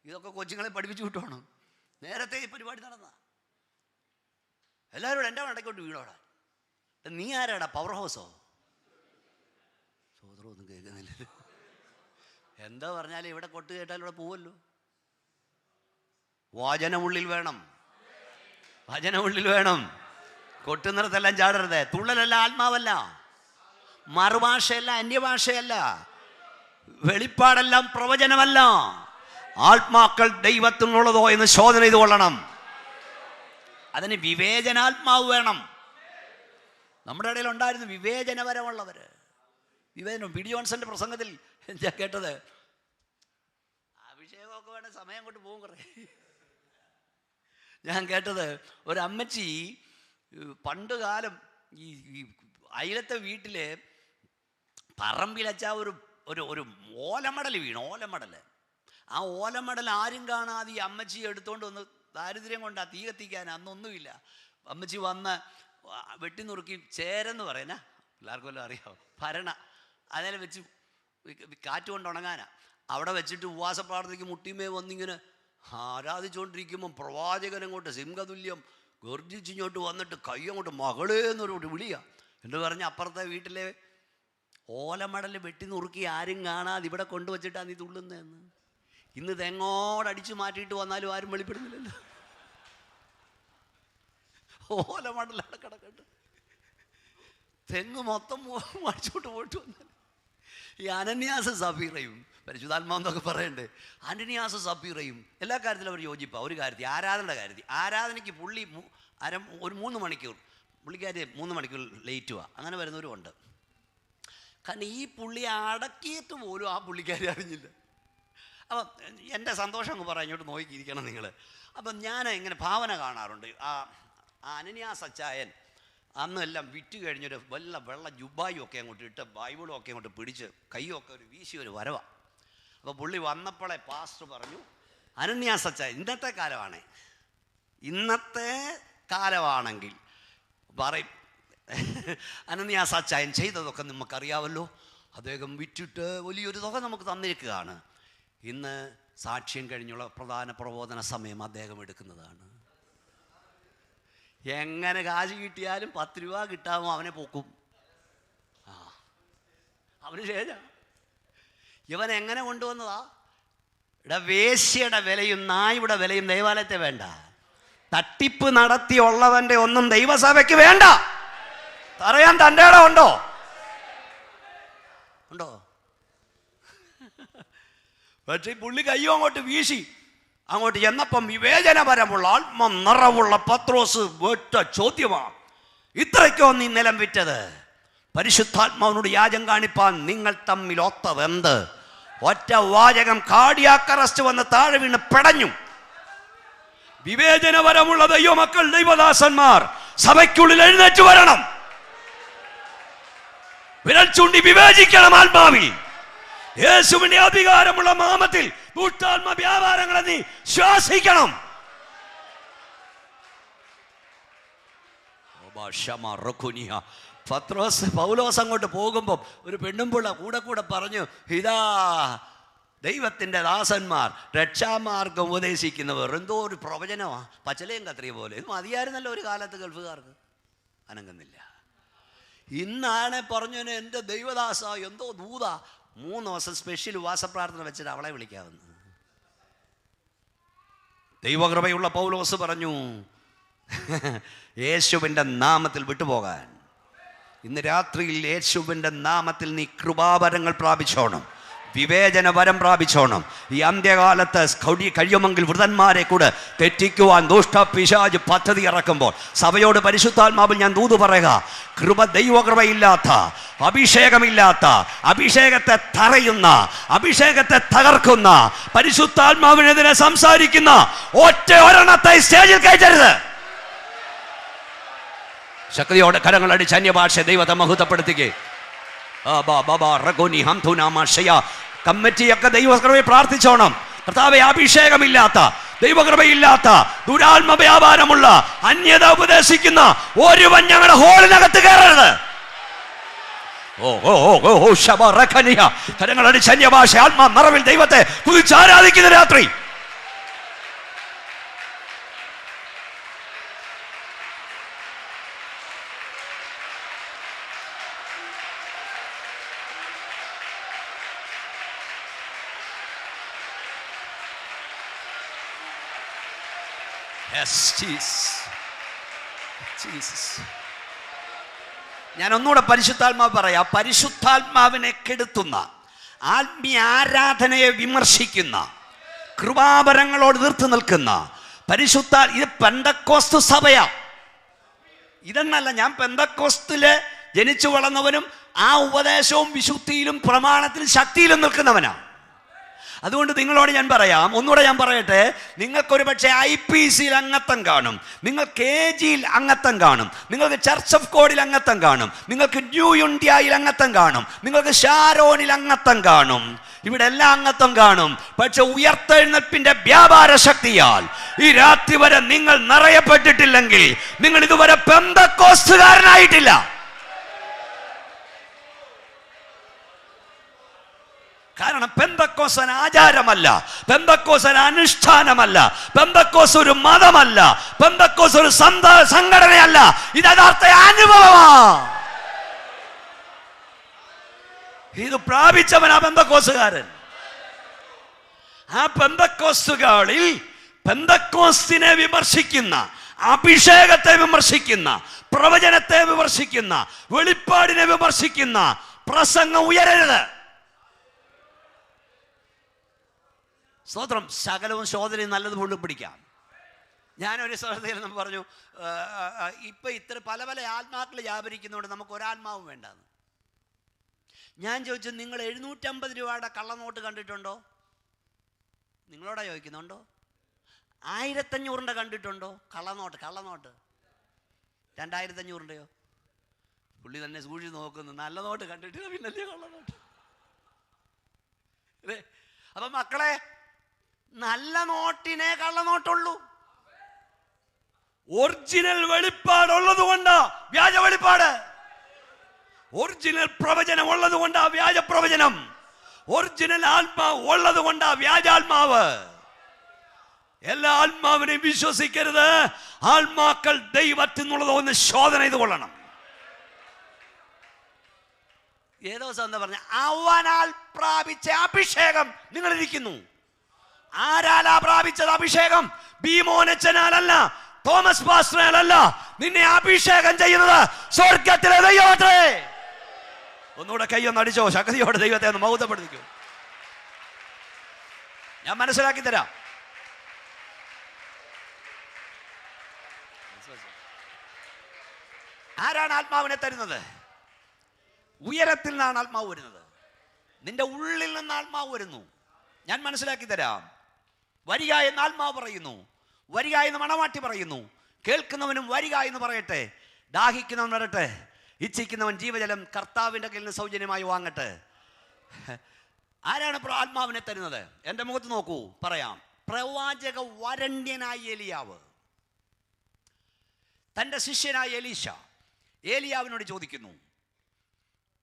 ഇതൊക്കെ കൊച്ചുങ്ങളെ പഠിപ്പിച്ചു വിട്ടോണം. നേരത്തെ ഈ പരിപാടി നടന്ന എല്ലാവരും എൻ്റെ മണ്ടയ്ക്കോട്ട് വീണോടാ. നീ ആരാടാ, പവർ ഹൗസോ? സോദരമൊന്നും കേൾക്കുന്നില്ല. എന്താ പറഞ്ഞാലും ഇവിടെ കൊട്ട് കേട്ടാൽ ഇവിടെ പോവല്ലോ. വചനമുള്ളിൽ വേണം. കൊട്ടുന്നിടത്തെല്ലാം ചാടരുത്. തുള്ളലല്ല, ആത്മാവല്ല, മറുഭാഷയല്ല, അന്യഭാഷയല്ല, വെളിപ്പാടെല്ലാം പ്രവചനമല്ല. ആത്മാക്കൾ ദൈവത്തിനുള്ളതോ എന്ന് ശോധന ചെയ്ത് കൊള്ളണം. അതിന് വിവേചനാത്മാവ് വേണം. നമ്മുടെ ഇടയിൽ ഉണ്ടായിരുന്നു വിവേചനപരമുള്ളവർ. വിവേചനം ബിഡിയോൺസന്റെ പ്രസംഗത്തിൽ ഞാൻ കേട്ടത്, അഭിഷേകമൊക്കെ വേണ്ട സമയം കൊണ്ട് പോകും കുറേ. ഞാൻ കേട്ടത് ഒരമ്മച്ചി പണ്ട് കാലം ഈ അയലത്തെ വീട്ടിലെ പറമ്പിലച്ച ഒരു ഓലമടൽ വീണു. ആ ഓലമടൽ ആരും കാണാതെ ഈ അമ്മച്ചി എടുത്തുകൊണ്ട് വന്ന്, ദാരിദ്ര്യം കൊണ്ട് ആ തീ കത്തിക്കാൻ അന്നൊന്നുമില്ല. അമ്മച്ചി വന്ന് വെട്ടി നുറുക്കി ചേരെന്ന് പറയുന്ന എല്ലാവർക്കും വല്ലതും അറിയാമോ, ഭരണ അതിൽ വെച്ച് കാറ്റ് കൊണ്ട് ഉണങ്ങാനാ. അവിടെ വെച്ചിട്ട് ഉപവാസ പ്രാർത്ഥനയ്ക്ക് മുട്ടിമേ വന്നിങ്ങനെ ആരാധിച്ചുകൊണ്ടിരിക്കുമ്പം പ്രവാചകൻ അങ്ങോട്ട് സിംഹതുല്യം ഗർജിച്ചിങ്ങോട്ട് വന്നിട്ട് കൈ അങ്ങോട്ട് മകളേന്നൊരു വിളിയാ. എന്ന് പറഞ്ഞ് അപ്പുറത്തെ വീട്ടിലെ ഓലമടൽ വെട്ടി നുറുക്കി ആരും കാണാതെ ഇവിടെ കൊണ്ടുവച്ചിട്ടാണ് നീ തുള്ളുന്നതെന്ന്. ഇന്ന് തെങ്ങോടടിച്ചു മാറ്റിയിട്ട് വന്നാലും ആരും വെളിപ്പെടുന്നില്ലല്ലോ. ഓലമടലാണ് കിടക്കട്ട്, തെങ്ങ് മൊത്തം മടിച്ചോട്ട് പോയിട്ട് വന്നാൽ ഈ അനന്യാസ സഫീറയും പരിശുദ്ധാത്മാവെന്നൊക്കെ പറയണ്ടേ, അനന്യാസ സഫീറയും എല്ലാ കാര്യത്തിലും അവർ യോജിപ്പാണ്. ഒരു കാര്യത്തിൽ, ആരാധനയുടെ കാര്യത്തിൽ, ആരാധനയ്ക്ക് പുള്ളി ഒരു 3 മണിക്കൂർ, പുള്ളിക്കാരി 3 മണിക്കൂർ ലേറ്റുവാ. അങ്ങനെ വരുന്നവരും ഉണ്ട്. കാരണം ഈ പുള്ളിയെ അടക്കിയിട്ട് പോലും ആ പുള്ളിക്കാരി അറിഞ്ഞില്ല. അപ്പം എൻ്റെ സന്തോഷം അങ്ങ് പറയാം, ഇങ്ങോട്ട് നോക്കിയിരിക്കണം നിങ്ങൾ. അപ്പം ഞാൻ ഇങ്ങനെ ഭാവന കാണാറുണ്ട്. ആ അനന്യാസ് അച്ചായൻ അന്നെല്ലാം വിറ്റ് കഴിഞ്ഞൊരു വെള്ള ജുബായും ഒക്കെ അങ്ങോട്ട് ഇട്ട് ബൈബിളും ഒക്കെ അങ്ങോട്ട് പിടിച്ച് കൈയൊക്കെ ഒരു വീശി ഒരു വരവാ. അപ്പോൾ പുള്ളി വന്നപ്പോഴേ പാസ്റ്റർ പറഞ്ഞു, അനന്യാസ് അച്ചായൻ ഇന്നത്തെ കാലമാണെങ്കിൽ പറയും, അനന്യാസ് അച്ചായൻ ചെയ്തതൊക്കെ നമുക്കറിയാമല്ലോ. അദ്ദേഹം വിറ്റിട്ട് വലിയൊരു തുക നമുക്ക് തന്നിരിക്കുകയാണ്. ഇന്ന് സാക്ഷ്യം കഴിഞ്ഞുള്ള പ്രധാന പ്രബോധന സമയം അദ്ദേഹം എടുക്കുന്നതാണ്. എങ്ങനെ കാശ് കിട്ടിയാലും 10 രൂപ കിട്ടാമോ അവനെ പോക്കും. അവന് ശേഷ ഇവൻ എങ്ങനെ കൊണ്ടുവന്നതാ? വേശ്യയുടെ വിലയും നായുടെ വിലയും ദൈവാലയത്തെ വേണ്ട. തട്ടിപ്പ് നടത്തിയുള്ളവന്റെ ഒന്നും ദൈവസഭയ്ക്ക് വേണ്ട. പറയാൻ തൻ്റെ ഇടം ഉണ്ടോ? പക്ഷേ പുള്ളി കയ്യോ അങ്ങോട്ട് വീശി അങ്ങോട്ട് ചെന്നപ്പം വിവേചനപരമുള്ള ആത്മനിറവുള്ള പത്രോസ് ഒറ്റ ചോദ്യമാണ്, ഇത്രയ്ക്കോ നീ നിലം വിറ്റത്? പരിശുദ്ധാത്മാവിനോട് യാചം കാണിപ്പാൻ നിങ്ങൾ തമ്മിൽ ഒത്തതെന്ത്? ഒറ്റ വാചകം, കാർഡിയാക് അറസ്റ്റ് വന്ന് താഴെ വീണ് പെടഞ്ഞു. വിവേചനപരമുള്ള ദൈവമക്കൾ, ദൈവദാസന്മാർ സഭയ്ക്കുള്ളിൽ എഴുന്നേറ്റ് വരണം. വിരൽ ചൂണ്ടി വിവേചിക്കണം. ആത്മാവിൽ യേശുവിന്റെ അധികാരമുള്ള നാമത്തിൽ ദുഷ്ടാത്മ വ്യാപാരങ്ങളെ നീ ശ്വാസിക്കണം. പൗലോസ് അങ്ങോട്ട് പോകുമ്പോൾ ഒരു പെണ്ണുമ്പിള്ള കൂടെ പറഞ്ഞു, ഇതാ ദൈവത്തിൻ്റെ ദാസന്മാർ രക്ഷാമാർഗം ഉപദേശിക്കുന്നവർ. എന്തോ ഒരു പ്രവചനമാണ്, പച്ചലയും കത്രിയ പോലെ. ഇത് മതിയായിരുന്നല്ലോ ഒരു കാലത്ത് ഗൾഫുകാർക്ക്. അനങ്ങുന്നില്ല. ഇന്നാണ് പറഞ്ഞതിന് എൻ്റെ ദൈവദാസ എന്തോ ദൂത 3 ദിവസം സ്പെഷ്യൽ ഉപവാസപ്രാർത്ഥന വെച്ചിട്ട് അവളെ വിളിക്കാവുന്നത്. ദൈവകൃപയുള്ള പൗലോസ് പറഞ്ഞു യേശുവിൻ്റെ നാമത്തിൽ വിട്ടുപോകാൻ. ഇന്ന് രാത്രിയിൽ യേശുവിൻ്റെ നാമത്തിൽ നീ കൃപാവരങ്ങൾ പ്രാപിച്ചോണം, വിവേചന വരം പ്രാപിച്ചോണം. ഈ അന്ത്യകാലത്ത് കഴിയുമെങ്കിൽ വൃതന്മാരെ കൂടെ തെറ്റിക്കുവാൻ ദുഷ്ടപിശാച് പദ്ധതി ഇറക്കുമ്പോൾ സഭയോട് പരിശുദ്ധാത്മാവിൽ ഞാൻ ദൂത് പറയുക, ദൈവകൃപയില്ലാത്ത, അഭിഷേകമില്ലാത്ത, അഭിഷേകത്തെ തറയുന്ന, അഭിഷേകത്തെ തകർക്കുന്ന, പരിശുദ്ധാത്മാവിനെതിരെ സംസാരിക്കുന്ന ഒറ്റ ഒരെണ്ണത്തെ സ്റ്റേജിൽ കയറ്റരുത്. ശക്തിയോടെ കരങ്ങൾ അടിച്ച് അന്യഭാഷ ദൈവത്തെ മഹത്വപ്പെടുത്തുകയെ. കമ്മിറ്റിയൊക്കെ ദൈവകൃപയെ പ്രാർത്ഥിച്ചോണം. കർത്താവേ, അഭിഷേകമില്ലാത്ത, ദൈവകൃപയില്ലാത്ത, ദുരാത്മ വ്യാപാരമുള്ള, അന്യത ഉപദേശിക്കുന്ന ഒരുവൻ ഞങ്ങളുടെ ഹോളിനകത്ത് കയറരുത്. കരങ്ങൾ അടിച്ച് അന്യഭാഷ ആത്മാ നിറവിൽ ദൈവത്തെ കുതിച്ചാരാധിക്കുന്ന രാത്രി. ഞാൻ ഒന്നുകൂടെ പരിശുദ്ധാത്മാവ് പറയാം. പരിശുദ്ധാത്മാവിനെ കെടുത്തുന്ന, ആത്മീയ ആരാധനയെ വിമർശിക്കുന്ന, കൃപാവരങ്ങളോട് എതിർത്ത് നിൽക്കുന്ന ഇത് പെന്തക്കോസ്ത് സഭയാ. ഇതെന്നല്ല, ഞാൻ പെന്തക്കോസ്തില് ജനിച്ചു വളർന്നവനും ആ ഉപദേശവും വിശുദ്ധിയിലും പ്രമാണത്തിലും ശക്തിയിലും നിൽക്കുന്നവനാണ്. അതുകൊണ്ട് നിങ്ങളോട് ഞാൻ പറയാം, ഒന്നുകൂടെ ഞാൻ പറയട്ടെ, നിങ്ങൾക്കൊരു പക്ഷേ IPCയിൽ അംഗത്വം കാണും, നിങ്ങൾ KGയിൽ അംഗത്വം കാണും, നിങ്ങൾക്ക് ചർച്ച് ഓഫ് ഗോഡിൽ അംഗത്വം കാണും, നിങ്ങൾക്ക് ന്യൂ ഇന്ത്യയിൽ അംഗത്വം കാണും, നിങ്ങൾക്ക് ഷാരോണിൽ അംഗത്വം കാണും, ഇവിടെ എല്ലാ അംഗത്വം കാണും. പക്ഷെ ഉയർത്തെഴുന്നേൽപ്പിന്റെ വ്യാപാര ശക്തിയാൽ ഈ രാത്രി വരെ നിങ്ങൾ നിറയപ്പെട്ടിട്ടില്ലെങ്കിൽ നിങ്ങൾ ഇതുവരെ പെന്തക്കോസ്തുകാരനായിട്ടില്ല. കാരണം പെന്തക്കോസ് ആചാരമല്ല, പെന്തക്കോസ് അനുഷ്ഠാനമല്ല, പെന്തക്കോസ് ഒരു മതമല്ല, പെന്തക്കോസ് ഒരു സംഘടനയല്ല. ഇത് യഥാർത്ഥ അനുഭവമാണ്. ഇത് പ്രാപിച്ചവനാ പെന്തക്കോസുകാരൻ. ആ പെന്തക്കോസ്തുകളിൽ പെന്തക്കോസ്തിനെ വിമർശിക്കുന്ന, അഭിഷേകത്തെ വിമർശിക്കുന്ന, പ്രവചനത്തെ വിമർശിക്കുന്ന, വെളിപ്പാടിനെ വിമർശിക്കുന്ന പ്രസംഗം ഉയരരുത്. സ്തോത്രം. സകലവും ശോധനയും നല്ലതുപോലെ പിടിക്കാം. ഞാനൊരു സ്ഥലത്തിൽ നമ്മൾ പറഞ്ഞു, ഇപ്പം ഇത്ര പല പല ആത്മാക്കൾ വ്യാപരിക്കുന്നതുകൊണ്ട് നമുക്ക് ഒരാത്മാവും വേണ്ടെന്ന്. ഞാൻ ചോദിച്ചു, നിങ്ങൾ 750 രൂപയുടെ കള്ളനോട്ട് കണ്ടിട്ടുണ്ടോ? നിങ്ങളോടാ ചോദിക്കുന്നുണ്ടോ? 1500 കണ്ടിട്ടുണ്ടോ? കള്ളനോട്ട് 2500യോ? പുള്ളി തന്നെ സൂക്ഷിച്ച് നോക്കുന്നു. നല്ല നോട്ട് കണ്ടിട്ടില്ല, പിന്നല്ലേ കള്ളനോട്ട്. അല്ലേ? അപ്പം മക്കളെ, നല്ല നോട്ടിനെ കള്ളനോട്ടുള്ളൂ. ഒറിജിനൽ വെളിപ്പാടുള്ളത് കൊണ്ടാ വ്യാജ വെളിപ്പാട്. ഒറിജിനൽ പ്രവചനം ഉള്ളത് കൊണ്ടാ വ്യാജ പ്രവചനം. ഒറിജിനൽ ആത്മാവ് ഉള്ളത് കൊണ്ടാ വ്യാജാത്മാവ്. എല്ലാ ആത്മാവിനെയും വിശ്വസിക്കരുത്. ആത്മാക്കൾ ദൈവത്തിൽ നിന്നുള്ളതോ എന്ന് ശോധന ചെയ്ത് കൊള്ളണം. ഏതോ എന്താ പറഞ്ഞ അവനാൽ പ്രാപിച്ച അഭിഷേകം നിങ്ങളിരിക്കുന്നു. ആരാലാ പ്രാപിച്ചത് അഭിഷേകം? ബീമോനച്ചനാലല്ല, തോമസ് പാസ്റ്ററാലല്ല. നിന്നെ അഭിഷേകം ചെയ്യുന്നത് സ്വർഗത്തിലെ ദൈവമത്രേ. ഒന്നുകൂടെ കൈയൊന്ന് അടിച്ചോ, ശക്തിയോടെ ദൈവത്തെ ഒന്ന് മഹത്വപ്പെടുത്തിക്കോ. ഞാൻ മനസ്സിലാക്കി തരാം. ആരാണ് ആത്മാവിനെ തരുന്നത്? ഉയരത്തിൽ നിന്നാണ് ആത്മാവ് വരുന്നത്. നിന്റെ ഉള്ളിൽ നിന്ന് ആത്മാവ് വരുന്നു. ഞാൻ മനസ്സിലാക്കി തരാം. വരിക എന്ന് ആത്മാവ് പറയുന്നു, വരിക എന്ന് മണവാട്ടി പറയുന്നു. കേൾക്കുന്നവനും വരിക എന്ന് പറയട്ടെ. ദാഹിക്കുന്നവൻ വരട്ടെ, ഇച്ഛിക്കുന്നവൻ ജീവജലം കർത്താവിൻ്റെ കയ്യിൽ നിന്ന് സൗജന്യമായി വാങ്ങട്ടെ. ആരാണ് ആത്മാവിനെ തരുന്നത്? എൻ്റെ മുഖത്ത് നോക്കൂ, പറയാം. പ്രവാചക വരണ്യനായ ഏലിയാവ് തൻ്റെ ശിഷ്യനായ എലീശ ഏലിയാവിനോട് ചോദിക്കുന്നു,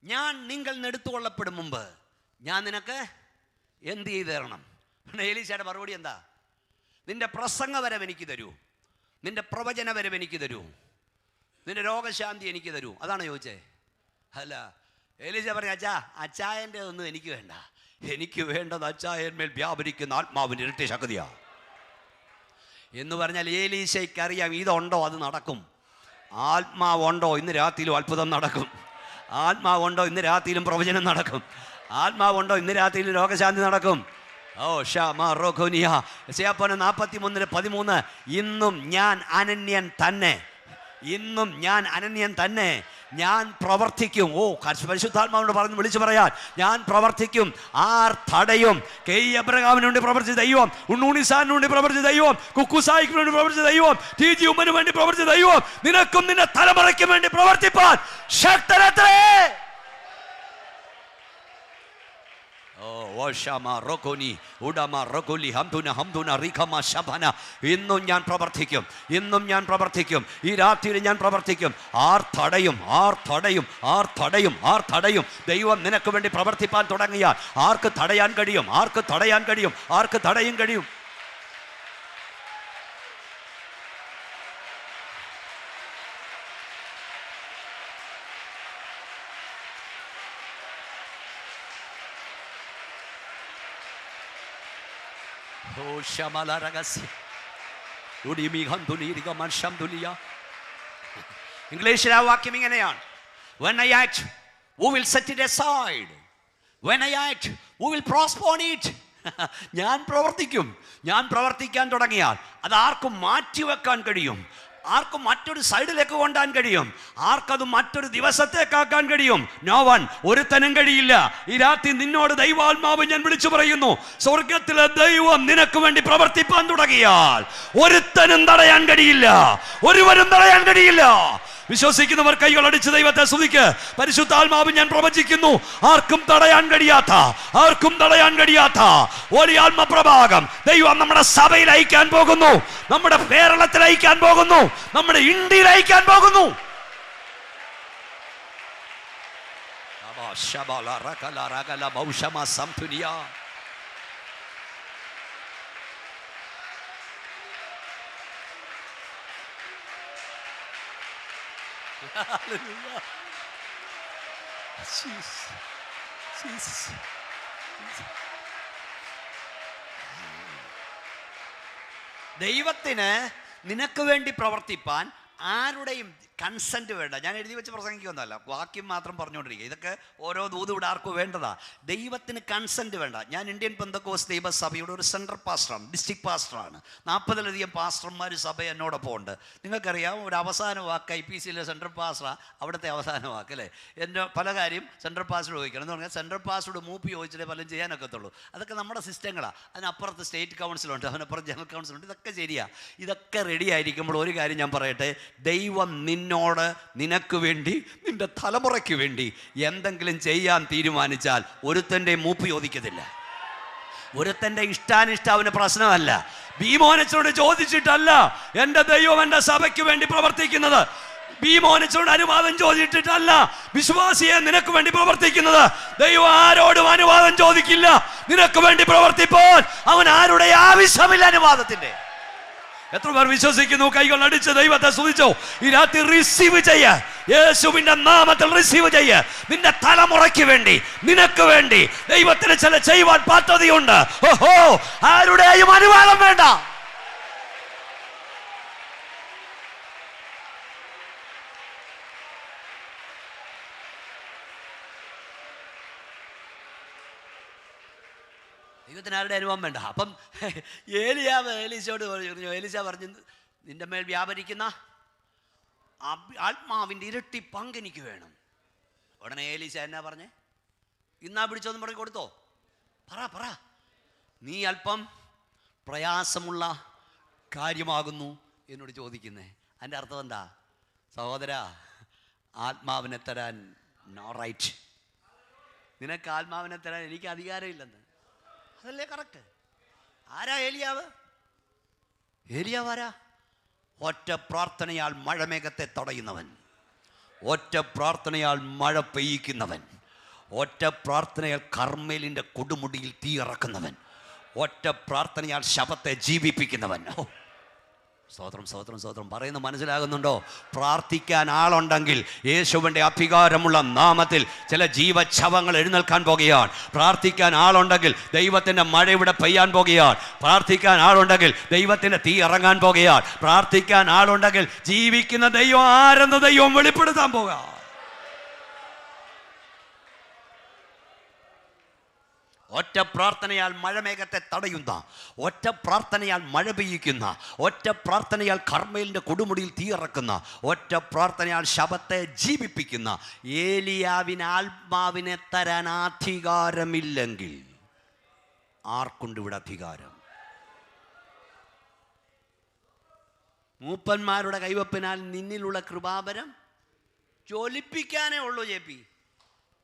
ഞാൻ നിങ്ങൾ എടുത്തുകൊള്ളപ്പെടും മുമ്പ് ഞാൻ നിനക്ക് എന്ത് ചെയ്തു തരണം? എലീശയുടെ മറുപടി എന്താ? നിന്റെ പ്രസംഗവരം എനിക്ക് തരൂ, നിന്റെ പ്രവചനവരം എനിക്ക് തരൂ, നിന്റെ രോഗശാന്തി എനിക്ക് തരൂ. അതാണ് ചോദിച്ചേ? അല്ല, എലീശ പറഞ്ഞ അച്ചായൻ്റെ ഒന്നും എനിക്ക് വേണ്ട. എനിക്ക് വേണ്ടത് അച്ചായന്മേൽ വ്യാപരിക്കുന്ന ആത്മാവിൻ്റെ ഇരട്ടി ശക്തിയാ എന്ന് പറഞ്ഞാൽ എലീശയ്ക്കറിയാം ഇതുണ്ടോ അത് നടക്കും. ആത്മാവുണ്ടോ ഇന്ന് രാത്രിയിലും അത്ഭുതം നടക്കും. ആത്മാവുണ്ടോ ഇന്ന് രാത്രിയിലും പ്രവചനം നടക്കും. ആത്മാവുണ്ടോ ഇന്ന് രാത്രിയിലും രോഗശാന്തി നടക്കും. ഓ ഷാമോനിയ 43:13 ഇന്നും ഞാൻ അനന്യൻ തന്നെ, ഇന്നും ഞാൻ അനന്യൻ തന്നെ, ഞാൻ പ്രവർത്തിക്കും. ഓ പരിശുദ്ധാത്മാവിനോട് പറഞ്ഞ് വിളിച്ചു പറയാൻ, ഞാൻ പ്രവർത്തിക്കും. ആർ തടയും? എബ്രഹാമിന് വേണ്ടി പ്രവർത്തിച്ച ദൈവം, ഉണ്ണൂണിസാറിന് വേണ്ടി പ്രവർത്തിച്ച ദൈവം, കുക്കുസായിക്ക് വേണ്ടി പ്രവർത്തിച്ച ദൈവം, TG ഉമ്മന് വേണ്ടി പ്രവർത്തിച്ച ദൈവം നിനക്കും നിന്റെ തലമുറയ്ക്കും വേണ്ടി പ്രവർത്തിപ്പാൻ ശക്തനത്രേ. ഇന്നും ഞാൻ പ്രവർത്തിക്കും, ഇന്നും ഞാൻ പ്രവർത്തിക്കും, ഈ രാത്രിയിൽ ഞാൻ പ്രവർത്തിക്കും. ആർ തടയും? ആർ തടയും? ആർ തടയും? ആർ തടയും? ദൈവം നിനക്ക് വേണ്ടി പ്രവർത്തിപ്പാൻ തുടങ്ങിയാൽ ആർക്ക് തടയാൻ കഴിയും? ആർക്ക് തടയാൻ കഴിയും? ആർക്ക് തടയും കഴിയും? ഇംഗ്ലീഷിൽ ആ വാക്യം ഇങ്ങനെയാണ്: When I act, who will set it aside? When I act, who will postpone it? ഞാൻ പ്രവർത്തിക്കും. ഞാൻ പ്രവർത്തിക്കാൻ തുടങ്ങിയാൽ അത് ആർക്കും മാറ്റിവെക്കാൻ കഴിയും? ആർക്കും മറ്റൊരു സൈഡിലേക്ക് കൊണ്ടാൻ കഴിയും? ആർക്കത് മറ്റൊരു ദിവസത്തേക്കാക്കാൻ കഴിയും? No one. ഒരുത്തനും കഴിയില്ല. ഈ രാത്രി നിന്നോട് ദൈവാത്മാവ് ഞാൻ വിളിച്ചു പറയുന്നു, സ്വർഗത്തിലെ ദൈവം നിനക്ക് വേണ്ടി പ്രവർത്തിപ്പാൻ തുടങ്ങിയാൽ ഒരുത്തനും തടയാൻ കഴിയില്ല, ഒരുവരും തടയാൻ കഴിയില്ല. വിശ്വസിക്കുന്നവർ കൈകളടിച്ച് ദൈവത്തെ സ്തുതിക്ക്. പരിശുദ്ധാത്മാവ് ഞാൻ പ്രവചിക്കുന്നു, ആർക്കും തടയാൻ കഴിയാത്ത, ആർക്കും തടയാൻ കഴിയാത്ത ഒരു ആത്മപ്രഭാകം ദൈവം നമ്മുടെ സഭയിൽ അയക്കാൻ പോകുന്നു, നമ്മുടെ കേരളത്തിൽ അയക്കാൻ പോകുന്നു, നമ്മുടെ ഇന്ത്യയിൽ അയക്കാൻ പോകുന്നു. Hallelujah. Jesus. Jesus. ദൈവത്തിന് നിനക്ക് വേണ്ടി പ്രവർത്തിപ്പാൻ ആരുടെയും കൺസെന്റ് വേണ്ട. ഞാൻ എഴുതി വെച്ച് പ്രസംഗിക്കൊന്നുമല്ല, വാക്യം മാത്രം പറഞ്ഞുകൊണ്ടിരിക്കുക. ഇതൊക്കെ ഓരോ ദൂത് ഇവിടെ ആർക്കും വേണ്ടതാ. ദൈവത്തിന് കൺസെന്റ് വേണ്ട. ഞാൻ ഇന്ത്യൻ പെന്തക്കോസ്ത് ദൈവസഭയുടെ ഒരു സെൻട്രൽ പാസ്റ്ററാണ്, ഡിസ്ട്രിക്ട് പാസ്റ്ററാണ്. 40-ലധികം പാസ്റ്റർമാർ സഭ എന്നോടൊപ്പം ഉണ്ട്. നിങ്ങൾക്കറിയാം, ഒരു അവസാന വാക്ക് IPCയിലെ സെൻട്രൽ പാസ്റ്ററാണ് അവിടുത്തെ അവസാന വാക്ക് അല്ലേ. എൻ്റെ പല കാര്യം സെൻട്രൽ പാസ്റ്റർ ചോദിക്കണം എന്ന് പറഞ്ഞാൽ സെൻട്രൽ പാസ്റ്ററോട് മൂപ്പി ചോദിച്ചാലേ പലരും ചെയ്യാനൊക്കത്തുള്ളൂ. അതൊക്കെ നമ്മുടെ സിസ്റ്റങ്ങളാണ്. അതിനപ്പുറത്ത് സ്റ്റേറ്റ് കൗൺസിലുണ്ട്, അതിനപ്പുറത്ത് ജനറൽ കൗൺസിലുണ്ട്. ഇതൊക്കെ ശരിയാണ്. ഇതൊക്കെ റെഡി ആയിരിക്കുമ്പോൾ ഒരു കാര്യം ഞാൻ പറയട്ടെ, ദൈവം നിന്നോട്, നിനക്ക് വേണ്ടി, നിന്റെ തലമുറയ്ക്ക് വേണ്ടി എന്തെങ്കിലും ചെയ്യാൻ തീരുമാനിച്ചാൽ ഒരുത്തൻ്റെ മൂപ്പ് ചോദിക്കത്തില്ല. ഒരുത്തൻ്റെ ഇഷ്ടാനിഷ്ടം അവന് പ്രശ്നമല്ല. ഭീമോനച്ചനോട് ചോദിച്ചിട്ടല്ല എൻ്റെ ദൈവം എൻ്റെ സഭയ്ക്ക് വേണ്ടി പ്രവർത്തിക്കുന്നത്. ഭീമോനിച്ചോണ്ട് അനുവാദം ചോദിച്ചിട്ടല്ല വിശ്വാസിയെ നിനക്ക് വേണ്ടി പ്രവർത്തിക്കുന്നത്. ദൈവം ആരോടും അനുവാദം ചോദിക്കില്ല. നിനക്ക് വേണ്ടി പ്രവർത്തിപ്പോൾ അവൻ ആരുടെ ആവശ്യമില്ല അനുവാദത്തിന്റെ. എത്ര പേർ വിശ്വസിക്കുന്നു? കൈകൾ അടിച്ച് ദൈവത്തെ സ്തുതിച്ചോ. ഈ രാത്രി റിസീവ് ചെയ്യ, യേശുവിന്റെ നാമത്തിൽ റിസീവ് ചെയ്യ. നിന്റെ തലമുറയ്ക്ക് വേണ്ടി, നിനക്ക് വേണ്ടി ദൈവത്തിന് ചില ചെയ്യുവാൻ പദ്ധതിയുണ്ട്. ഓഹോ, ആരുടെയും അനുവാദം വേണ്ട. ദൈവത്തിന് ആരുടെ അനുഭവം വേണ്ട. അപ്പം ഏലീശയോട് പറഞ്ഞു, ഏലീശ പറഞ്ഞു, നിന്റെ മേൽ വ്യാപരിക്കുന്ന ആത്മാവിൻ്റെ ഇരട്ടി പങ്ക് എനിക്ക് വേണം. ഉടനെ ഏലീശ എന്നാ പറഞ്ഞേ? ഇന്നാ പിടിച്ചോന്ന് പറഞ്ഞ് കൊടുത്തോ? പറ നീ അല്പം പ്രയാസമുള്ള കാര്യമാകുന്നു എന്നോട് ചോദിക്കുന്നേ. അതിൻ്റെ അർത്ഥം എന്താ? സഹോദര, ആത്മാവിനെ തരാൻ നോ റൈറ്റ്. നിനക്ക് ആത്മാവിനെ തരാൻ എനിക്ക് അധികാരമില്ലെന്ന്. അതല്ലേ കറക്റ്റ്? ആരാ ഏലിയാവ്? ഏലിയാവ് ആരാ? ഒറ്റ പ്രാർത്ഥനയാൽ മഴമേഘത്തെ തടയുന്നവൻ, ഒറ്റ പ്രാർത്ഥനയാൽ മഴ പെയ്യിക്കുന്നവൻ, ഒറ്റ പ്രാർത്ഥനയാൽ കർമ്മേലിൻ്റെ കൊടുമുടിയിൽ തീ ഇറക്കുന്നവൻ, ഒറ്റ പ്രാർത്ഥനയാൽ ശവത്തെ ജീവിപ്പിക്കുന്നവൻ. സ്തോത്രം പറയുന്നത് മനസ്സിലാകുന്നുണ്ടോ? പ്രാർത്ഥിക്കാൻ ആളുണ്ടെങ്കിൽ യേശുവിൻ്റെ അധികാരമുള്ള നാമത്തിൽ ചില ജീവച്ഛവങ്ങൾ എഴുന്നേൽക്കാൻ പോകുകയാണ്. പ്രാർത്ഥിക്കാൻ ആളുണ്ടെങ്കിൽ ദൈവത്തിൻ്റെ മഴ ഇവിടെ പെയ്യാൻ പോകുകയാണ്. പ്രാർത്ഥിക്കാൻ ആളുണ്ടെങ്കിൽ ദൈവത്തിൻ്റെ തീ ഇറങ്ങാൻ പോകുകയാണ്. പ്രാർത്ഥിക്കാൻ ആളുണ്ടെങ്കിൽ ജീവിക്കുന്ന ദൈവം ആരെന്ന് ദൈവം വെളിപ്പെടുത്താൻ പോകുക. ഒറ്റ പ്രാർത്ഥനയാൽ മഴമേഘത്തെ തടയുന്ന, ഒറ്റ പ്രാർത്ഥനയാൽ മഴ പെയ്യിക്കുന്ന, ഒറ്റ പ്രാർത്ഥനയാൽ കർമ്മേലിൻ്റെ കൊടുമുടിയിൽ തീയിറക്കുന്ന, ഒറ്റ പ്രാർത്ഥനയാൽ ശവത്തെ ജീവിപ്പിക്കുന്ന ഏലിയാവിന് ആത്മാവിനെ തരാൻ അധികാരമില്ലെങ്കിൽ ആർക്കുണ്ട് ഇവിടെ അധികാരം? മൂപ്പന്മാരുടെ കൈവപ്പിനാൽ നിന്നിലുള്ള കൃപാവരം ജ്വലിപ്പിക്കാനേ ഉള്ളൂ. JP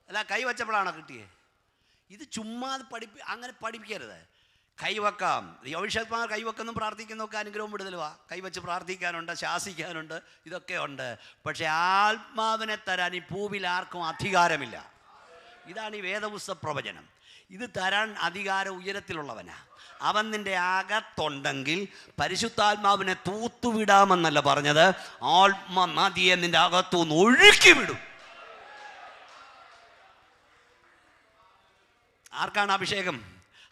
അല്ല, കൈവച്ചപ്പോഴാണോ കിട്ടിയേ? ഇത് ചുമ്മാ അങ്ങനെ പഠിപ്പിക്കരുത്. കൈവക്കാം, അഭിഷേകന്മാർ കൈവക്കുന്നു, പ്രാർത്ഥിക്കുന്നൊക്കെ അനുഗ്രഹം വിടുതലുവാ. കൈവച്ച് പ്രാർത്ഥിക്കാനുണ്ട്, ശാസിക്കാനുണ്ട്, ഇതൊക്കെ ഉണ്ട്. പക്ഷെ ആത്മാവിനെ തരാൻ ഈ ഭൂവിൽ ആർക്കും അധികാരമില്ല. ഇതാണ് ഈ വേദപുസ്തക പ്രവചനം. ഇത് തരാൻ അധികാരം ഉയരത്തിലുള്ളവനാ. അവൻ നിന്റെ അകത്തുണ്ടെങ്കിൽ പരിശുദ്ധാത്മാവിനെ തൂത്തുവിടാമെന്നല്ല പറഞ്ഞത്, ആത്മ നദിയെ നിന്റെ അകത്തുനിന്ന് ഒഴുക്കി വിടും. ആർക്കാണ് അഭിഷേകം?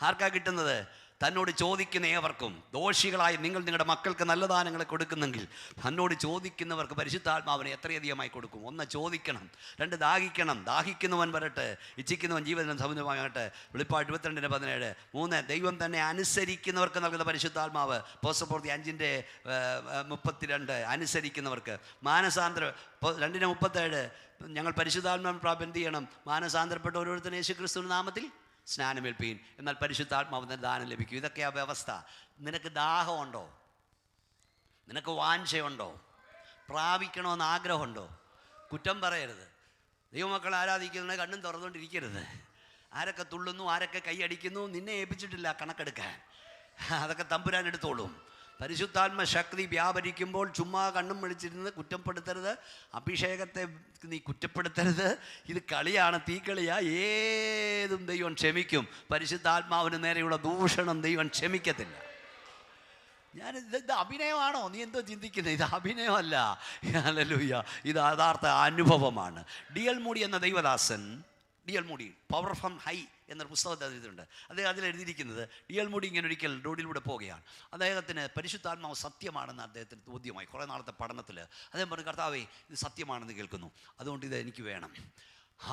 ആർക്കാ കിട്ടുന്നത്? തന്നോട് ചോദിക്കുന്ന ഏവർക്കും. ദോഷികളായി നിങ്ങൾ നിങ്ങളുടെ മക്കൾക്ക് നല്ല ദാനങ്ങളെ കൊടുക്കുന്നെങ്കിൽ തന്നോട് ചോദിക്കുന്നവർക്ക് പരിശുദ്ധാത്മാവിനെ എത്രയധികമായി കൊടുക്കും? ഒന്ന്, ചോദിക്കണം. രണ്ട്, ദാഹിക്കണം. ദാഹിക്കുന്നവൻ വരട്ടെ, ഇച്ഛിക്കുന്നവൻ ജീവനം സമുദ്രമാകട്ടെ. വെളിപ്പാട് 22:17. 3, ദൈവം തന്നെ അനുസരിക്കുന്നവർക്ക് നൽകുന്ന പരിശുദ്ധാത്മാവ്. പോസ്റ്റപ്രവൃത്തി 5:32. അനുസരിക്കുന്നവർക്ക് മാനസാന്തരം. 2:37. ഞങ്ങൾ പരിശുദ്ധാത്മാവിനെ പ്രാപിക്കാൻ ചെയ്യണം. മാനസാന്തരപ്പെട്ട ഓരോരുത്തരും യേശുക്രിസ്തുവിന്റെ നാമത്തിൽ സ്നാനമേൽപ്പീൻ, എന്നാൽ പരിശുദ്ധാത്മാവിന് ദാനം ലഭിക്കും. ഇതൊക്കെയാ വ്യവസ്ഥ. നിനക്ക് ദാഹമുണ്ടോ? നിനക്ക് വാഞ്ചയുണ്ടോ? പ്രാപിക്കണമെന്ന് ആഗ്രഹമുണ്ടോ? കുറ്റം പറയരുത്. ദൈവമക്കളെ ആരാധിക്കുന്നത് കണ്ണും തുറന്നുകൊണ്ടിരിക്കരുത്. ആരൊക്കെ തുള്ളുന്നു, ആരൊക്കെ കൈയടിക്കുന്നു, നിന്നെ ഏൽപ്പിച്ചിട്ടില്ല കണക്കെടുക്കാൻ. അതൊക്കെ തമ്പുരാൻ എടുത്തോളും. പരിശുദ്ധാത്മ ശക്തി വ്യാപരിക്കുമ്പോൾ ചുമ്മാ കണ്ണും വിളിച്ചിരുന്ന് കുറ്റപ്പെടുത്തരുത്. അഭിഷേകത്തെ നീ കുറ്റപ്പെടുത്തരുത്. ഇത് കളിയാണ്, തീക്കളിയാ. ഏതും ദൈവം ക്ഷമിക്കും. പരിശുദ്ധാത്മാവിന് നേരെയുള്ള ദൂഷണം ദൈവം ക്ഷമിക്കത്തില്ല. ഇത് അഭിനയമാണോ? നീ എന്തോ ചിന്തിക്കുന്നത്? ഇത് അഭിനയമല്ല. ഹല്ലേലൂയ. ഇത് യഥാർത്ഥ അനുഭവമാണ്. D.L. മൂഡി എന്ന ദൈവദാസൻ, D.L. Moody power from high എന്നൊരു പുസ്തകത്തിൽ എഴുതിയിട്ടുണ്ട്. അദ്ദേഹം അതിലെഴുതിയിരിക്കുന്നത്, D.L. മൂഡി ഇങ്ങനെ ഒരിക്കൽ റോഡിലൂടെ പോവുകയാണ്. അദ്ദേഹത്തിന് പരിശുദ്ധാത്മാവ് സത്യമാണെന്ന് അദ്ദേഹത്തിന് ബോധ്യമായി. കുറേ നാളത്തെ പഠനത്തിൽ അദ്ദേഹം പറഞ്ഞു, കർത്താവേ ഇത് സത്യമാണെന്ന് കേൾക്കുന്നു, അതുകൊണ്ട് ഇത് എനിക്ക് വേണം.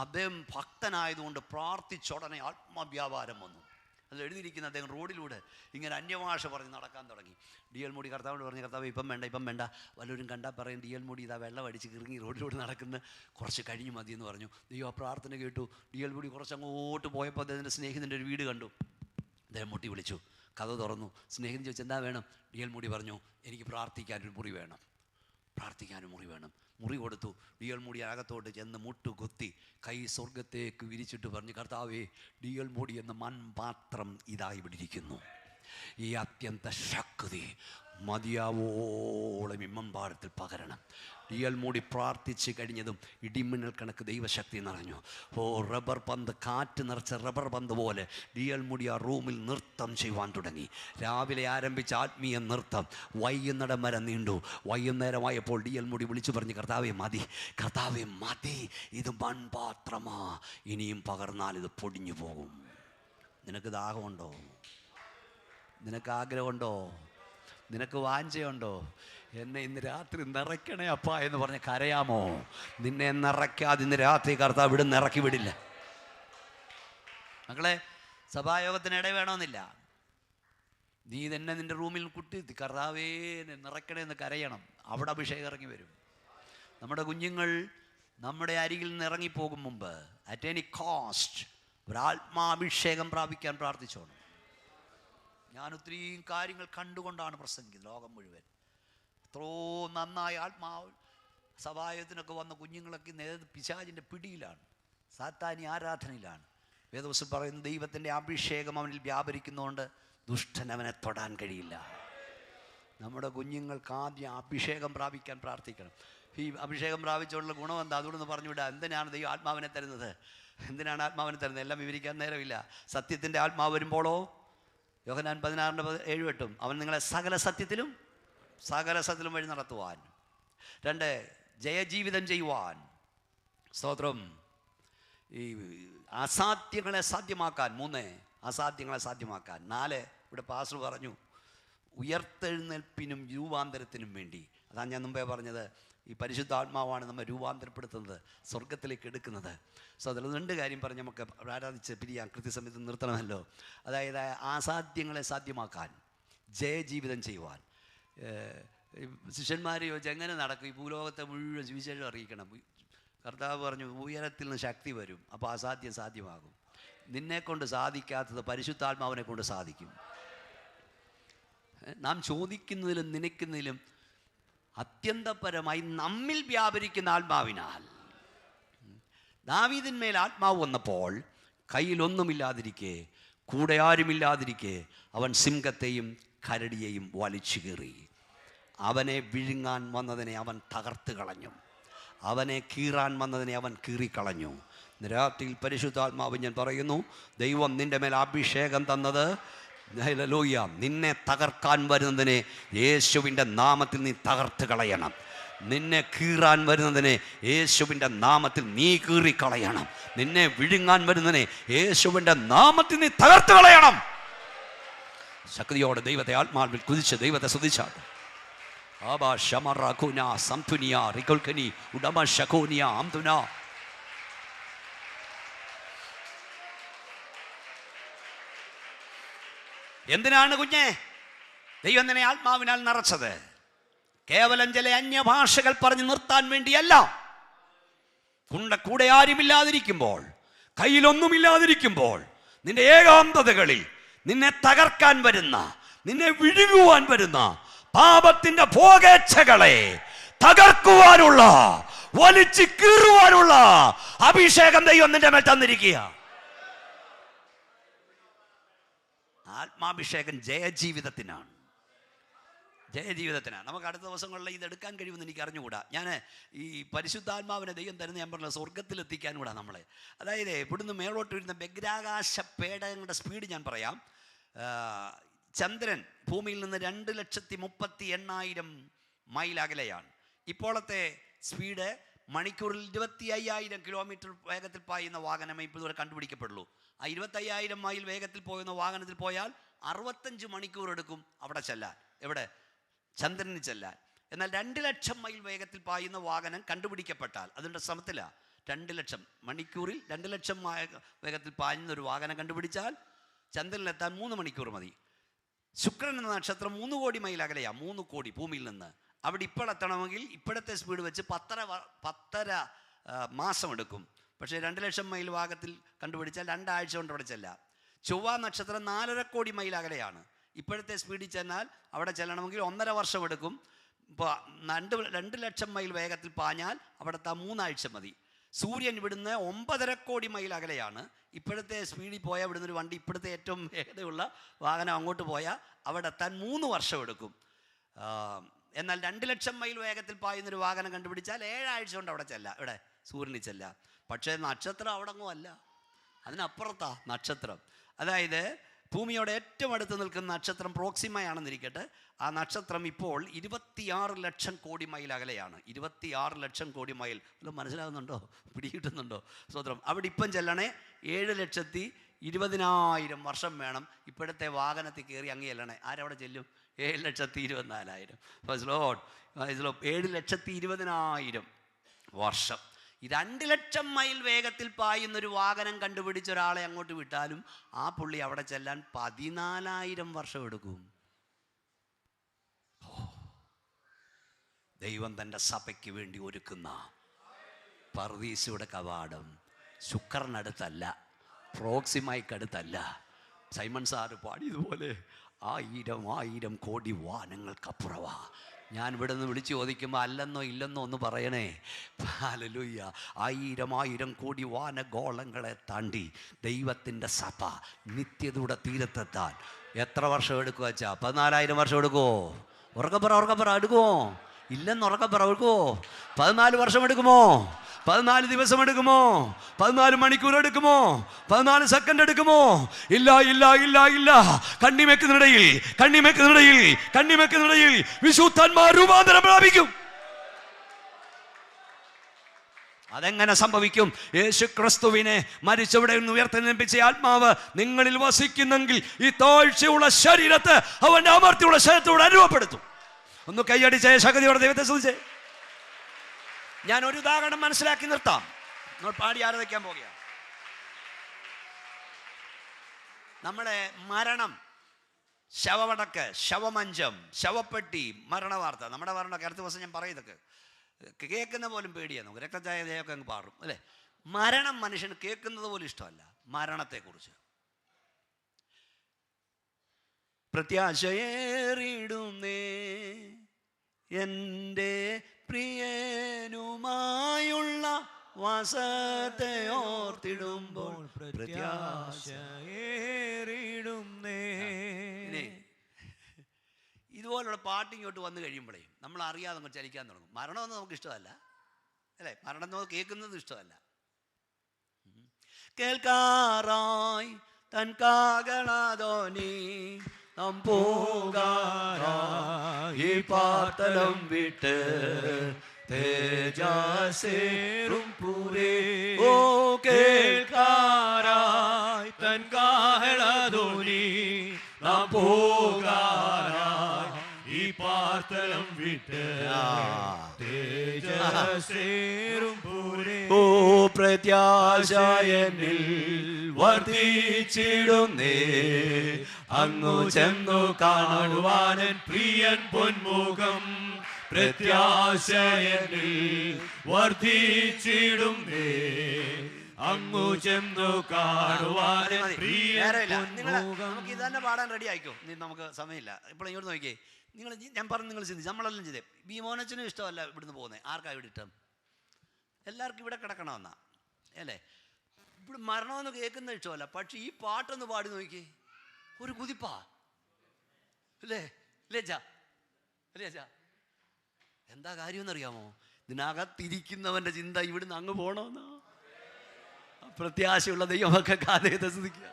അദ്ദേഹം ഭക്തനായതുകൊണ്ട് പ്രാർത്ഥിച്ചുടനെ ആത്മവ്യാപാരം വന്നു. അതിൽ എഴുതിയിരിക്കുന്ന അദ്ദേഹം റോഡിലൂടെ ഇങ്ങനെ അന്യഭാഷ പറഞ്ഞ് നടക്കാൻ തുടങ്ങി. D.L. മൂഡി കർത്താവിനോട് പറഞ്ഞു, കർത്താവ് ഇപ്പം വേണ്ട, വല്ലവരും കണ്ടാൽ പറയും D.L. മൂഡി ഇതാ വെള്ളം അടിച്ച് കിറങ്ങി റോഡിലൂടെ നടക്കുന്ന, കുറച്ച് കഴിഞ്ഞ് മതി എന്ന് പറഞ്ഞു. ദൈവം ആ പ്രാർത്ഥന കേട്ടു. D.L. മൂഡി കുറച്ചങ്ങോട്ട് പോയപ്പോൾ അദ്ദേഹത്തിൻ്റെ സ്നേഹിതൻ്റെ ഒരു വീട് കണ്ടു. അദ്ദേഹം മുട്ടി വിളിച്ചു, കഥ തുറന്നു. സ്നേഹിതൻ ചോദിച്ചു, എന്താ വേണം? D.L. മൂഡി പറഞ്ഞു, എനിക്ക് പ്രാർത്ഥിക്കാനൊരു മുറി വേണം. മുറി കൊടുത്തു. D.L. മൂഡി അകത്തോട്ട് ചെന്ന് മുട്ടുകുത്തി കൈ സ്വർഗത്തേക്ക് വിരിച്ചിട്ട് പറഞ്ഞു, കർത്താവേ D.L. മൂഡി എന്ന മൺപാത്രം ഇതായി ഇവിടെ ഇരിക്കുന്നു. ഈ അത്യന്ത ശക്തി മതിയാവോളം ഇമ്മമ്പാടത്തിൽ പകരണം. റിയൽ മൂടി പ്രാർത്ഥിച്ച് കഴിഞ്ഞതും ഇടിമിന്നൽ കണക്ക് ദൈവശക്തി നിറഞ്ഞു. ഓ, റബ്ബർ പന്ത്, കാറ്റ് നിറച്ച റബ്ബർ പന്ത് പോലെ റിയൽ മൂടി ആ റൂമിൽ നൃത്തം ചെയ്യുവാൻ തുടങ്ങി. രാവിലെ ആരംഭിച്ച ആത്മീയ നൃത്തം വൈകുന്നേരം വരെ നീണ്ടു. വൈകുന്നേരമായപ്പോൾ റിയൽ മൂടി വിളിച്ചു പറഞ്ഞു, കർത്താവേ മതി, കർത്താവേ മതി, ഇത് മൺപാത്രമാ, ഇനിയും പകർന്നാൽ ഇത് പൊടിഞ്ഞു പോകും. നിനക്ക് ദാഹമുണ്ടോ? നിനക്ക് ആഗ്രഹമുണ്ടോ? നിനക്ക് വാഞ്ചയുണ്ടോ? എന്നെ ഇന്ന് രാത്രി നിറയ്ക്കണേ അപ്പാ എന്ന് പറഞ്ഞ് കരയാമോ? നിന്നെ നിറയ്ക്കാതെ ഇന്ന് രാത്രി കർത്താവ് ഇവിടെ നിറക്കി വിടില്ല. മക്കളെ, സഭായോഗത്തിനിടെ വേണമെന്നില്ല. നീ തന്നെ നിൻ്റെ റൂമിൽ കുട്ടി കർത്താവേ നിറയ്ക്കണേ എന്ന് കരയണം. അവിടെ അഭിഷേകം ഇറങ്ങി വരും. നമ്മുടെ കുഞ്ഞുങ്ങൾ നമ്മുടെ അരികിൽ നിന്ന് ഇറങ്ങിപ്പോകും മുമ്പ് അറ്റ് എനി കോസ്റ്റ് ഒരാത്മാഭിഷേകം പ്രാപിക്കാൻ പ്രാർത്ഥിച്ചോണം. ഞാൻ ഒത്തിരി കാര്യങ്ങൾ കണ്ടുകൊണ്ടാണ് പ്രസംഗിക്കുന്നത്. ലോകം മുഴുവൻ എത്രയോ നന്നായി ആത്മാവ് സഭായത്തിനൊക്കെ വന്ന കുഞ്ഞുങ്ങളൊക്കെ പിശാചിൻ്റെ പിടിയിലാണ്, സാത്താനി ആരാധനയിലാണ്. വേദവസ്തു പറയുന്നു, ദൈവത്തിൻ്റെ അഭിഷേകം അവനിൽ വ്യാപരിക്കുന്നതുകൊണ്ട് ദുഷ്ടൻ അവനെ തൊടാൻ കഴിയില്ല. നമ്മുടെ കുഞ്ഞുങ്ങൾക്ക് ആദ്യം അഭിഷേകം പ്രാപിക്കാൻ പ്രാർത്ഥിക്കണം. ഈ അഭിഷേകം പ്രാപിച്ചുള്ള ഗുണം എന്താ? അതുകൊണ്ടൊന്ന് പറഞ്ഞുവിടാം. എന്തിനാണ് ദൈവം ആത്മാവിനെ തരുന്നത്? എന്തിനാണ് ആത്മാവിനെ തരുന്നത്? എല്ലാം വിവരിക്കാൻ നേരമില്ല. സത്യത്തിൻ്റെ ആത്മാവ് വരുമ്പോഴോ, യോഹന്നാൻ 16:7-8, അവൻ നിങ്ങളെ സകല സത്യത്തിലും വഴി നടത്തുവാൻ. 2, ജയജീവിതം ചെയ്യുവാൻ. സ്തോത്രം. ഈ അസാധ്യങ്ങളെ സാധ്യമാക്കാൻ. 3, അസാധ്യങ്ങളെ സാധ്യമാക്കാൻ. 4, ഇവിടെ പാസ്റ്റർ പറഞ്ഞു, ഉയർത്തെഴുന്നേൽപ്പിനും രൂപാന്തരത്തിനും വേണ്ടി. അതാണ് ഞാൻ മുമ്പേ പറഞ്ഞത്, ഈ പരിശുദ്ധാത്മാവാണ് നമ്മെ രൂപാന്തരപ്പെടുത്തുന്നത്, സ്വർഗത്തിലേക്ക് എടുക്കുന്നത്. സോ അതിൽ 2 കാര്യം പറഞ്ഞ് നമുക്ക് ആരാധിച്ച് പിരിയാം, കൃത്യസമയത്ത് നിർത്തണമല്ലോ. അതായത് അസാധ്യങ്ങളെ സാധ്യമാക്കാൻ, ജയജീവിതം ചെയ്യുവാൻ. ശിഷ്യന്മാർ ചോദിച്ചാൽ എങ്ങനെ നടക്കും? ഈ ഭൂലോകത്തെ മുഴുവൻ സുവിശേഷം അറിയിക്കണം. കർത്താവ് പറഞ്ഞു, ഉയരത്തിൽ നിന്ന് ശക്തി വരും, അപ്പോൾ അസാധ്യം സാധ്യമാകും. നിന്നെക്കൊണ്ട് സാധിക്കാത്തത് പരിശുദ്ധാത്മാവിനെ കൊണ്ട് സാധിക്കും. നാം ചോദിക്കുന്നതിലും നനയ്ക്കുന്നതിലും അത്യന്തപരമായി നമ്മിൽ വ്യാപരിക്കുന്ന ആത്മാവിനാൽ. ദാവീദിന്മേൽ ആത്മാവ് വന്നപ്പോൾ കയ്യിലൊന്നുമില്ലാതിരിക്കെ, കൂടെ ആരുമില്ലാതിരിക്കെ, അവൻ സിംഹത്തെയും കരടിയെയും വലിച്ചു കീറി. അവനെ വിഴുങ്ങാൻ വന്നതിനെ അവൻ തകർത്ത് കളഞ്ഞു. അവനെ കീറാൻ വന്നതിനെ അവൻ കീറിക്കളഞ്ഞു. രാത്രിയിൽ പരിശുദ്ധാത്മാവ് ഞാൻ പറയുന്നു, ദൈവം നിൻ്റെ മേൽ അഭിഷേകം തന്നത്, ഹല്ലേലൂയ, നിന്നെ തകർക്കാൻ വരുന്നതിനെ യേശുവിൻ്റെ നാമത്തിൽ നീ തകർത്ത് കളയണം. നിന്നെ കീറാൻ വരുന്നതിനെ യേശുവിൻ്റെ നാമത്തിൽ നീ കീറിക്കളയണം. നിന്നെ വിഴുങ്ങാൻ വരുന്നതിനെ യേശുവിൻ്റെ നാമത്തിൽ നീ തകർത്ത് കളയണം. ശക്തിയോടെ ദൈവത്തെ ആത്മാവിൽ കുതിച്ച് ദൈവത്തെ സ്തുതിച്ചാണ്. ആബാ ശമറകുന സംതുനിയ റികൽകനി ഉഡമ ശകോനിയ അംതുന. എന്തിനാണ് കുഞ്ഞെ ദൈവം നിന്നെ ആത്മാവിനാൽ നിറച്ചത്? കേവലം ചില അന്യഭാഷകൾ പറഞ്ഞ് നിർത്താൻ വേണ്ടിയല്ല. കൂടെ ആരുമില്ലാതിരിക്കുമ്പോൾ, കയ്യിലൊന്നുമില്ലാതിരിക്കുമ്പോൾ, നിന്റെ ഏകാന്തതകളിൽ നിന്നെ തകർക്കാൻ വരുന്ന, നിന്നെ വിഴുങ്ങുവാൻ വരുന്ന പാപത്തിന്റെ ഭോഗേച്ഛകളെ തകർക്കുവാനുള്ള, വലിച്ചു കീറുവാനുള്ള അഭിഷേകം ദൈവം നിന്റെ മേൽ തന്നിരിക്കുക. ആത്മാഭിഷേകം ജയജീവിതത്തിനാണ്. നമുക്ക് അടുത്ത ദിവസങ്ങളിൽ ഇതെടുക്കാൻ കഴിയുമെന്ന് എനിക്ക് അറിഞ്ഞുകൂടാ. ഞാൻ ഈ പരിശുദ്ധാത്മാവിനെ ദൈവം തരുന്ന ഞാൻ പറഞ്ഞ സ്വർഗത്തിലെത്തിക്കാൻ കൂടാ നമ്മളെ. അതായത് ഇവിടുന്ന് മേളോട്ട് വരുന്ന ബഹിരാകാശ പേടകങ്ങളുടെ സ്പീഡ് ഞാൻ പറയാം. ചന്ദ്രൻ ഭൂമിയിൽ നിന്ന് 2,38,000 മൈൽ അകലെയാണ്. ഇപ്പോഴത്തെ സ്പീഡ് മണിക്കൂറിൽ 25,000 കിലോമീറ്റർ വേഗത്തിൽ പായുന്ന വാഹനമേ ഇപ്പോൾ ഇതുവരെ കണ്ടുപിടിക്കപ്പെടുള്ളൂ. ആ 25,000 മൈൽ വേഗത്തിൽ പോകുന്ന വാഹനത്തിൽ പോയാൽ 65 മണിക്കൂർ എടുക്കും അവിടെ ചെല്ലാൻ. എവിടെ? ചന്ദ്രനിൽ ചെല്ലാൻ. എന്നാൽ 2,00,000 മൈൽ വേഗത്തിൽ പായുന്ന വാഹനം കണ്ടുപിടിക്കപ്പെട്ടാൽ, അതിൻ്റെ ശ്രമത്തിലാണ്, 2,00,000 മണിക്കൂറിൽ 2,00,000 വേഗത്തിൽ പായുന്ന ഒരു വാഹനം കണ്ടുപിടിച്ചാൽ ചന്ദ്രനിലെത്താൻ 3 മണിക്കൂർ മതി. ശുക്രൻ എന്ന നക്ഷത്രം 3 കോടി മൈൽ അകലെയാണ്, 3 കോടി ഭൂമിയിൽ നിന്ന്. അവിടെ ഇപ്പോൾ എത്തണമെങ്കിൽ ഇപ്പോഴത്തെ സ്പീഡ് വെച്ച് 10.5 മാസം എടുക്കും. പക്ഷേ 2,00,000 മൈൽ ഭാഗത്തിൽ കണ്ടുപിടിച്ചാൽ 2 ആഴ്ച കൊണ്ട് അവിടെ ചെല്ലാം. ചൊവ്വ നക്ഷത്രം 4.5 കോടി മൈൽ അകലെയാണ്. ഇപ്പോഴത്തെ സ്പീഡിൽ ചെന്നാൽ അവിടെ ചെല്ലണമെങ്കിൽ 1.5 വർഷം എടുക്കും. ഇപ്പോൾ 2,00,000 മൈൽ വേഗത്തിൽ പാഞ്ഞാൽ അവിടുത്തെ 3 ആഴ്ച മതി. സൂര്യൻ ഇവിടുന്ന് 9.5 കോടി മൈൽ അകലെയാണ്. ഇപ്പോഴത്തെ സ്പീഡിൽ പോയാൽ ഇവിടുന്ന് ഒരു വണ്ടി, ഇപ്പോഴത്തെ ഏറ്റവും വേഗതയുള്ള വാഹനം അങ്ങോട്ട് പോയാൽ അവിടെ എത്താൻ 3 വർഷം എടുക്കും. എന്നാൽ 2 ലക്ഷം മൈൽ വേഗത്തിൽ പായുന്നൊരു വാഹനം കണ്ടുപിടിച്ചാൽ 7 ആഴ്ച കൊണ്ട് അവിടെ ചെല്ലാം. ഇവിടെ സൂര്യനിൽ ചെല്ലാം. പക്ഷേ നക്ഷത്രം അവിടെ അങ്ങും അല്ല, അതിനപ്പുറത്താ നക്ഷത്രം. അതായത് ഭൂമിയോട് ഏറ്റവും അടുത്ത് നിൽക്കുന്ന നക്ഷത്രം പ്രോക്സിമയാണെന്നിരിക്കട്ടെ, ആ നക്ഷത്രം ഇപ്പോൾ 26 ലക്ഷം കോടി മൈൽ അകലെയാണ്. 26 ലക്ഷം കോടി മൈൽ. വല്ലതും മനസ്സിലാകുന്നുണ്ടോ? പിടികിട്ടുന്നുണ്ടോ? സ്വതന്ത്രം. അവിടെ ഇപ്പം ചെല്ലണേ 7,20,000 വർഷം വേണം. ഇപ്പോഴത്തെ വാഹനത്തിൽ കയറി അങ്ങ് ചെല്ലണേ. ആരവിടെ ചെല്ലും? 7,24,000. 7,20,000 വർഷം. ഈ 2 ലക്ഷം മൈൽ വേഗത്തിൽ പായുന്നൊരു വാഹനം കണ്ടുപിടിച്ച ഒരാളെ അങ്ങോട്ട് വിട്ടാലും ആ പുള്ളി അവിടെ ചെല്ലാൻ 14,000 വർഷം എടുക്കും. ദൈവം തൻ്റെ സഭയ്ക്ക് വേണ്ടി ഒരുക്കുന്ന പർദീസയുടെ കവാടം ശുക്രനടുത്തല്ല, പ്രോക്സിമയ്ക്കടുത്തല്ല. സൈമൺ സാറ് പാടിയതുപോലെ 1000 കോടി വാനങ്ങൾക്കപ്പുറവാ. ഞാൻ ഇവിടെ നിന്ന് വിളിച്ച് ചോദിക്കുമ്പോൾ അല്ലെന്നോ ഇല്ലെന്നോ ഒന്ന് പറയണേ. ഹല്ലേലൂയ. 1000 കോടി വാനഗോളങ്ങളെ താണ്ടി ദൈവത്തിൻ്റെ സഭ നിത്യതയുടെ തീരത്തെത്താൻ എത്ര വർഷം എടുക്കുക വെച്ചാ? 14,000 വർഷം എടുക്കുമോ? ഉറക്കപ്പറ എടുക്കുമോ? ഇല്ലെന്ന് ഉറക്കപ്പറ എടുക്കുമോ? 14 വർഷം എടുക്കുമോ? 14 ദിവസം എടുക്കുമോ? 14 മണിക്കൂർ എടുക്കുമോ? 14 സെക്കൻഡ് എടുക്കുമോ? ഇല്ല. കണ്ണിമയ്ക്കുന്നിടയിൽ വിശുദ്ധന്മാർ രൂപാന്തരം പ്രാപിക്കും. അതെങ്ങനെ സംഭവിക്കും? യേശുക്രിസ്തുവിനെ മരിച്ചവിടെ നിന്ന് ഉയർത്തെഴുന്നേൽപ്പിച്ച ആത്മാവ് നിങ്ങളിൽ വസിക്കുന്നെങ്കിൽ ഈ താഴ്ചയുള്ള ശരീരത്തെ അവന്റെ അമർത്തിയുള്ള ശരീരത്തോട് അനുഭവപ്പെടുത്തും. ഒന്ന് കൈയടിച്ചേ, ശക്തിയോടെ ദൈവത്തെ സ്തുതിച്ചേ. ഞാൻ ഒരു ഉദാഹരണം മനസ്സിലാക്കി നിർത്താം. നമ്മൾ പാടി ആരാധിക്കാൻ പോകുക. നമ്മളെ മരണം, ശവമടക്ക്, ശവമഞ്ചം, ശവപ്പെട്ടി, മരണവാർത്ത, നമ്മുടെ മരണമൊക്കെ അടുത്ത ദിവസം ഞാൻ പറയുന്നതൊക്കെ കേൾക്കുന്ന പോലും പേടിയാണ്. നമുക്ക് രക്തചായ ദേഹമൊക്കെ അങ്ങ് പാടും അല്ലേ. മരണം മനുഷ്യന് കേൾക്കുന്നത് പോലും ഇഷ്ടമല്ല. മരണത്തെക്കുറിച്ച് പ്രത്യാശയേറിടുന്നേ എൻ്റെ പ്രിയനുമായുള്ള വാസത്തെ ഓർത്തിടുമ്പോൾ പ്രത്യാശയേറിടുന്നേ. ഇതുപോലുള്ള പാട്ട് ഇങ്ങോട്ട് വന്നു കഴിയുമ്പോഴേ നമ്മൾ അറിയാതെ അങ്ങ് ചലിക്കാൻ തുടങ്ങും. മരണമെന്ന് നമുക്ക് ഇഷ്ടമല്ല അല്ലേ, മരണം നമുക്ക് കേൾക്കുന്നത് ഇഷ്ടമല്ല. കേൾക്കാറായി തൻ കാഹളധ്വനി നാം പോകാറായി പാർത്തലം വിട്ട് തേജസ്സേറും പൂരേ. ഓ കേൾക്കാറായി തൻ കാഹളധ്വനി നാം പോകാറായി ഈ പാർത്തലം വിട്ട് തേജസ്സേറും പൂരേ. ഓ പ്രത്യാശ എന്നിൽ വർദ്ധിച്ചിടുന്നേ, അങ്ങു ചെന്നു കാണുവാനൻ പ്രിയൻ പൊന്മുഖം. പ്രത്യാശ എന്നിൽ വർദ്ധിച്ചിടുന്നേ, അങ്ങു ചെന്നു കാണുവാനൻ പ്രിയൻ പൊന്മുഖം. നമുക്ക് ഇത് തന്നെ പാടാൻ റെഡി ആയിക്കോ, നമുക്ക് സമയമില്ല. ഇപ്പോൾ ഇങ്ങോട്ട് നോക്കിയേ, ഞാൻ പറഞ്ഞു, നിങ്ങൾ ചിന്തിച്ചു, നമ്മളെല്ലാം ചെയ്തേ. ബീമോനച്ചനും ഇഷ്ടമല്ല ഇവിടുന്ന് പോകുന്നത്. ആർക്കാ ഇവിടെ ഇഷ്ടം? എല്ലാവർക്കും ഇവിടെ കിടക്കണമെന്നാ അല്ലേ. ഇവിടെ മരണമെന്ന് കേൾക്കുന്ന ഇഷ്ടമല്ല. പക്ഷെ ഈ പാട്ടൊന്ന് പാടി നോക്കി, ഒരു കുതിപ്പാ അല്ലേ ലേജാ. എന്താ കാര്യമെന്നറിയാമോ? ഇതിനകത്തിരിക്കുന്നവന്റെ ചിന്ത ഇവിടുന്ന് അങ്ങ് പോകണമെന്നാ. പ്രത്യാശയുള്ള ദൈവമൊക്കെ കാലത്തെ ശ്രദ്ധിക്കുക.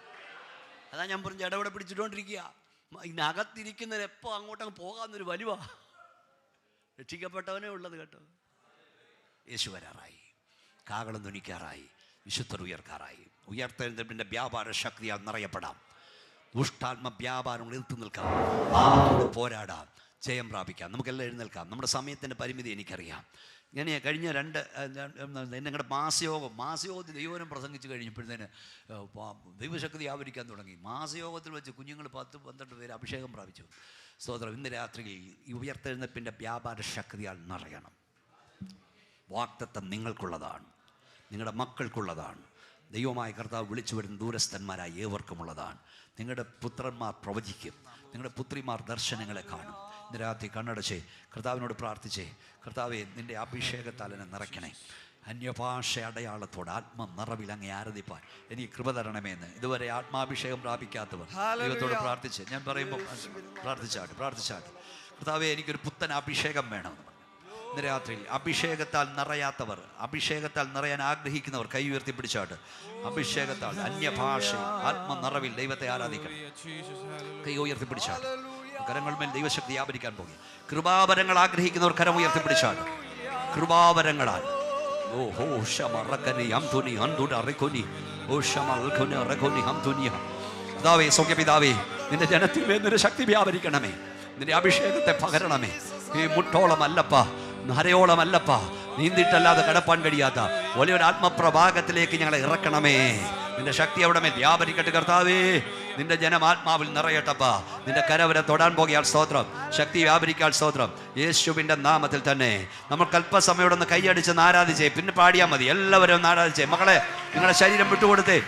അതാ ഞാൻ പറഞ്ഞു, ഇടവിടെ പിടിച്ചിട്ടോണ്ടിരിക്കുക. ഇതിനകത്തിരിക്കുന്നവർ എപ്പോൾ അങ്ങോട്ടങ്ങ് പോകാമെന്നൊരു വലിവാ. രക്ഷിക്കപ്പെട്ടവനേ ഉള്ളത് കേട്ടോ. യേശു വരാറായി, കാഹളം ധ്വനിക്കാറായി, വിശുദ്ധർ ഉയർക്കാറായി. ഉയർത്തെഴുന്നേൽപ്പിന്റെ വ്യാപാര ശക്തിയാൽ നിറയപ്പെടാം. ദുഷ്ടാത്മ വ്യാപാരങ്ങൾ എതിർത്ത് നിൽക്കാം, പോരാടാം, ജയം പ്രാപിക്കാം. നമുക്കെല്ലാം എഴുന്നേൽക്കാം. നമ്മുടെ സമയത്തിൻ്റെ പരിമിതി എനിക്കറിയാം. ഞാൻ കഴിഞ്ഞ ഞങ്ങളുടെ മാസയോഗത്തിൽ ദൈവനം പ്രസംഗിച്ച് കഴിഞ്ഞപ്പോഴത്തേന് ദൈവശക്തി ആവരിക്കാൻ തുടങ്ങി. മാസയോഗത്തിൽ വെച്ച് കുഞ്ഞുങ്ങൾ 10-12 പേര് അഭിഷേകം പ്രാപിച്ചു. സ്തോത്രം. ഇന്ന് രാത്രിയിൽ ഈ ഉയർത്തെഴുന്നേൽപ്പിൻ്റെ വ്യാപാര ശക്തിയാൽ നിറയണം. വാഗ്ദത്തം നിങ്ങൾക്കുള്ളതാണ്, നിങ്ങളുടെ മക്കൾക്കുള്ളതാണ്. ദൈവമായ കർത്താവ് വിളിച്ചു വരുന്ന ദൂരസ്ഥന്മാരായ ഏവർക്കുമുള്ളതാണ്. നിങ്ങളുടെ പുത്രന്മാർ പ്രവചിക്കും, നിങ്ങളുടെ പുത്രിമാർ ദർശനങ്ങളെ കാണും. ഇന്ന് രാത്രി കണ്ണടച്ചേ, കർത്താവിനോട് പ്രാർത്ഥിച്ചേ, കർത്താവെ നിൻ്റെ അഭിഷേകത്താൽ എന്നെ നിറയ്ക്കണേ. അന്യഭാഷ അടയാളത്തോടെ ആത്മനിറവിൽ അങ്ങേ ആരാധിപ്പാൻ എനിക്ക് കൃപ തരണമേന്ന് ഇതുവരെ ആത്മാഭിഷേകം പ്രാപിക്കാത്തവർ ദൈവത്തോട് പ്രാർത്ഥിച്ച്, ഞാൻ പറയുമ്പോൾ പ്രാർത്ഥിച്ചാട്ട്. കർത്താവേ, എനിക്കൊരു പുത്തൻ അഭിഷേകം വേണമെന്ന് പറഞ്ഞു. ഇന്ന് രാത്രിയിൽ അഭിഷേകത്താൽ നിറയാത്തവർ, അഭിഷേകത്താൽ നിറയാൻ ആഗ്രഹിക്കുന്നവർ കൈ ഉയർത്തി പിടിച്ചാട്ട് അഭിഷേകത്താൽ അന്യഭാഷ ആത്മനിറവിൽ ദൈവത്തെ ആരാധിക്കണം. കൈ ഉയർത്തി പിടിച്ചാട്ട് കരങ്ങൾമേൽ ദൈവശക്തി വ്യാപരിക്കാൻ പോകും. കൃപാവരങ്ങൾ ആഗ്രഹിക്കുന്നവർ കരം ഉയർത്തി പിടിച്ചാട്ട് കൃപാവരങ്ങളാൽ പിതാവേ, സൗഖ്യപിതാവേ, നിന്റെ ജനത്തിൽ നിന്റെ ശക്തി വ്യാപരിക്കണമേ. നിന്റെ അഭിഷേകത്തെ പകരണമേ. ഈ മുട്ടോളമല്ലപ്പ, നരയോളമല്ലപ്പ, നീന്തിട്ടല്ലാതെ കടപ്പാൻ കഴിയാത്ത വലിയൊരു ആത്മപ്രഭാഗത്തിലേക്ക് ഞങ്ങളെ ഇറക്കണമേ. നിന്റെ ശക്തി അവിടെ മേൽ വ്യാപരിക്കട്ടെ കർത്താവേ. നിന്റെ ജനം ആത്മാവിൽ നിറയട്ടപ്പ. നിന്റെ കരവരെ തൊടാൻ പോകിയാൽ സ്തോത്രം. ശക്തി വ്യാപരിക്കാൻ സ്തോത്രം. യേശുവിന്റെ നാമത്തിൽ തന്നെ നമുക്ക് അല്പസമയം ഒന്ന് കൈയടിച്ച് ആരാധിച്ചേ. പിന്നെ പാടിയാൽ മതി. എല്ലാവരും ഒന്ന് ആരാധിച്ചേ. മക്കളെ, നിങ്ങളുടെ ശരീരം വിട്ടുകൊടുത്തേ.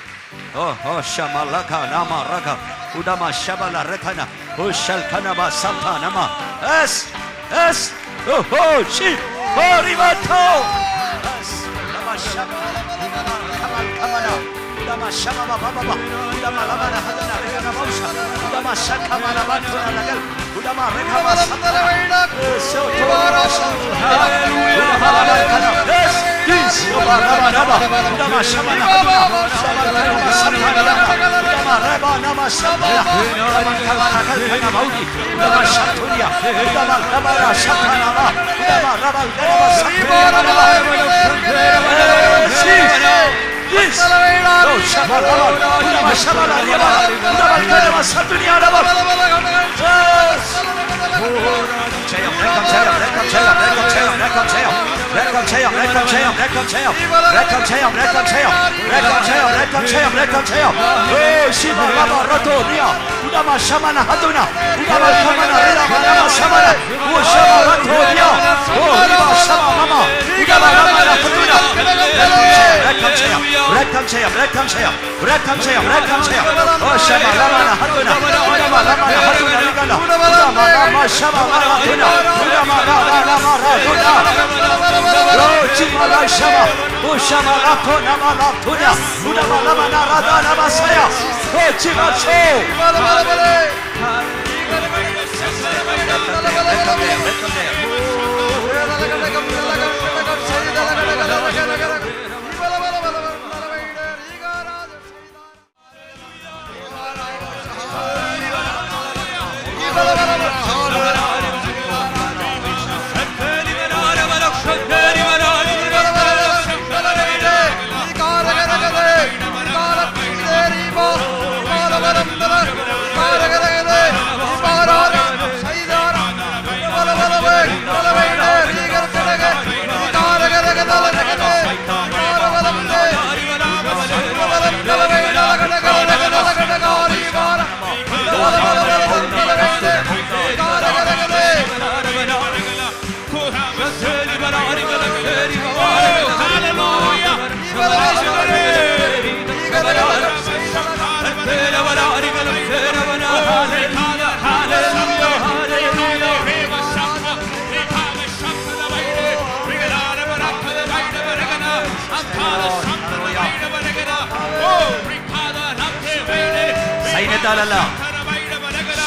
സൈന്യത്താലല്ല,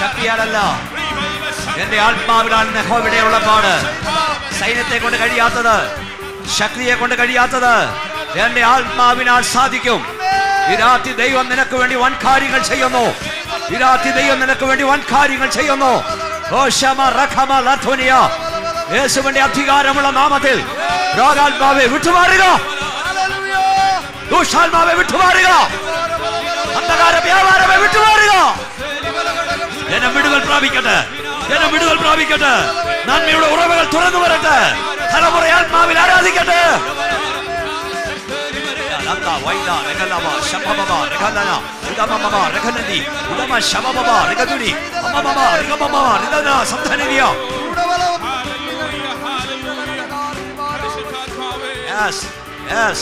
ശക്തിയാലല്ല, എന്റെ ആത്മാവിലാണ് യഹോവയുടെ പാട്. സൈന്യത്തെ കൊണ്ട് കഴിയാത്തത്, ശക്തിയെ കൊണ്ട് കഴിയാത്തത് എന്റെ ആത്മാവിനാൽ സാധിക്കും. ഈ രാത്രി ദൈവം നിനക്ക് വേണ്ടി വൻ കാര്യങ്ങൾ ചെയ്യുന്നു. ഈ രാത്രി ദൈവം നിനക്ക് വേണ്ടി വൻ കാര്യങ്ങൾ ചെയ്യുന്നു. യേശുവിന്റെ അധികാരമുള്ള നാമത്തിൽ രോഗാത്മാവെ വിട്ടുമാറുക, ദുഷ്ടാത്മാവെ വിട്ടുമാറുക, അന്ധകാര വ്യാപാരമെ വിട്ടുമാറുക. ജനം വിടുതൽ പ്രാപിക്കട്ടെ, ജനം വിടുതൽ പ്രാപിക്കട്ടെ. നന്മയുടെ ഉറവകൾ തുറന്നു വരട്ടെ. തലമുറ ആത്മാവിൽ ആരാധിക്കട്ടെ. Yes, yes.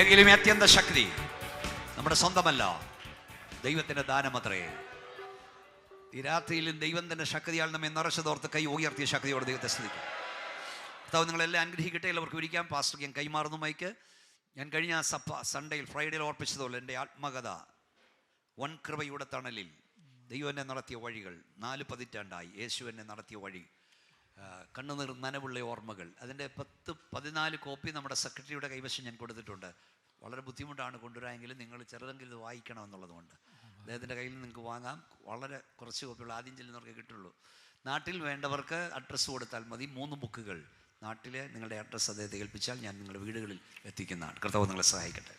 എങ്കിലും അത്യന്ത ശക്തി നമ്മുടെ സ്വന്തമല്ല, ദൈവത്തിന്റെ ദാനമത്രേ. ഈ രാത്രിയിലും ദൈവം തന്നെ ശക്തിയാൽ നമ്മെ നിറച്ചതോർത്ത് കൈ ഉയർത്തിയ ശക്തിയോട് ദൈവത്തെ സ്തുതിക്കും. കർത്താവ് നിങ്ങളെല്ലാം അനുഗ്രഹിക്കട്ടെ. എല്ലാവർക്കും ഇരിക്കാം. പാസ്റ്റർക്ക് ഞാൻ കൈമാറുന്നു മൈക്ക്. ഞാൻ കഴിഞ്ഞ സൺഡേയിൽ ഫ്രൈഡേയിൽ ഓർപ്പിച്ചതുപോലെ എൻ്റെ ആത്മകഥ വൻകൃപയുടെ തണലിൽ ദൈവം എന്നെ നടത്തിയ വഴികൾ, 4 പതിറ്റാണ്ടായി യേശു എന്നെ നടത്തിയ വഴി, കണ്ണുനീർ നനവുള്ള ഓർമ്മകൾ, അതിൻ്റെ 10-14 കോപ്പി നമ്മുടെ സെക്രട്ടറിയുടെ കൈവശം ഞാൻ കൊടുത്തിട്ടുണ്ട്. വളരെ ബുദ്ധിമുട്ടാണ് കൊണ്ടുവരാമെങ്കിലും നിങ്ങൾ ചെറുതെങ്കിലും ഇത് വായിക്കണമെന്നുള്ളതുകൊണ്ട് അദ്ദേഹത്തിൻ്റെ കയ്യിൽ നിന്ന് നിങ്ങൾക്ക് വാങ്ങാം. വളരെ കുറച്ച് കോപ്പികൾ ആദ്യം ചെല്ലുന്നവർക്ക് കിട്ടുള്ളൂ. നാട്ടിൽ വേണ്ടവർക്ക് അഡ്രസ്സ് കൊടുത്താൽ മതി. 3 ബുക്കുകൾ നാട്ടിലെ നിങ്ങളുടെ അഡ്രസ്സ് അദ്ദേഹത്തെ ഏൽപ്പിച്ചാൽ ഞാൻ നിങ്ങളുടെ വീടുകളിൽ എത്തിക്കുന്നതാണ്. കർത്താവ് നിങ്ങളെ സഹായിക്കട്ടെ.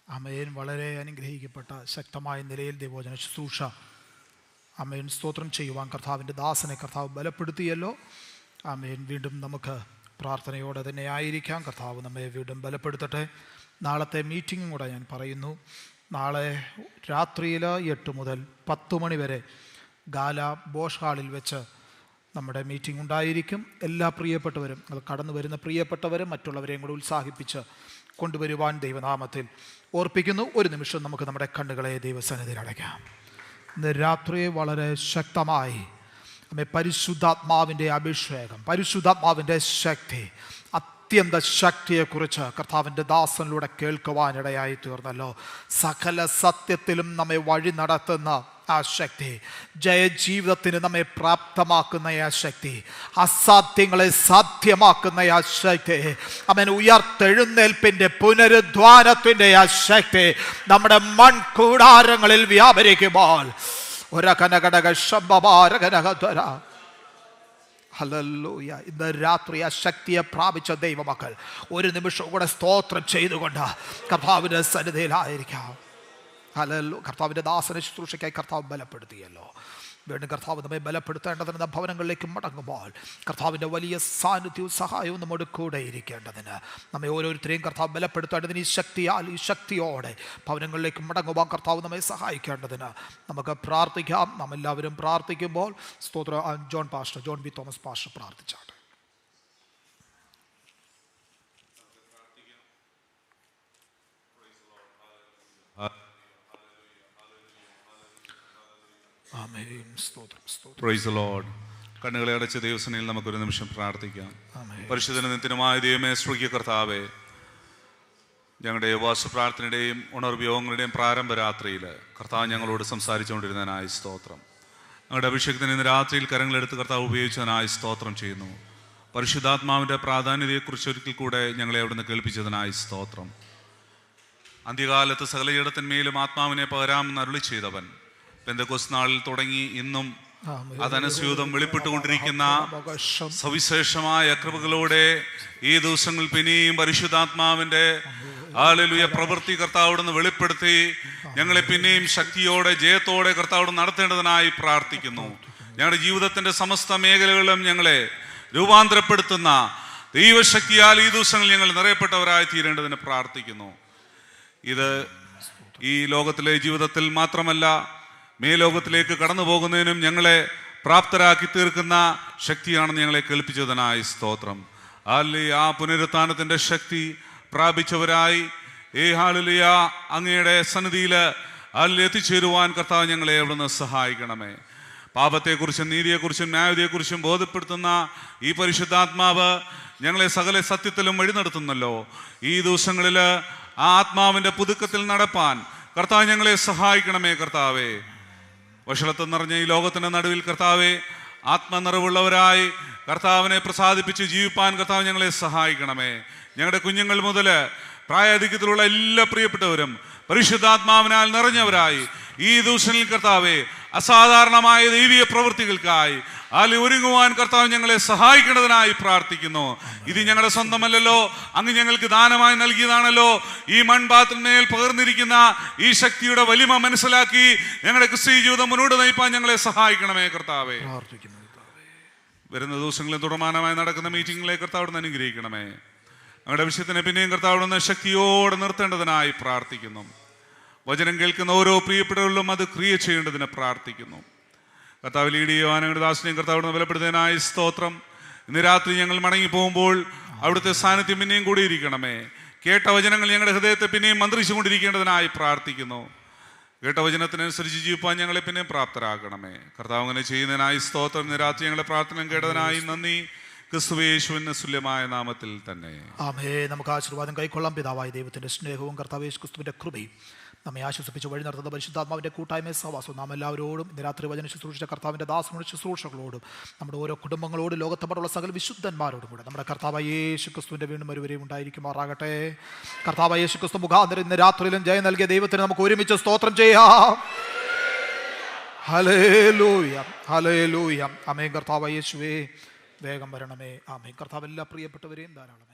ആമേൻ. വളരെ അനുഗ്രഹിക്കപ്പെട്ട ശക്തമായ നിലയിൽ ദൈവവചന ശുശ്രൂഷ ആമേൻ സ്തോത്രം ചെയ്യുവാൻ കർത്താവിൻ്റെ ദാസനെ കർത്താവ് ബലപ്പെടുത്തിയല്ലോ. ആമേൻ. വീണ്ടും നമുക്ക് പ്രാർത്ഥനയോടെ തന്നെ ആയിരിക്കാം. കർത്താവ് നമ്മെ വീണ്ടും ബലപ്പെടുത്തട്ടെ. നാളത്തെ മീറ്റിങ്ങും കൂടെ ഞാൻ പറയുന്നു. നാളെ രാത്രിയിൽ 8 മുതൽ 10 മണി വരെ ഗാല ബോഷ് ഹാളിൽ വെച്ച് നമ്മുടെ മീറ്റിംഗ് ഉണ്ടായിരിക്കും. എല്ലാ പ്രിയപ്പെട്ടവരും, അത് കടന്നു വരുന്ന പ്രിയപ്പെട്ടവരും മറ്റുള്ളവരെയും കൂടെ ഉത്സാഹിപ്പിച്ച് കൊണ്ടുവരുവാൻ ദൈവനാമത്തിൽ ഓർപ്പിക്കുന്നു. ഒരു നിമിഷം നമുക്ക് നമ്മുടെ കണ്ണുകളെ ദൈവസന്നിധിയിൽ അടയ്ക്കാം. ഇന്ന് രാത്രി വളരെ ശക്തമായി പരിശുദ്ധാത്മാവിൻ്റെ അഭിഷേകം, പരിശുദ്ധാത്മാവിൻ്റെ ശക്തി, അത്യന്ത ശക്തിയെക്കുറിച്ച് കർത്താവിൻ്റെ ദാസനിലൂടെ കേൾക്കുവാനിടയായി തീർന്നല്ലോ. സകല സത്യത്തിലും നമ്മെ വഴി നടത്തുന്ന ആ ശക്തി, ജയജീവിതത്തിന് നമ്മെ പ്രാപ്തമാക്കുന്ന ആ ശക്തി, അസാധ്യങ്ങളെ സാധ്യമാക്കുന്ന ആ ശക്തി, അവൻ ഉയർത്തെഴുന്നേൽപ്പിൻ്റെ പുനരുദ്ധാനത്തിൻ്റെ ആ ശക്തി നമ്മുടെ മൺകൂടാരങ്ങളിൽ വ്യാപരിക്കുമ്പോൾ ഹല്ലേലൂയ. ഇന്ന് രാത്രി ആ ശക്തിയെ പ്രാപിച്ച ദൈവമക്കൾ ഒരു നിമിഷം കൂടെ സ്തോത്രം ചെയ്തുകൊണ്ട് കർത്താവിൻ്റെ സന്നിധിയിലായിരിക്കാം. ഹല്ലേലൂയ. കർത്താവിൻ്റെ ദാസന ശുശ്രൂഷയ്ക്കായി കർത്താവ് ബലപ്പെടുത്തിയല്ലോ. വീണ്ടും കർത്താവ് നമ്മെ ബലപ്പെടുത്തേണ്ടതിന് ഭവനങ്ങളിലേക്ക് മടങ്ങുമ്പോൾ കർത്താവിൻ്റെ വലിയ സാന്നിധ്യവും സഹായവും നമ്മോട് കൂടെ ഇരിക്കേണ്ടതിന് നമ്മെ ഓരോരുത്തരെയും കർത്താവ് ബലപ്പെടുത്തേണ്ടതിന് ഈ ശക്തിയോടെ ഭവനങ്ങളിലേക്ക് മടങ്ങുവാൻ കർത്താവ് നമ്മെ സഹായിക്കേണ്ടതിന് നമുക്ക് പ്രാർത്ഥിക്കാം. നാം എല്ലാവരും പ്രാർത്ഥിക്കുമ്പോൾ സ്തോത്ര ജോൺ ബി തോമസ് പാസ്റ്റർ പ്രാർത്ഥിച്ചാണ്. Praise the lord. കണ്ണുകളെ അടച്ച ദൈവസനയിൽ നമുക്കൊരു നിമിഷം പ്രാർത്ഥിക്കാം. പരിശുദ്ധനും നിത്യനുമായ ദൈവമേ, സ്തുതിക്കുക കർത്താവേ. ഞങ്ങളുടെ ഉപവാസ പ്രാർത്ഥനയുടെയും ഉണർവ്യോഗങ്ങളുടെയും പ്രാരംഭ രാത്രിയിൽ കർത്താവ് ഞങ്ങളോട് സംസാരിച്ചുകൊണ്ടിരുന്നതിനായി സ്തോത്രം. ഞങ്ങളുടെ അഭിഷേകത്തിന് ഇന്ന് രാത്രിയിൽ കരങ്ങളെടുത്ത് കർത്താവ് ഉപയോഗിച്ചതിനായി സ്തോത്രം ചെയ്യുന്നു. പരിശുദ്ധാത്മാവിൻ്റെ പ്രാധാന്യതയെക്കുറിച്ച് ഒരിക്കൽ കൂടെ ഞങ്ങളെ അവിടുന്ന് കേൾപ്പിച്ചതിനായി സ്തോത്രം. അന്ത്യകാലത്ത് സകല ഇടത്തിന്മേലും ആത്മാവിനെ പകരാമെന്ന് അരുളി ചെയ്തവൻ പെന്തക്കോസ്ത് നാളിൽ തുടങ്ങി ഇന്നും അതനുസ്യൂതം വെളിപ്പെട്ടുകൊണ്ടിരിക്കുന്ന സവിശേഷമായ കൃപകളോടെ ഈ ദിവസങ്ങൾ പിന്നെയും പരിശുദ്ധാത്മാവിൻ്റെ ഹല്ലേലൂയ പ്രവൃത്തി കർത്താവോടൊന്ന് വെളിപ്പെടുത്തി ഞങ്ങളെ പിന്നെയും ശക്തിയോടെ ജയത്തോടെ കർത്താവോട് നടത്തേണ്ടതിനായി പ്രാർത്ഥിക്കുന്നു. ഞങ്ങളുടെ ജീവിതത്തിന്റെ സമസ്ത മേഖലകളിലും ഞങ്ങളെ രൂപാന്തരപ്പെടുത്തുന്ന ദൈവശക്തിയാൽ ഈ ദിവസങ്ങളിൽ ഞങ്ങൾ നിറയപ്പെട്ടവരായി തീരേണ്ടതിന് പ്രാർത്ഥിക്കുന്നു. ഇത് ഈ ലോകത്തിലെ ജീവിതത്തിൽ മാത്രമല്ല, മേലോകത്തിലേക്ക് കടന്നു പോകുന്നതിനും ഞങ്ങളെ പ്രാപ്തരാക്കി തീർക്കുന്ന ശക്തിയാണെന്ന് ഞങ്ങളെ കേൾപ്പിച്ചതിനായി സ്തോത്രം. ആ പുനരുത്ഥാനത്തിൻ്റെ ശക്തി പ്രാപിച്ചവരായി ഹല്ലേലൂയ അങ്ങയുടെ സന്നിധിയിൽ എത്തിച്ചേരുവാൻ കർത്താവ് ഞങ്ങളെ അവിടുന്ന് സഹായിക്കണമേ. പാപത്തെക്കുറിച്ചും നീതിയെക്കുറിച്ചും ന്യായതയെക്കുറിച്ചും ബോധ്യപ്പെടുത്തുന്ന ഈ പരിശുദ്ധാത്മാവ് ഞങ്ങളെ സകല സത്യത്തിലും വഴി നടത്തുന്നല്ലോ. ഈ ദിവസങ്ങളിൽ ആ ആത്മാവിൻ്റെ പുതുക്കത്തിൽ നടപ്പാൻ കർത്താവ് ഞങ്ങളെ സഹായിക്കണമേ. കർത്താവേ, വഷളത്വം നിറഞ്ഞ ഈ ലോകത്തിൻ്റെ നടുവിൽ കർത്താവെ ആത്മനിറവുള്ളവരായി കർത്താവിനെ പ്രസാദിപ്പിച്ച് ജീവിപ്പാൻ കർത്താവ് ഞങ്ങളെ സഹായിക്കണമേ. ഞങ്ങളുടെ കുഞ്ഞുങ്ങൾ മുതൽ പ്രായാധിക്യത്തിലുള്ള എല്ലാ പ്രിയപ്പെട്ടവരും പരിശുദ്ധാത്മാവിനാൽ നിറഞ്ഞവരായി ഈ ദിവസങ്ങളിൽ കർത്താവെ അസാധാരണമായ ദൈവിക പ്രവൃത്തികൾക്കായി ഒരുങ്ങുവാൻ കർത്താവ് ഞങ്ങളെ സഹായിക്കേണ്ടതിനായി പ്രാർത്ഥിക്കുന്നു. ഇത് ഞങ്ങളുടെ സ്വന്തമല്ലല്ലോ, അങ്ങ് ഞങ്ങൾക്ക് ദാനമായി നൽകിയതാണല്ലോ. ഈ മൺപാത്രത്തിന്മേൽ പകർന്നിരിക്കുന്ന ഈ ശക്തിയുടെ വലിമ മനസ്സിലാക്കി ഞങ്ങളുടെ ക്രിസ്തീയ ജീവിതം മുന്നോട്ട് നയിപ്പാൻ ഞങ്ങളെ സഹായിക്കണമേ കർത്താവേ. വരുന്ന ദിവസങ്ങളിൽ തുടർമാനമായി നടക്കുന്ന മീറ്റിംഗിലെ കർത്താവോട് അനുഗ്രഹിക്കണമേ. ഞങ്ങളുടെ വിഷയത്തിനെ പിന്നെയും കർത്താവോട് ശക്തിയോടെ നിർത്തേണ്ടതിനായി പ്രാർത്ഥിക്കുന്നു. വചനം കേൾക്കുന്ന ഓരോ പ്രിയപ്പെട്ടവരിലും അത് ക്രിയ ചെയ്യേണ്ടതിന് പ്രാർത്ഥിക്കുന്നു. കർത്താവ് ലീഡ് ചെയ്യുവാൻ ഞങ്ങളുടെ ദാസനെയും കർത്താവിനെ ബലപ്പെടുത്തുന്നതിനായി സ്തോത്രം. ഇന്ന് രാത്രി ഞങ്ങൾ മടങ്ങി പോകുമ്പോൾ അവിടുത്തെ സാന്നിധ്യം പിന്നെയും കൂടിയിരിക്കണമേ. കേട്ട വചനങ്ങൾ ഞങ്ങളുടെ ഹൃദയത്തെ പിന്നെയും മന്ത്രിച്ചുകൊണ്ടിരിക്കേണ്ടതിനായി പ്രാർത്ഥിക്കുന്നു. കേട്ട വചനത്തിനനുസരിച്ച് ജീവിപ്പാൻ ഞങ്ങളെ പിന്നെയും പ്രാപ്തരാക്കണമേ. കർത്താവ് അങ്ങനെ ചെയ്യുന്നതിനായി സ്തോത്രം. ഇന്ന് രാത്രി ഞങ്ങളുടെ പ്രാർത്ഥന കേട്ടതിനായി നന്ദി. ക്രിസ്തുയേശുവിന് തുല്യമായ നാമത്തിൽ തന്നെ. ആമേ. നമുക്ക് ആശീർവാദം കൈക്കൊള്ളാം. പിതാവായ ദൈവത്തിന്റെ സ്നേഹവും കർത്താവ് യേശു ക്രിസ്തുവിന്റെ കൃപയും നമ്മെ ആശ്വസിപ്പിച്ച് വഴി നടത്തുന്ന പരിശുദ്ധാത്മാവിന്റെ കൂട്ടായ്മ സഹവാസവും നാം എല്ലാവരോടും ഇന്ന് രാത്രി വചന ശുശ്രൂഷിച്ച കർത്താവിന്റെ ദാസനോട് ശുശ്രൂഷകളോടും നമ്മുടെ ഓരോ കുടുംബങ്ങളോടും ലോകത്തെമ്പാടുള്ള സകല വിശുദ്ധന്മാരോടും കൂടെ നമ്മുടെ കർത്താവായ യേശു ക്രിസ്തുവിന്റെ വീണ്ടും വരുവരെയും ഉണ്ടായിരിക്കുമാറാകട്ടെ. കർത്താവായ യേശു ക്രിസ്തു മുഖാന്തരം ഇന്ന് രാത്രിയിലും ജയം നൽകിയ ദൈവത്തിന് നമുക്ക് ഒരുമിച്ച് സ്തോത്രം ചെയ്യാം. ഹല്ലേലൂയ, ഹല്ലേലൂയ. ആമേൻ. കർത്താവായ യേശുവേ വേഗം വരണമേ. ആമേൻ. കർത്താവ് എല്ലാ പ്രിയപ്പെട്ടവരെയും ധാരാളം